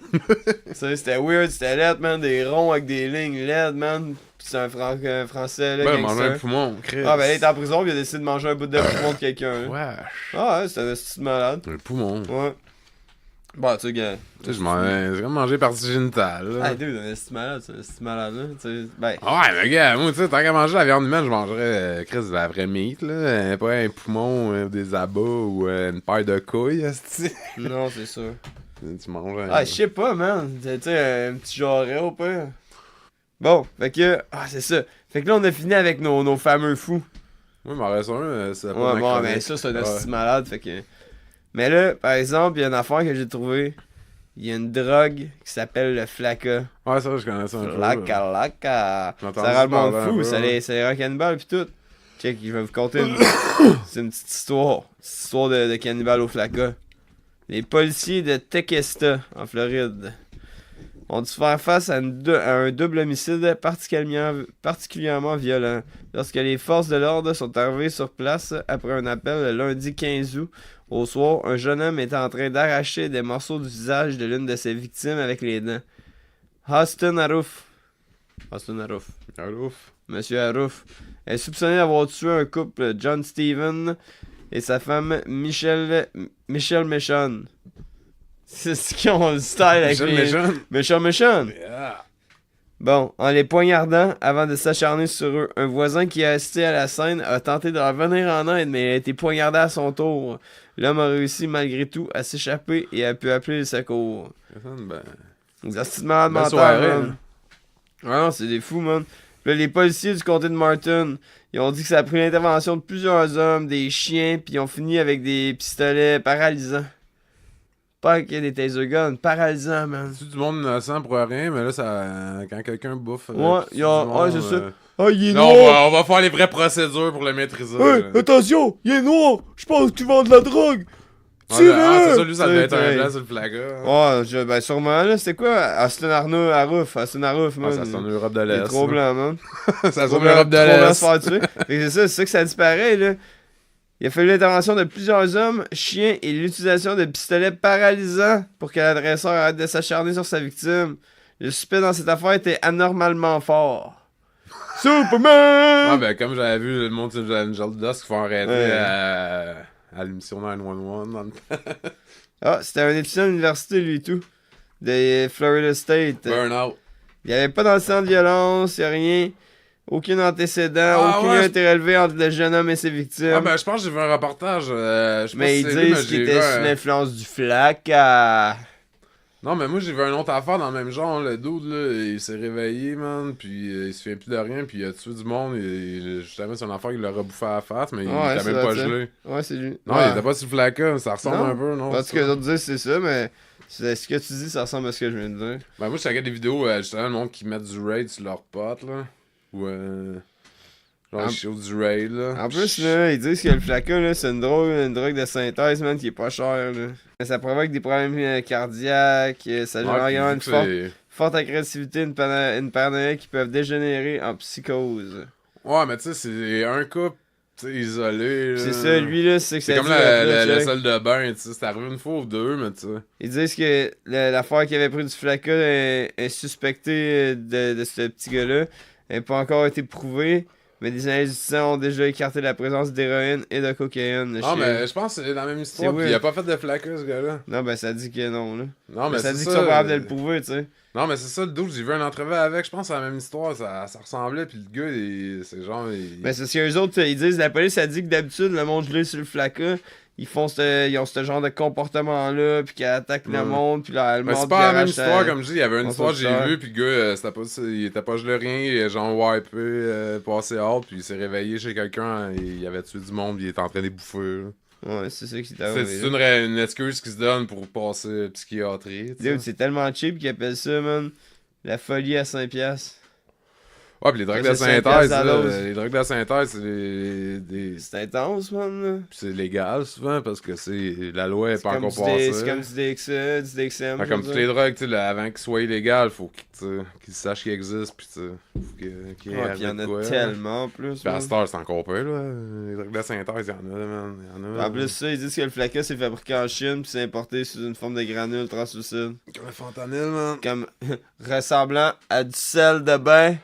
Tu sais, c'était weird, c'était laid, man, des ronds avec des lignes LED, man. Pis c'est un français, là, Ben, manger un gangster. poumon, Chris. Ah, ben, il était en prison pis il a décidé de manger un bout de poumon de quelqu'un. Là. Wesh. Ah, ouais, c'était un style malade. Un poumon. Ouais. Bon, tu sais, gars. Tu sais, c'est comme manger partie génitale, là. Ah, dude, un style malade, c'est un style malade, là. Tu sais, ben. Ah ouais, mais gars, moi, tu sais, tant qu'à manger la viande humaine, je mangerais, Chris, de la vraie meat, là. Pas un poumon, des abats ou une paire de couilles, esti. Non, c'est sûr. Tu manges un... Ah, je sais pas, man. Tu sais, un petit jarret au pire. Bon, fait que. Ah, c'est ça. Fait que là, on a fini avec nos fameux fous. Moi, il m'en reste un, c'est pas Ouais, ma bon, chronique. mais ça, c'est un Ouais. hostie malade, fait que... Mais là, par exemple, il y a une affaire que j'ai trouvée. Il y a une drogue qui s'appelle le flaca. Ouais, ça, je connais ça un peu. Flaca, laca. J'ai Ça entendu rend le monde parler un fou, peu, ça ouais. les rend cannibales pis tout. Check, je vais vous conter une... C'est une petite histoire. Une petite histoire de cannibale au flaca. Les policiers de Tequesta, en Floride, ont dû faire face à un double homicide particulièrement violent. Lorsque les forces de l'ordre sont arrivées sur place après un appel le lundi 15 août au soir, un jeune homme était en train d'arracher des morceaux du visage de l'une de ses victimes avec les dents. Austin Aruf. Monsieur Aruf est soupçonné d'avoir tué un couple, John Steven et sa femme Michelle Michonne. C'est ce qu'ils ont le style avec Michel les... Méchant. Michelle Michonne. Yeah. Bon, en les poignardant, avant de s'acharner sur eux, un voisin qui a assisté à la scène a tenté de leur venir en aide, mais il a été poignardé à son tour. L'homme a réussi malgré tout à s'échapper et a pu appeler le secours. Ben, Exercice malade belle mental, soirée, man. Ouais, non, c'est des fous, man. Puis là, les policiers du comté de Martin, ils ont dit que ça a pris l'intervention de plusieurs hommes, des chiens, puis ils ont fini avec des pistolets paralysants. Pas avec des taser guns, paralysants, man. c'est du monde innocent pour rien, mais là, ça, quand quelqu'un bouffe. Ouais, c'est y a- du monde, ouais, c'est ça. Ah, il est Là, noir! on va faire les vraies procédures pour le maîtriser. Hey, là. attention, il est noir! Je pense que tu vends de la drogue! Ah, Tirez! c'est ça, lui, ça devait être T'sais, un blanc sur le placard. Ouais, ben sûrement, là, c'était quoi? Aston Arnouf, Aston Arnouf, man. Ah, ça, c'est en Europe de Il est l'Est. trop là. blanc, man. Ça, c'est Trop en blanc, Europe de trop blanc l'Est. se faire tuer. Fait que c'est ça que ça disparaît, là. Il a fallu l'intervention de plusieurs hommes, chiens et l'utilisation de pistolets paralysants pour que l'agresseur arrête de s'acharner sur sa victime. Le suspect dans cette affaire était anormalement fort. Superman! Ah, ben, comme j'avais vu le monde de Angel Dust qui font arrêter Ouais. à l'émission 911 dans le temps. Ah, c'était un étudiant à l'université, lui et tout. De Florida State. Burnout. Il n'y avait pas d'antécédent de violence, il n'y a rien. Aucun antécédent, Ah, aucun ouais, lien été relevé entre le jeune homme et ses victimes. Ah, ben, je pense que j'ai vu un reportage. Je sais pas mais si ils c'est lui, mais disent qu'il j'ai était vu sous un- l'influence du flacas. Non, mais moi, j'ai vu une autre affaire dans le même genre. Le dude, là, il s'est réveillé, man, puis il se souvient plus de rien, puis il a tué du monde. Et justement, c'est une affaire qu'il l'a rebouffé à la face, mais il Ouais, était c'est même pas ça. gelé. Ouais, c'est lui. Non, Ouais. il était pas sur le flacon, ça ressemble Non. un peu, non? Parce que les autres disent c'est ça, mais ce que tu dis, ça ressemble à ce que je viens de dire. Ben, moi, je regarde des vidéos, justement, le monde qui mettent du raid sur leurs potes, là. Ou, genre, En- ils chauffent du raid, là. En plus, là, ils disent que le flacon, là, c'est une drogue de synthèse, man, qui est pas chère, là. Mais ça provoque des problèmes cardiaques, ça génère Ouais, également puis une vu que c'est- forte agressivité, une paranoïa qui peuvent dégénérer en psychose. Ouais, mais tu sais, c'est un couple, tu sais, isolé, là. C'est ça, lui, là, c'est que C'est ça comme dit la après, check. salle de bain, tu sais. C'est arrivé une fois ou deux, mais tu sais. Ils disent que l'affaire qui avait pris du flacon est suspectée de ce petit gars-là. Elle n'a pas encore été prouvée, mais des analyses du sang ont déjà écarté la présence d'héroïne et de cocaïne. Ah, mais je pense que c'est la même histoire, C'est pis il a weird. pas fait de flacon, ce gars-là. Non, ben ça dit que non, là. Non, mais Mais ça c'est dit ça. qu'ils sont capables de le prouver, tu sais. Non, mais c'est ça, le dude, j'ai vu un entrevue avec, je pense que c'est la même histoire, ça ressemblait, pis le gars, c'est genre... Mais c'est parce qu'eux autres, ils disent, la police a dit que d'habitude, le monde gelé sur le flacon, ils ont ce genre de comportement-là, puis qu'ils attaquent le Ouais. monde, puis là, le Mais monde c'est pas la même arrache histoire, comme je dis, il y avait une on histoire que s'en j'ai sort. vue, pis le gars, il était pas gelé rien, il a genre wipé, passé hors, puis il s'est réveillé chez quelqu'un, il avait tué du monde, pis il était en train de les bouffer, là. Ouais, c'est ça qui t'a C'est arrivé. une excuse qui se donne pour passer psychiatrie, tu sais. Dude, c'est tellement cheap qu'ils appellent ça, man. La folie à 5$. Ouais, pis les drogues C'est de 5 synthèse, piastres à là, dose. les drogues de synthèse, c'est C'est intense, man. Pis c'est légal souvent parce que la loi est C'est pas comme, encore c'est comme passée. du DXA, du DXM. Fait comme je toutes veux les dire. drogues, tu sais, là, avant qu'ils soient illégales, faut qu'ils sachent qu'ils existent, pis tu sais, faut qu'il y ait Ouais, pis il y en de quoi, a là. tellement plus. Pis à man. cette heure, c'est encore peu, là. Les drogues de synthèse, il y en a, man. Il y en a. En plus, ça, ils disent que le flacon c'est fabriqué en Chine, puis c'est importé sous une forme de granule translucide. Comme le fentanyl, man. Comme ressemblant à du sel de bain.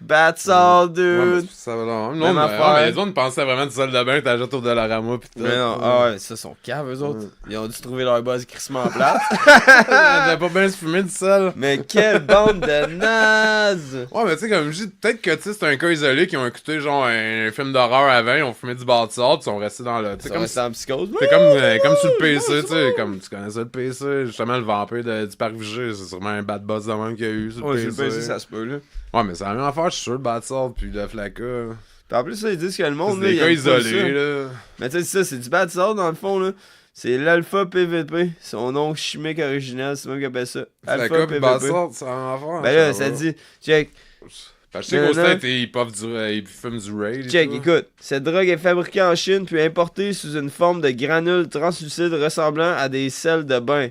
Bad salt, Ouais, mais dude. ça va là. Même Non, mais, affaire. mais les autres pensaient vraiment du sel de bain que t'achètes au Dollarama pis tout. Mais non, ah ouais, ça sont caves, eux autres. Ils ont dû trouver leur buzz crissement plate. T'as pas bien se fumer du sel. Mais quelle bande de nazes! Ouais, mais tu sais, comme je dis, peut-être que tu sais, c'est un cas isolé qui ont écouté genre un film d'horreur avant, ils ont fumé du bord de salt, pis ils sont restés dans le. Tu sais, Ça comme reste en psychose. c'est comme sur le PC, tu sais, comme tu connais ça le PC, justement le vampire du parc Vigée, c'est sûrement un bad buzz de même qu'il y a eu sur le Ouais, PC. j'ai le PC, ça se peut, là. Ouais, mais c'est la même affaire, je suis sûr, le bad salt puis le flacon. Puis en plus, ça, ils disent que le C'est monde, là, des il cas aime pas isolés, ça. là. Mais tu sais, c'est ça, c'est du bad salt dans le fond, là. C'est l'alpha PVP. Son nom chimique original, c'est même qu'ils appellent ça. Alpha Flacon pis bad PVP. salt, c'est la même affaire. Ben là, va. ça dit, check, Parce que je sais qu'au Non, non. States, ils fument du raid. et check, tout. écoute. Cette drogue est fabriquée en Chine puis importée sous une forme de granule translucide ressemblant à des sels de bain.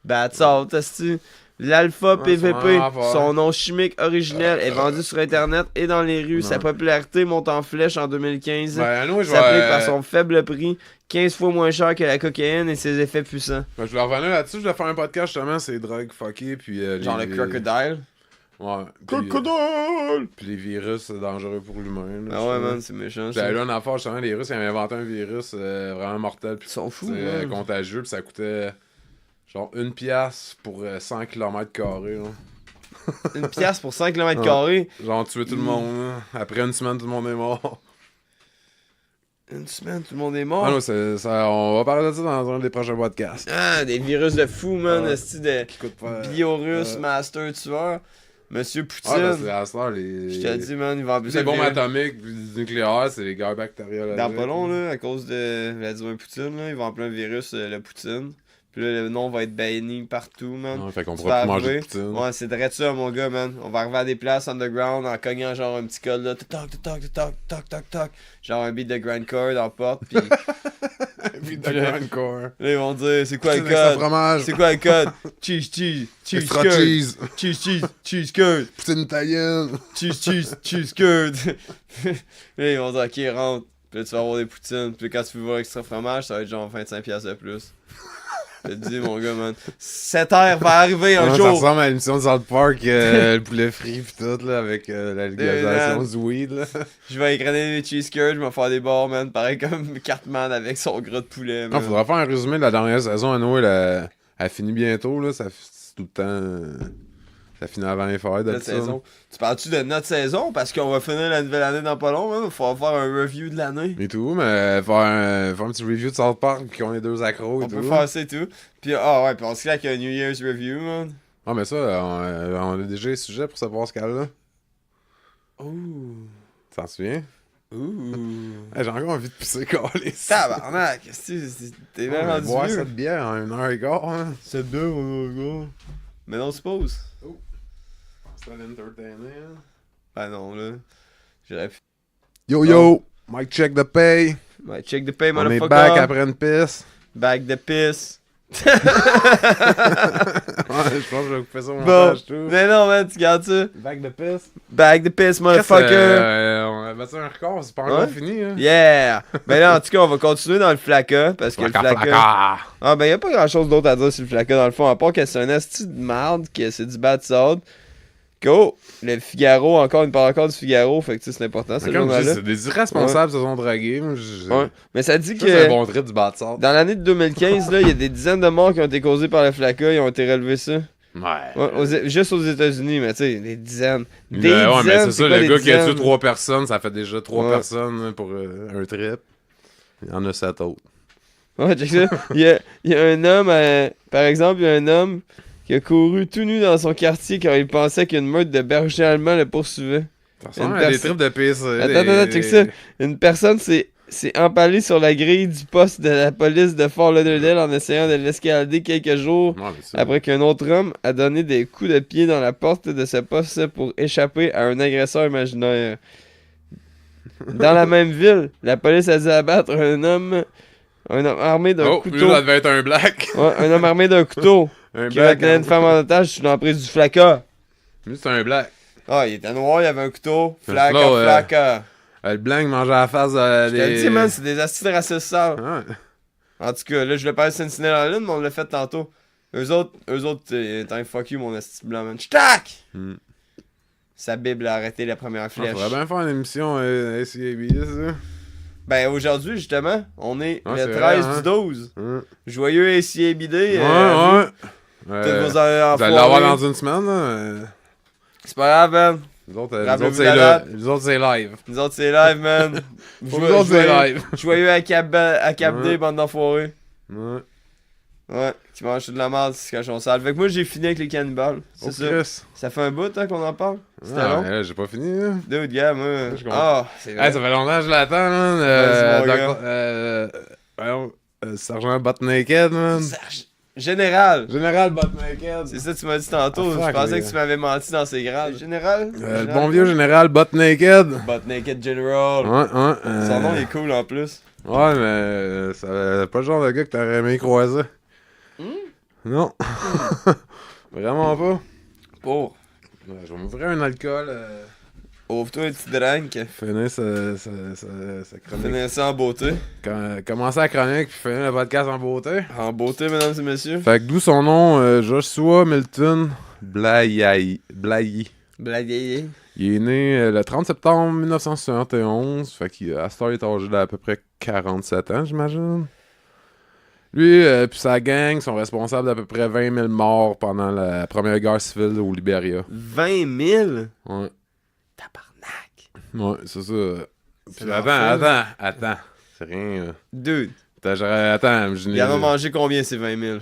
Bad salt, est-ce L'alpha Ouais, c'est PVP, vraiment fort. son nom chimique originel, est vendu sur internet et dans les rues. Sa Non. popularité monte en flèche en 2015. Ben, nous, je S'applique vais. par son faible prix, 15 fois moins cher que la cocaïne et ses effets puissants. Ben, je vais revenir là-dessus, je vais faire un podcast justement, c'est drogues fuckées, puis. Genre le crocodile. Ouais. Puis, Crocodile! puis les virus, c'est dangereux pour l'humain. là, Ah je ouais, trouve. man, c'est méchant. ça. J'avais lu une affaire justement, les Russes, ils avaient inventé un virus vraiment mortel, puis Ils sont fous, c'est man. contagieux, puis ça coûtait genre 1$ pour 100 km². Là. Une pièce pour 5 km². Genre tuer tout le monde. Hein. Après une semaine, tout le monde est mort. Une semaine, tout le monde est mort. Ah non, on va parler de ça dans un des prochains podcasts. Ah, des virus de fou, man. Esti de Qui coûte pas... Biorus, master tueur. Monsieur Poutine. Ah, parce que à ce temps, les... Je te dis, man, il va en plus. Les bombes atomiques puis nucléaires, c'est les guerres bactériologiques. Dans pas long, là, à cause de Vladimir Poutine, là, il va en plein virus, le Poutine. Puis là, le nom va être banni partout, man. Non, fait qu'on Tu pourra vas plus manger de arriver. poutine. Ouais, c'est vrai ça, mon gars, man. On va arriver à des places underground en cognant genre un petit code là. Toc, toc, toc, toc, toc, toc, toc. Genre un beat de grindcore dans la porte. Puis Puis de grindcore. là, ils vont dire, c'est quoi le Poutine extra code? fromage. C'est quoi le code? Cheese, cheese, cheese, Extra curd. cheese. Cheese, cheese, cheese, curd. Poutine italienne. Cheese, cheese, cheese, curd. Là, ils vont dire, ok, rentre. Puis là, tu vas avoir des poutines. Puis quand tu veux voir extra fromage, ça va être genre 25$ de plus. Je te dis, mon gars, man. Cette ère va arriver un Ça jour. ressemble à l'émission de South Park, le poulet frit pis tout, là, avec la légalisation man. du weed, là. Je vais écraner des cheese curds, je vais faire des bars, man. Pareil comme Cartman avec son gras de poulet, Non, man. faudra faire un résumé de la dernière saison. À Noël, elle finit bientôt, là. C'est tout le temps... Ça finit avant les fêtes, Notre d'habitude. saison. Tu parles-tu de notre saison? Parce qu'on va finir la nouvelle année dans pas long, man. Il faut faire un review de l'année. Et tout, mais faire un petit review de South Park pis qu'on est deux accros et On tout. peut faire ça et tout. Puis, ah ouais, puis on se claque un New Year's review, man. Ah, mais ça, on a déjà les sujets pour ce Pascal-là. Ouh. Tu t'en souviens? Ouh. Hey, j'ai encore envie de pisser, câlisse. Tabarnak, t'es bien rendu Boire vieux. cette bière en 1h15, hein. C'est bien, mon gars. Mais non, suppose. C'est pas l'entertainer, hein. Ben non, là. J'aurais pu. Yo, Mike check the pay. Ouais, check the pay, On est motherfucker. back après une pisse. Bag de pisse. Ouais, je pense que je vais couper ça au Bon. montage, tout. Mais non, man, tu gardes ça. Back de pisse. Bag de pisse, motherfucker. On a battu un record, c'est pas encore Ouais. fini, hein. Yeah! Ben là, en tout cas, on va continuer dans le flacca, parce que le flacca... Ah, ben y'a pas grand-chose d'autre à dire sur le flacca, dans le fond, à part que c'est un asti de merde, que c'est du bad salt. Go! Le Figaro, encore, il parle encore du Figaro, fait que tu sais, c'est important, ce Comme je dis, journal-là. c'est des irresponsables se sont dragués. Moi, Ouais. Mais ça dit Ça, c'est un que... bon trip du bad salt. Dans l'année de 2015, là, il y a des dizaines de morts qui ont été causées par le flacca, ils ont été relevés ça. Ouais, juste aux États-Unis, mais tu sais, des dizaines. Des Ouais, mais dizaines, c'est ça, quoi, le des gars qui a tué dizaines? 3 personnes, ça fait déjà 3 Ouais. personnes pour un trip. Il y en a 7 autres. Ouais, check ça. Il y a un homme, par exemple, il y a un homme qui a couru tout nu dans son quartier car il pensait qu'une meute de bergers allemands le poursuivait. Ça ressemble Une à des personne- trips de PC. Attends, check ça. Une personne s'est empalée sur la grille du poste de la police de Fort Lauderdale en essayant de l'escalader quelques jours Ouais, mais ça- après qu'un autre homme a donné des coups de pied dans la porte de ce poste pour échapper à un agresseur imaginaire. Dans la même ville, la police a dû abattre un homme armé d'un Oh, couteau. lui, ça devait être un black. Ouais, un homme armé d'un couteau Un qui black. retenait une femme en otage sous l'emprise du flacca. Lui, c'est un black. Ah, il était noir, il avait un couteau. C'est Flacca, slow, flacca. Le blanc il mangeait à la face Je te le des... dis, man, c'est des astuces racistes sales. Ouais. En tout cas, là, je voulais pas Sentinelle en lune, mais on l'a fait tantôt. Eux autres, fuck you, mon asti blanc, man. Ch'tac! Hmm. Sa Bible a arrêté la première On flèche. faudrait bien faire une émission SCAB, ça. Ben, aujourd'hui, justement, on est Ah, le c'est 13 vrai, du 12. Hein. Joyeux ACABD. Ouais. Tous vos enfants. Vous allez l'avoir dans une semaine, là. C'est pas grave, man. Nous autres, Rappelez-vous c'est la là. date. Nous autres, c'est live. Nous autres, c'est live, man. Pour nous autres, c'est live. Joyeux à Cap D, Ouais. bande d'enfoirés. Ouais. Ouais, qui mange de la merde, c'est cochon sale. Fait que moi, j'ai fini avec les cannibales. C'est Oh, ça. Chris. Ça fait un bout, hein, qu'on en parle. C'était Ah, long. mais là, j'ai pas fini, là. Dude, gars, moi. Je comprends. Ah, c'est vrai. Hey, ça fait longtemps que je l'attends, man. Vas-y, mon gars. Voyons, Sergent Butt Naked, man. Serge. Général. Général Butt Naked. C'est ça que tu m'as dit tantôt. Ah, fuck, je pensais les que tu m'avais menti dans ces grades. Général. Le bon vieux Général Butt Naked. Butt Naked General. Ouais. Son nom il est cool en plus. Ouais, mais c'est pas le genre de gars que t'aurais aimé croiser. Non. Vraiment pas. Pour. Ouais, je vais m'ouvrir un alcool. Ouvre-toi un petit drink. Finir sa chronique. Finir ça en beauté. Commencer la chronique puis finir le podcast en beauté. En beauté, mesdames et messieurs. Fait que d'où son nom, Joshua Milton Blayi. Blaguez. Il est né le 30 septembre 1971. Fait qu'à cette heure, il est âgé d'à peu près 47 ans, j'imagine. Lui puis sa gang sont responsables d'à peu près 20 000 morts pendant la première guerre civile au Libéria. 20 000? Ouais. Tabarnak. Ouais, c'est ça. C'est Puis l'enfer. attends. C'est rien. Dude, Attends, il en a mangé combien ces 20 000?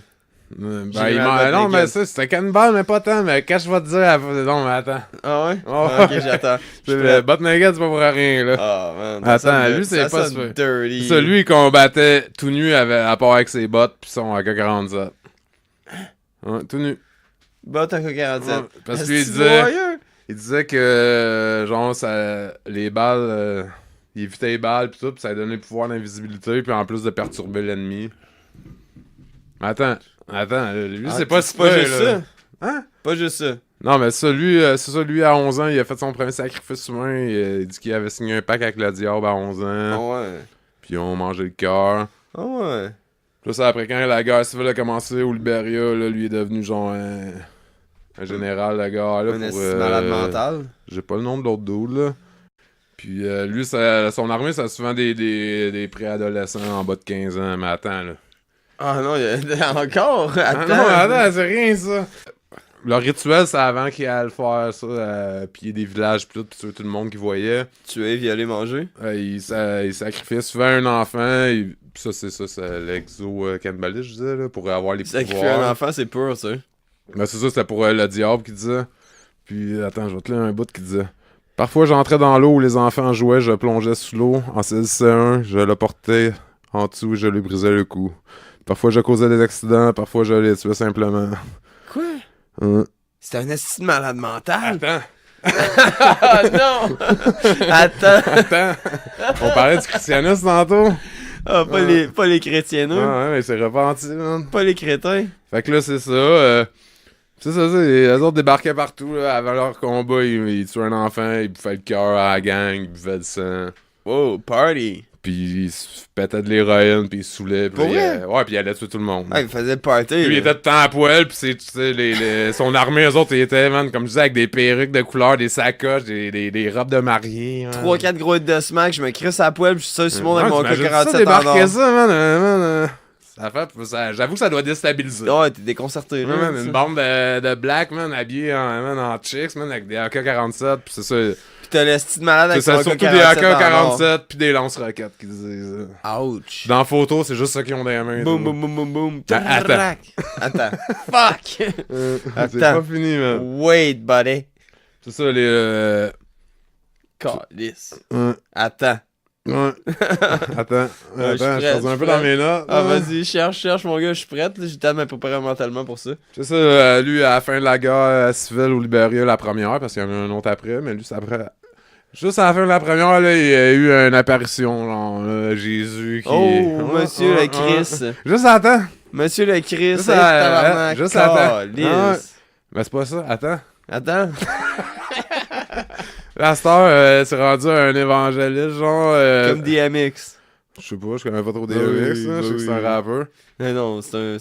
Ben, Général non, Butler. mais ça, c'était cannibale, mais pas tant. Mais quand je vais te dire, non, mais attends. Ah ouais? Oh, Ah, ok, j'attends. Je suis Le prêt. Butt Nugget, c'est pas pour rien, là. Ah, man. Attends, ça sonne lui, c'est ça pas sonne super. dirty. C'est ça, lui, il combattait tout nu à part avec ses bottes pis son AK-47. Ouais, tout nu. Bot à 47. Ouais, parce Est-ce que lui, il que tu disait, voyeux? il disait que, genre, ça, les balles, il évitait les balles pis tout, pis ça lui donnait le pouvoir d'invisibilité, puis en plus de perturber l'ennemi. Mais attends, lui, Ah, c'est pas c'est pas super, juste là. ça. Hein? Pas juste ça. Non, mais ça, lui, c'est ça, lui, à 11 ans, il a fait son premier sacrifice humain. Il dit qu'il avait signé un pacte avec le diable à 11 ans. Ah ouais. Puis ils ont mangé le cœur. Ah ouais. Puis ça, après, quand la guerre civile a commencé au Libéria, là, lui est devenu genre un général de guerre. Là, Un pour, esti malade mental. J'ai pas le nom de l'autre dude, là. Puis lui, son armée, ça a souvent des préadolescents en bas de 15 ans. Mais attends, là. Ah non, il y a encore. Ah Attends. non, attends, c'est rien, ça. Leur rituel, c'est avant qu'il aille le faire, ça, piller des villages, pis tout le monde qui voyait. Tuer, violer, manger. Il sacrifiait souvent un enfant, pis ça, c'est l'exo-cannibalisme, je disais, là, pour avoir les Sacrifier pouvoirs. un enfant, c'est pur, ça. Ben, c'est ça, c'était pour le diable qui disait. Puis, attends, je vais te lire un bout qui disait. Parfois, j'entrais dans l'eau où les enfants jouaient, je plongeais sous l'eau, en saisissais un, je le portais en dessous et je lui brisais le cou. Parfois, je causais des accidents, parfois, je les tuais simplement. Quoi? Hein. C'est un esti de malade mental. Attends! Ah non! Attends! On parlait du christianisme tantôt? Ah, pas les chrétiens, non? Ah ouais, mais c'est repenti, man. Pas les crétins. Fait que là, c'est ça. Les autres débarquaient partout, là, avant leur combat, ils tuaient un enfant, ils bouffaient le cœur à la gang, ils buvaient du sang. Wow, party! Puis ils se pétaient de l'héroïne, puis ils se saoulaient. Pour vrai? Ouais, puis ils allaient tuer tout le monde. Ah, il faisait le party. Lui, il là. était tout le temps à poil, pis c'est, tu sais, son armée, eux autres, ils étaient, man, comme je disais, avec des perruques de couleur, des sacoches, des robes de mariée. 3-4 gros hits de smack, je me crisse à poil, puis je suis seul sur le monde avec mon T'imagines K47 ça en débarquer or. ça, man. J'avoue que ça doit déstabiliser. Ouais, t'es déconcerté, Ouais, là. man, ça. une bande de black, man, habillés en chicks, man, avec des AK-47, pis c'est ça. Pis t'as le style de malade avec C'est son surtout des K47 en or. AK-47 pis des lance-roquettes qui disent ça. Ouch. Dans la photo, c'est juste ça qu'ils ont dans les mains. Boum, tout. boum, boum, boum, boum. Ben, attends. Tac. Attends. Fuck! C'est pas Attends. fini, man. Wait, buddy. C'est ça, les... Calice. Ouais. Attends. Ouais. Attends, Ouais, je suis je prêt, faisais un je peu suis dans prêt. mes notes. Ah, là. vas-y, cherche, mon gars, je suis prête. Là, j'ai tellement me préparé mentalement pour ça. C'est ça, lui, à la fin de la guerre civile au Libéria, la première, parce qu'il y en a un autre après, mais lui, c'est après... Juste à la fin de la première, là, il y a eu une apparition, genre, là, Jésus qui... Oh, monsieur le Christ. Juste attends. Monsieur le Christ, Juste hey, à- tabarnak, juste attends. calice. Ouais. Mais c'est pas ça, attends. Attends. La star, c'est rendu un évangéliste, genre... Comme DMX. Je sais pas, je connais pas trop des Oui, lyrics, là, je sais oui, que c'est un oui. rappeur. Mais non, c'est un.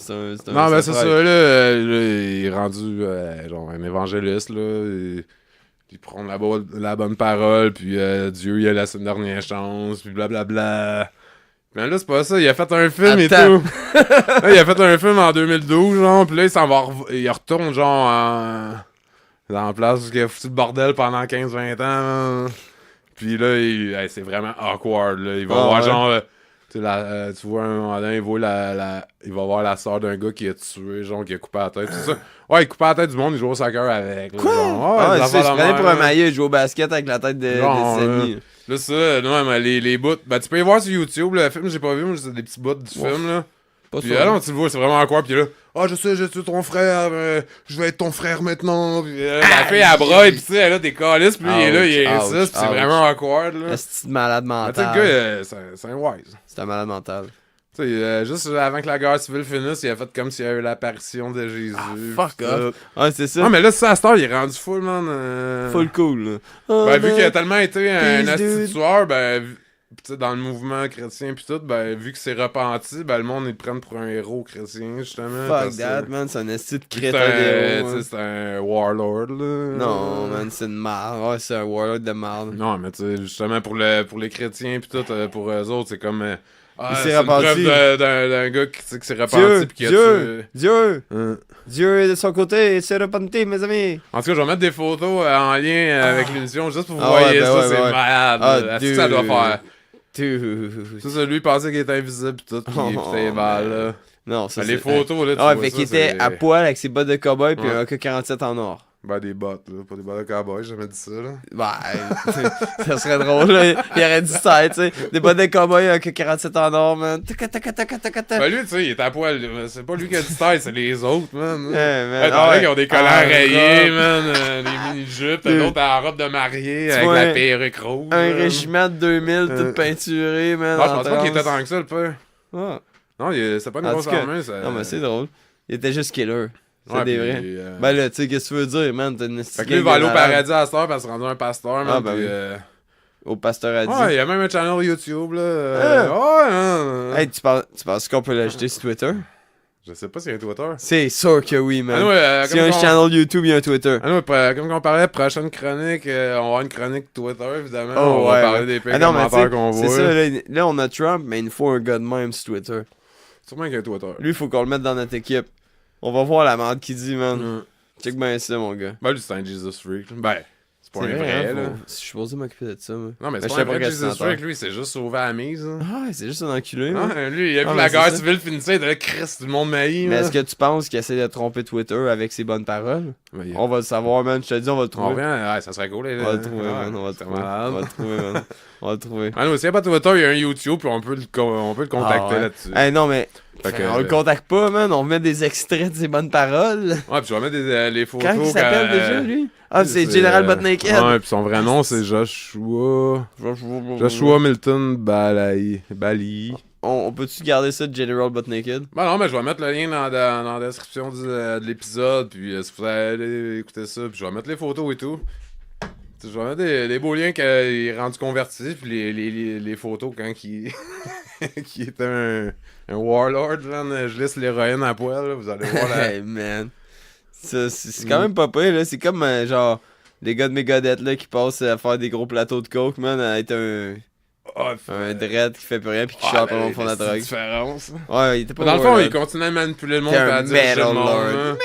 Non, mais c'est ça, frère. là, il est rendu, genre, un évangéliste, là, il prend la bonne parole, puis Dieu, il a laissé une dernière chance, puis blablabla. Mais là, c'est pas ça, il a fait un film et Attends. tout. Là, il a fait un film en 2012, genre, puis là, il s'en va, il retourne, genre, dans la place où il a foutu le bordel pendant 15-20 ans, puis là, hey, c'est vraiment awkward, là. Il va Ah, voir, ouais. genre, tu sais, tu vois un moment donné, il va voir la soeur d'un gars qui a tué, genre, qui a coupé la tête, c'est ça. Ouais, il coupait la tête du monde, il joue au soccer avec. Là, Quoi? genre, Ah, des c'est affaires je de prenais pour même, un là. maillot, il joue au basket avec la tête de Genre, ses ennemis. Là, ça, non, mais les bouts. Ben, tu peux y voir sur YouTube, là, le film, j'ai pas vu, mais c'est des petits bouts du film, là. Pas Puis sûr. là, tu le vois, c'est vraiment quoi, puis là, je sais, je suis ton frère, je vais être ton frère maintenant. Puis la fille, elle braille, puis tu sais, elle a des calices, puis lui, il est là, il est Ouch, insiste, puis c'est ouch. vraiment awkward, là. C'est une malade Mais tu sais, le mentale. gars, c'est un wise. C'est un malade mental. Tu sais, juste avant que la guerre civile finisse, il a fait comme s'il y avait eu l'apparition de Jésus. Fuck pis off. tout. Ouais, c'est ça. Ah, mais là, ça, à cette heure, il est rendu full, man. Full cool, là. Oh, Ben, vu man. qu'il a tellement été un Peace, dude. instituteur, ben, tu sais, dans le mouvement chrétien pis tout, ben, vu que c'est repenti, ben, le monde, ils le prennent pour un héros chrétien, justement. Fuck parce that, que man. C'est un esti de c'est crétin un, d'héros. tu sais, hein. c'est un warlord, là. Non, man, c'est une marde. Ouais, c'est un warlord de marde. Non, mais tu sais, justement, pour les chrétiens pis tout, pour eux autres, c'est comme... Ah, s'est c'est une preuve repenti. d'un gars qui s'est repenti pis qui a tué. Dieu, Hein. Dieu est de son côté, il s'est repenti, mes amis. En tout cas, je vais mettre des photos en lien avec l'émission juste pour vous Ah voir ouais, ben ça, ouais, c'est ben ouais. malade. Ah, Est-ce que ça doit dude. faire? Dude. Ça, lui, il pensait qu'il était invisible pis tout, pis Oh, putain, mal, là. Non, ça Mais c'est... les photos, là, tu Ah, vois fait ça, qu'il était c'est- à poil avec ses bottes de cowboy puis Ouais. un AK-47 en or. Ben, des bottes, là, pas des bottes de cowboy, j'ai jamais dit ça, là. Bah, ça serait drôle, là. Il aurait dit ça, tu sais. Des bottes de cowboy, un AK-47 en or, man. Taca, taca, taca, taca, taca. Ben, lui, tu sais, il est à poil, là. C'est pas lui qui a dit tête, c'est les autres, man. man. Hey, Ah ouais. qui ont des collants En rayés, robe. man, des mini-jupes, Dude. l'autre en robe de mariée Tu avec vois, la perruque rouge. Un man. régiment de 2000, tout peinturé, man. Ah, je en pense pas qu'il était transe. tant que ça, le père. Ah. Non, c'est pas une En grosse tout cas, armée, ça. Non, mais c'est drôle. Il était juste killer. C'est Ouais, des puis, vrais. Ben là, tu sais, qu'est-ce que tu veux dire, man? T'as une Fait que lui, il va aller au paradis à cette heure parce qu'il s'est rendu un pasteur, man. Ah, ben puis, oui. Au pasteur a dit. Ouais, il y a même un channel YouTube, là. Ah. Ouais, hein. Hey, tu penses qu'on peut l'ajouter sur Twitter? Je sais pas s'il y a un Twitter. C'est sûr que oui, man. Ah, ouais, S'il y a un channel YouTube, il y a un Twitter. Ah, non, comme on parlait, prochaine chronique, on va avoir une chronique Twitter, évidemment. Oh, on va ouais, parler ouais. des pires Ah non, mais commentaires tu sais, qu'on c'est voit. ça, là, on a Trump, mais il nous faut un gars de même sur Twitter. Sûrement qu'il y a un Twitter. Lui, il faut qu'on le mette dans notre équipe. On va voir la merde qu'il dit, man. Mm. Check bien ça, mon gars. Ben, lui, c'est un Jesus Freak. là. Ben, c'est pas un vrai, hein, là. Je suis supposé m'occuper de ça, moi. Non, mais Ben, c'est je pas un sais vrai pas Jesus qu'est-ce que Freak, lui, c'est juste sauvé à la mise. Là. Ah, c'est juste un enculé, man. Ah, lui, il a Ah, vu mais la c'est guerre ça. civile finissait, de là, Christ, tout le monde maillit. Mais est-ce que tu penses qu'il essaie de tromper Twitter avec ses bonnes paroles? On va le savoir, man. Je te dis, on va le On trouver. revient, ouais, ça serait cool. On va le trouver, man. On va le trouver. On va le trouver, man. On va le trouver. Ah non, s'il n'y a pas de Twitter, il y a un YouTube, puis on peut le contacter Ah ouais. là-dessus. Hey, non, mais. Fait que, on le contacte pas, man. On met des extraits de ses bonnes paroles. Ouais, puis je vais mettre les photos. Quand il s'appelle déjà, lui? Ah, c'est c'est, General Butt Naked. Ouais, puis son vrai nom, c'est Joshua Milton Bali. On peut-tu garder ça de General Butt Naked? Ben non, mais je vais mettre le lien dans la description de l'épisode, puis si vous allez écouter ça, puis je vais mettre les photos et tout. Je vais mettre des beaux liens qu'il est rendu converti, puis les photos quand il qui était un warlord, là, je laisse l'héroïne à poil, là, vous allez voir la... Hey, man. Ça, c'est quand même pas pire, là. C'est comme, genre, les gars de Megadeth, là, qui passent à faire des gros plateaux de coke, man, à être un dread qui fait plus rien, puis qui chope au fond de la drogue. différence. Ouais, il était pas Dans le fond, warlord. il continuait à manipuler le monde, T'es puis un à diriger le metal monde, lord. hein.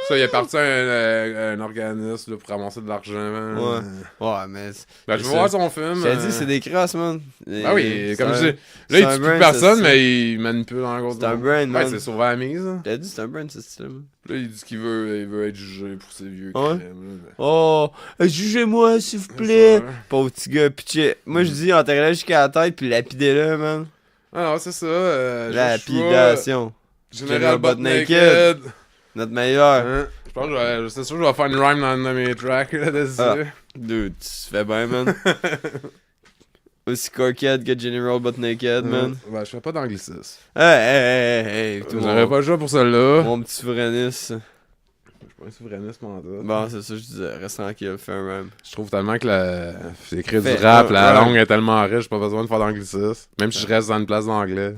Ça, il est parti à un organisme là, pour ramasser de l'argent. Man. Ouais, mais... Ben, je c'est veux voir ça. son film. Je t'ai dit, c'est des crosses, man. Ah oui, comme je dis. Là, c'est il un tue plus brain, personne, ça, mais il manipule en gros. C'est un brain, Ouais, man. c'est sauvé à la mise. Hein. T'as dit, c'est un brand, ce style, man. Là, il dit qu'il veut être jugé pour ses vieux Ouais. crimes. là. Oh, jugez-moi, s'il vous plaît. Ça. Pauvre petit gars, pitché. Moi, je dis, enterrez-le jusqu'à la tête, puis lapidez-le, man. Ah non, c'est ça. Lapidation. Général Butt Naked. Notre meilleur. Hein? Je pense que c'est sûr que je vais faire une rhyme dans un de mes tracks là, dessus. Ah. Dude, tu fais bien, man. Aussi coquette que General Butt Naked, man. Ben, je fais pas d'anglicisme. Hey, tout le J'aurais monde. pas le choix pour celle-là. Mon petit souverainiste. Je suis pas un souverainiste mental. Bon, c'est ça, je disais. Reste tranquille, fais un rhyme. Je trouve tellement que écrire du Fais rap, un la rhyme. langue est tellement riche, j'ai pas besoin de faire d'anglicisme. Même si je reste dans une place d'anglais.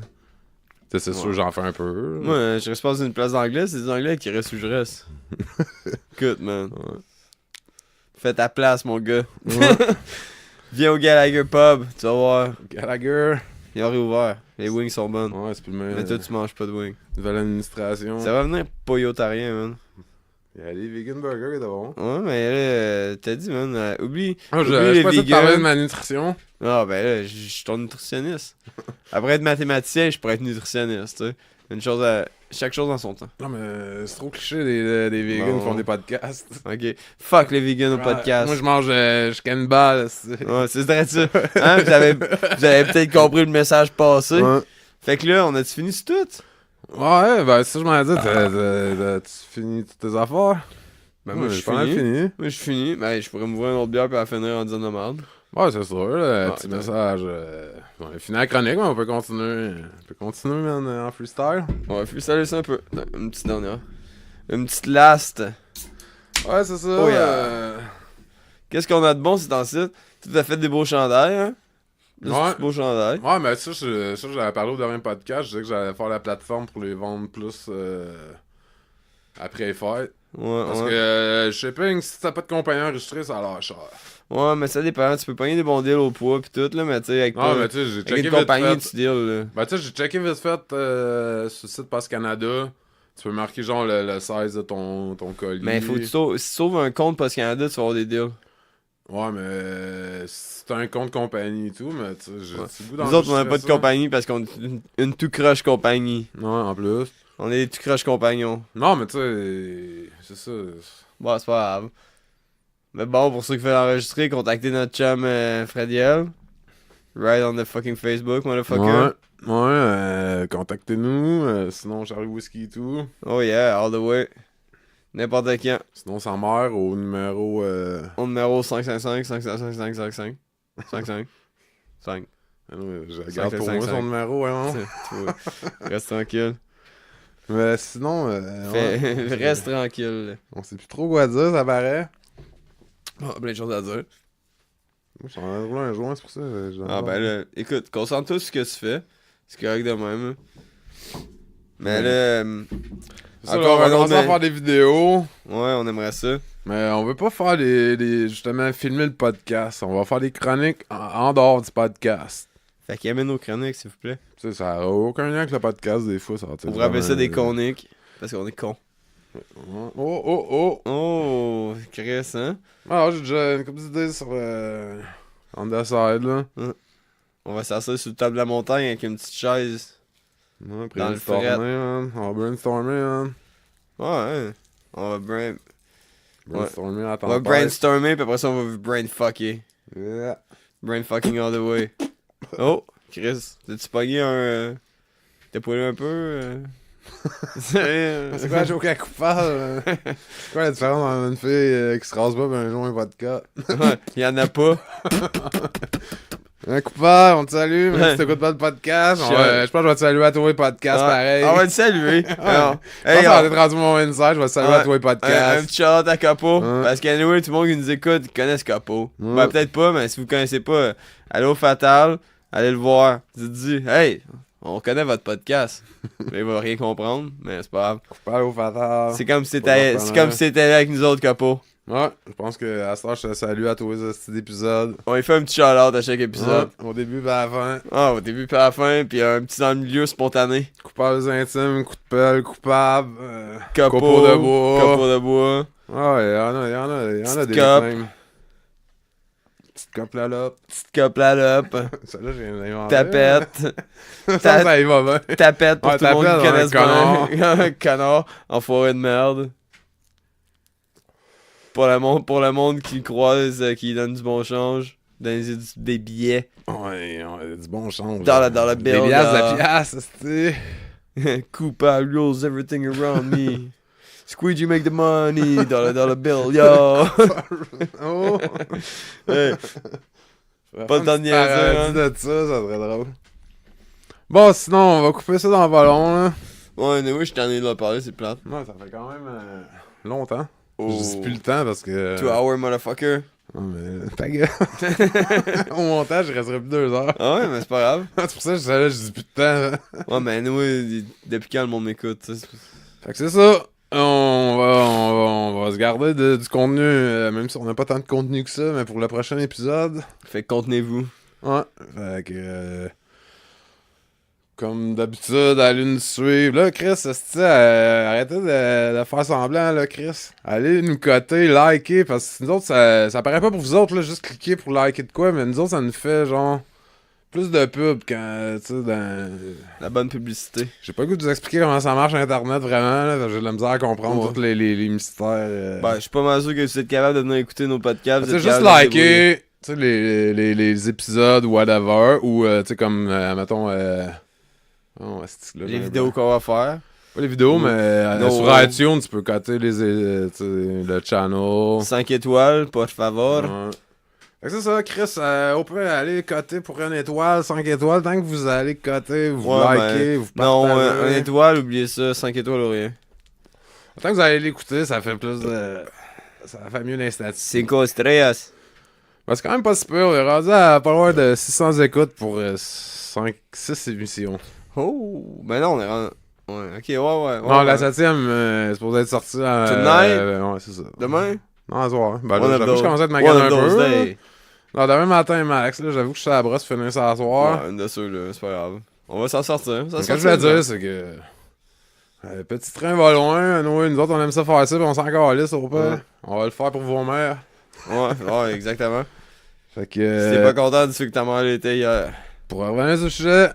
Tu sais, c'est sûr, j'en fais un peu. Moi, je reste pas dans une place d'anglais, c'est des anglais qui restent où je reste. Écoute, man. Fais ta place, mon gars. Viens au Gallagher Pub, tu vas voir. Gallagher. Ils ont réouvert. Les wings sont bonnes. Ouais, c'est plus le même. Mais toi, tu manges pas de wings. Nouvelle administration. Ça va venir poyotarien, man. Il y a des vegan burgers qui étaient bons. Ouais, mais là, t'as dit, man, oublie. Ah, oublie je les pas de parler de vegans. ma nutrition. Ah, ben là, je suis ton nutritionniste. Après être mathématicien, je pourrais être nutritionniste, tu sais. Une chose à... Chaque chose en son temps. Non, mais c'est trop cliché des vegans Bon. qui font des podcasts. Ok. Fuck les vegans au podcast. Moi, je mange je cannibale. Ouais, c'est vrai ça. Hein, vous avez peut-être compris le message passé. Ouais. Fait que là, on a-tu fini sur tout? Ouais, ben, ça, je m'en ai dit. Tu finis toutes tes affaires? Ben, Ouais, moi, je j'ai suis pas mal fini. fini. Moi, je finis. Ben, je pourrais m'ouvrir une autre bière puis la finir en disant de merde. Ouais, c'est sûr, là, Ouais, petit ben. message. On a fini la chronique, mais on peut continuer. Man, en freestyle. On va freestyler ça un peu. Non, une petite dernière. Une petite last. Ouais, c'est ça. Oh, yeah. Qu'est-ce qu'on a de bon, c'est en site? Tu as fait des beaux chandails, hein? Là, Ouais. c'est des beaux chandails. Ouais, mais ça, j'avais parlé au dernier podcast. Je disais que j'allais faire la plateforme pour les vendre plus après les fêtes. Ouais, Parce ouais. que shipping, si t'as pas de compagnie enregistrée, ça a l'air cher. Ouais, mais ça dépend. Tu peux pogner des bons deals au poids pis tout, là, mais tu sais, avec, Non, pas- mais tu sais, j'ai avec checké une vite compagnie, fait. tu deals, là. Ben, tu sais, j'ai checké vite fait sur le site Pass Canada. Tu peux marquer genre le size de ton colis. Mais faut que si tu sauves un compte Post Canada, tu vas avoir des deals. Ouais, mais si t'as un compte compagnie et tout, mais tu sais, j'ai Ouais. le goût Nous autres, on n'a d'enregistrer pas de ça. compagnie parce qu'on est une tout croche compagnie. Ouais, en plus. On est des tout croche compagnons. Non, mais tu sais, c'est ça. Bon, c'est pas grave. Mais bon, pour ceux qui veulent enregistrer, contactez notre chum Frediel. Right on the fucking Facebook, motherfucker. Ouais, contactez-nous. Sinon, Charlie Whiskey et tout. Oh yeah, all the way. N'importe quand. Sinon, sa mère au numéro. Au numéro 555-555-555. 55. 5. Je regarde pour moi 555. son numéro, hein. Reste tranquille. Mais sinon, Reste tranquille. on sait plus trop quoi dire, ça paraît. Oh, plein de choses à dire. Moi, je suis en train de rouler un joint, c'est pour ça. Ah ben là, écoute, concentre-toi sur ce que tu fais. C'est correct de même. Là. Mais là, C'est ça, encore on va un autre, commencer à mais- faire des vidéos. ouais, on aimerait ça. Mais on veut pas faire justement filmer le podcast. On va faire des chroniques en dehors du podcast. Fait qu'il amène nos chroniques, s'il vous plaît. Tu sais, ça a aucun lien avec le podcast des fois. Ça va On pourrait appeler ça des cons. coniques. Parce qu'on est cons. Oh. Oh, Chris, hein? Alors, j'ai déjà une couple d'idées sur On the side, là. On va s'asseoir sur le top de la montagne avec une petite chaise. Ouais, Dans le brainstormer, fret. man. On va brainstormer, man. Ouais, hein? On va Brainstormer à on va tempête. brainstormer, puis après ça, on va brainfucker. Yeah. Brainfucking all the way. Oh, Chris, t'as-tu pogné un... T'as poilé un peu? C'est quoi la joke à coupable? C'est quoi la différence entre une fille qui se rase pas et un joint vodka? Ouais, y'en a pas. Un coupable, on te salue, même Ouais. si t'écoutes pas le podcast. Je- Je pense que je vais te saluer à tous les podcasts, Ouais, pareil. On va te saluer. Alors, Je pense hey, que ça va être rendu mon inside, je vais te saluer à tous les un podcasts. petit shout à Capo. Ouais. Parce qu'anyway, tout le monde qui nous écoute, ils connaissent Capo. Ouais. Ben, peut-être pas, mais si vous connaissez pas, allez au Fatal, allez le voir. Dites-lui, hey, on connaît votre podcast. Il va rien comprendre, mais c'est pas grave. Coupable au fatal. C'est comme si Pas t'étais c'est comme si t'étais là avec nous autres, Capo. Ouais, je pense que à ce temps, je te salue à tous les hosties d'épisodes. On lui fait un petit shout-out à chaque épisode. Ouais, au début et à la fin. Ah, au début puis à la fin, puis un petit dans le milieu spontané. Coupables intimes, coup de pelle, coupable. Capo, Copeaux de bois. Copeaux de bois. Ouais, il y en a Petite des cope. mêmes. Petite cope là là. Petite cope là, Celle-là, j'ai inventé. tapette. Ça y va bien. Tapette pour Ouais, tout le monde qui tapette, connaisse un bien. Connard, enfoiré de merde. Pour le monde qui croise, qui donne du bon change, donne des billets. Ouais, du bon change. Dans la bill, Des piastres là. de piastres, c'est. Coupable rules everything around me. Squeegee make the money. Dollar bill, yo. Oh! Hey, pas le temps de niaiser, parodie hein. de ça serait drôle. Bon, sinon, on va couper ça dans le ballon, là. Ouais, mais oui, je t'en ai de parler, c'est plate. Ouais, ça fait quand même longtemps. Oh. Je dis plus le temps parce que. 2 hour motherfucker. Ouais, mais ta gueule. Au montage, je resterai plus 2 heures. Ah ouais, mais c'est pas grave. C'est pour ça que je dis plus de temps. Là. Ouais, mais nous, depuis quand le monde m'écoute, tu sais. Fait que c'est ça. On va se garder du contenu, même si on n'a pas tant de contenu que ça, mais pour le prochain épisode. Fait que contenez-vous. Ouais. Fait que. Comme d'habitude, allez nous suivre. Là, Chris, arrêtez de faire semblant, là, Chris. Allez nous coter, liker, parce que nous autres, ça paraît pas pour vous autres, là, juste cliquer pour liker de quoi, mais nous autres, ça nous fait, genre, plus de pub quand, tu sais, dans... La bonne publicité. J'ai pas le goût de vous expliquer comment ça marche Internet, vraiment, là, parce que j'ai de la misère à comprendre Ouais. tous les mystères. Ben, je suis pas mal sûr que vous êtes capable de venir écouter nos podcasts. vous C'est êtes juste capable de vous débrouiller. liker, tu sais, les épisodes, whatever, ou, tu sais, comme, mettons, oh, c'est là, Les vidéos qu'on va faire. pas les vidéos, mais No. sur iTunes, tu peux coter tu sais, le channel. 5 étoiles, por favor. Ouais. Fait que c'est ça, Chris. Au pire, allez coter pour 1 étoile, 5 étoiles. Tant que vous allez coter, vous Ouais, likez, vous Non, partagez. 1 étoile, oubliez ça. 5 étoiles ou rien. Tant que vous allez l'écouter, ça fait plus de. Ça fait mieux les statistiques. 5 estrellas. C'est quand même pas super. On est rendu à pas loin de 600 écoutes pour 6 émissions. Oh, ben non, on est rendu... Ouais, ok, ouais. Non, la ouais. 7ème, c'est supposé être sorti à... Tonight? ouais, c'est ça. Demain? Non, à soir. Ben One là, of j'avoue que je those- commence à être one magané of un those peu. là. days. Non, demain matin, Max, là, j'avoue que je suis à la brosse finir ça à soir. Ouais, bien sûr, là, c'est pas grave. On va s'en sortir. Ce que je voulais dire, c'est que... petit train va loin, nous autres, on aime ça faire ça, puis on s'en calisse au pas. Ouais. On va le faire pour vos mères. Ouais, exactement. Fait que... Si t'es pas content de ce que ta mère était hier. Pour revenir sur le sujet,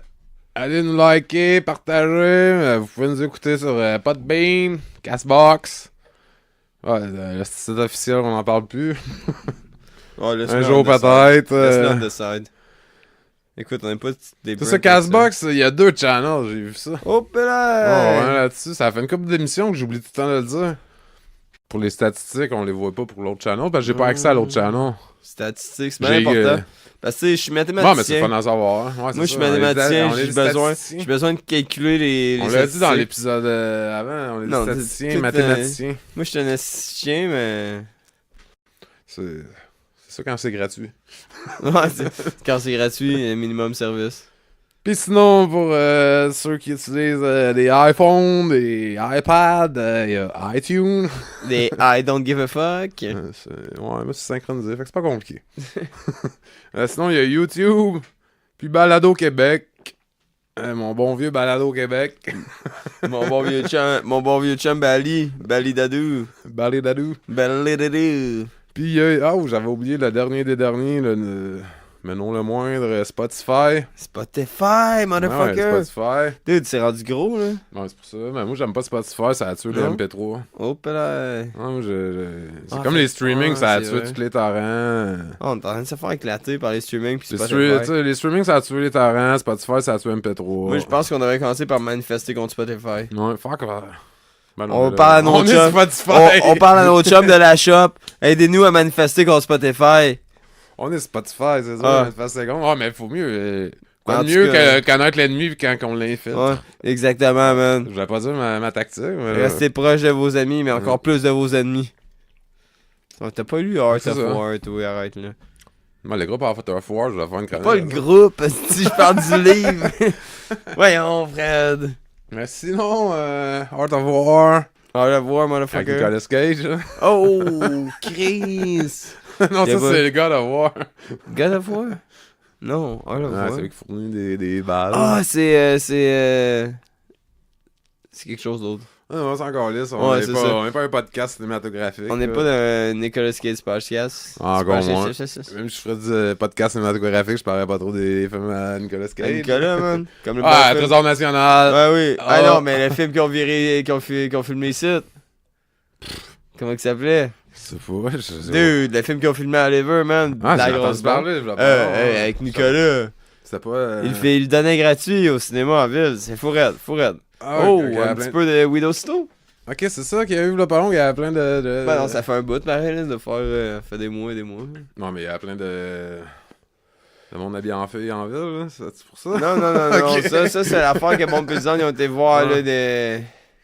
allez nous liker, partager. Vous pouvez nous écouter sur Podbean, Castbox. Ouais, le site officiel, on n'en parle plus. Ouais, Un jour peut-être. Laisse-le on decide. Écoute, on n'est pas des C'est ça, Castbox, il y a 2 channels, j'ai vu ça. Oh, Ouais, là! là-dessus, ça fait une couple d'émissions que j'oublie tout le temps de le dire. Pour les statistiques, on les voit pas pour l'autre channel, parce que j'ai pas accès à l'autre channel. Statistiques, c'est bien important. Parce que tu sais, je suis Ouais, mais c'est mathématicien. fun à savoir. Hein. Ouais, Moi, c'est je suis ça, on est mathématicien, on est j'ai des besoin, statisticiens. de calculer les On l'a dit dans statistiques. l'épisode avant, on est Non, des statisticiens, tout, mathématiciens. Moi, je suis un statisticien, mais... C'est ça quand c'est gratuit. Ouais, quand c'est gratuit, minimum service. Puis sinon, pour ceux qui utilisent des iPhones, des iPads, il y a iTunes. Des I don't give a fuck. Ouais, moi c'est synchronisé, fait que c'est pas compliqué. Sinon, il y a YouTube, puis Balado Québec. Mon bon vieux Balado Québec. Mon bon vieux chum Bali. Bali Dadou. Balidadou. Bali Dadou. Puis, j'avais oublié le dernier des derniers, mais non le moindre, Spotify. Spotify, motherfucker. Ouais, Spotify. Dude, c'est rendu gros, là. Ouais, c'est pour ça. Mais moi, j'aime pas Spotify, ça a tué le Non? MP3. Oh, là. Ouais, moi, c'est Ah, comme fait- les streamings, ah, ça a c'est tué vrai. tous les torrents. Oh, on est en train de se faire éclater par les streamings pis Les, Spotify. les streamings, ça a tué les torrents. Spotify, ça a tué MP3. Moi, je pense qu'on devrait commencer par manifester contre Spotify. Ouais, fuck. Ben non, On mais parle à nos on est chums. Spotify. On parle à nos chums de la shop. Aidez-nous à manifester contre Spotify. On est Spotify, c'est Ah. ça. 20 secondes. Ouais, mais faut mieux. Quoi En de tout mieux cas, que connaître l'ennemi quand on l'infiltre. Ouais, exactement, man. Je vais pas dire ma tactique, mais. Restez proche de vos amis, mais encore plus de vos ennemis. T'as pas lu Art C'est of ça. War, toi, arrête là. Moi, les groupes Art of War, je vais faire une chronique. Pas le groupe, si je parle du livre. Voyons, Fred. Mais sinon, Art of War. Art of War, Avec motherfucker. Nicolas Cage. là. Oh, Chris. Non, Y'a ça, pas- c'est le God of War. God of War? Non, Art of Ah, War. c'est lui qui fournit des balles. Ah, c'est quelque chose d'autre. Ah, on s'en calisse. On Ouais, n'est c'est pas, ça. on n'est pas un podcast cinématographique. On n'est là. pas dans Nicolas Cage podcast. Encore C'est pas- moins. c'est- Même si je ferais du podcast cinématographique, je parlerais pas trop des films à Nicolas Cage. Nicolas, man. Comme le Ah, bon film. Trésor National. Ouais, oui. Ah Ah. non, mais le film qu'ils ont viré, qu'ils ont filmé ici. Comment il s'appelait? C'est pas, je sais pas. Dude, le film qu'ils ont filmé à Lever, man. Ah, la j'ai grosse entendu parler, je l'ai bande. pas. Avec Nicolas. C'était pas. Il le donnait gratuit au cinéma en ville. C'est fou raide, fou raide. Ah, Oh, ok, il y un avait petit plein- peu de Widow Snow. Ok, c'est ça qu'il y a eu le pas long, il y avait plein de. Ben non, ça fait un bout, pareil, là, de faire fait des mois et des mois. Non, mais il y a plein de. Le monde habillé en fille en ville, là. C'est pour ça? Non, non, non, non. Ok. Ça c'est l'affaire que Bon Paysan, ils ont été voir, Ah. là, des...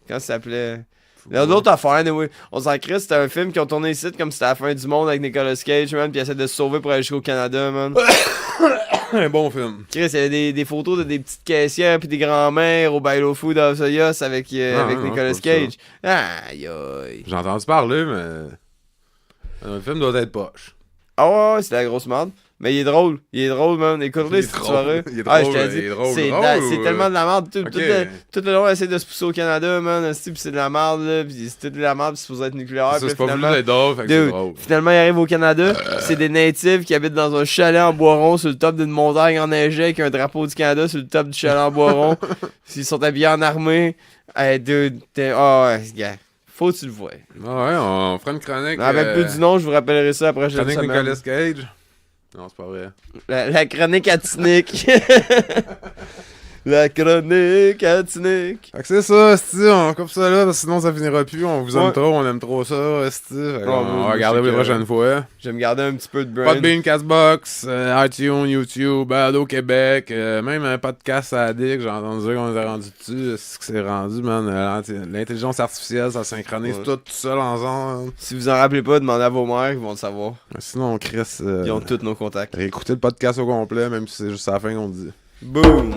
Comment ça s'appelait? L'autre affaire, anyway. On s'en crée, c'était un film qui ont tourné ici comme c'était la fin du monde avec Nicolas Cage, man, puis il essaie de se sauver pour aller jusqu'au Canada, man. Un bon film. Chris, il y avait des photos de des petites caissières puis des grands-mères au Bailo Food of Soyos avec, Ah, avec non, Nicolas c'est pas Cage. Aïe, aïe. J'ai entendu parler, mais. Le film doit être poche. Ah ouais, ouais, c'est la grosse merde. Mais il est drôle, man. Écoute-le Il est si tu drôle. soirée. Il est Ah, je drôle, te dis, il est drôle. c'est Drôle c'est ou- tellement de la merde. Tout, Ok. tout le long, il essaie de se pousser au Canada, man. Pis c'est de la merde, là. Pis c'est de la merde, pis c'est supposé être nucléaire. Ça, Puis c'est pas voulu finalement, d'être drôle, fait que c'est dude, drôle. finalement, il arrive au Canada. C'est des natifs qui habitent dans un chalet en boiron sur le top d'une montagne enneigée avec un drapeau du Canada sur le top du chalet en boiron. Ils sont habillés en armée. Hey, dude, ouais, gars. Faut que tu le vois. Ah ouais, on fera une chronique. Avec plus du nom, je vous rappellerai ça après prochaine Chronique semaine. Nicolas Cage. Non, c'est pas vrai. La chronique à Tinick. La chronique à Tinick. Fait que c'est ça, esti, on coupe ça là, parce que sinon ça finira plus. On vous aime Ouais. trop, on aime trop ça, esti. Fait qu'on moi, va regarder c'est les que- prochaines fois. Je vais me garder un petit peu de brain. Podbean, Castbox, iTunes, YouTube, Balado Québec, même un podcast à Dick, j'ai entendu dire qu'on était rendu dessus. C'est que c'est rendu, man. L'intelligence artificielle, ça synchronise Ouais. tout seul ensemble. Si vous en rappelez pas, demandez à vos mères, ils vont le savoir. Sinon, Chris, Ils ont tous nos contacts. réécoutez le podcast au complet, même si c'est juste à la fin qu'on dit. Boom!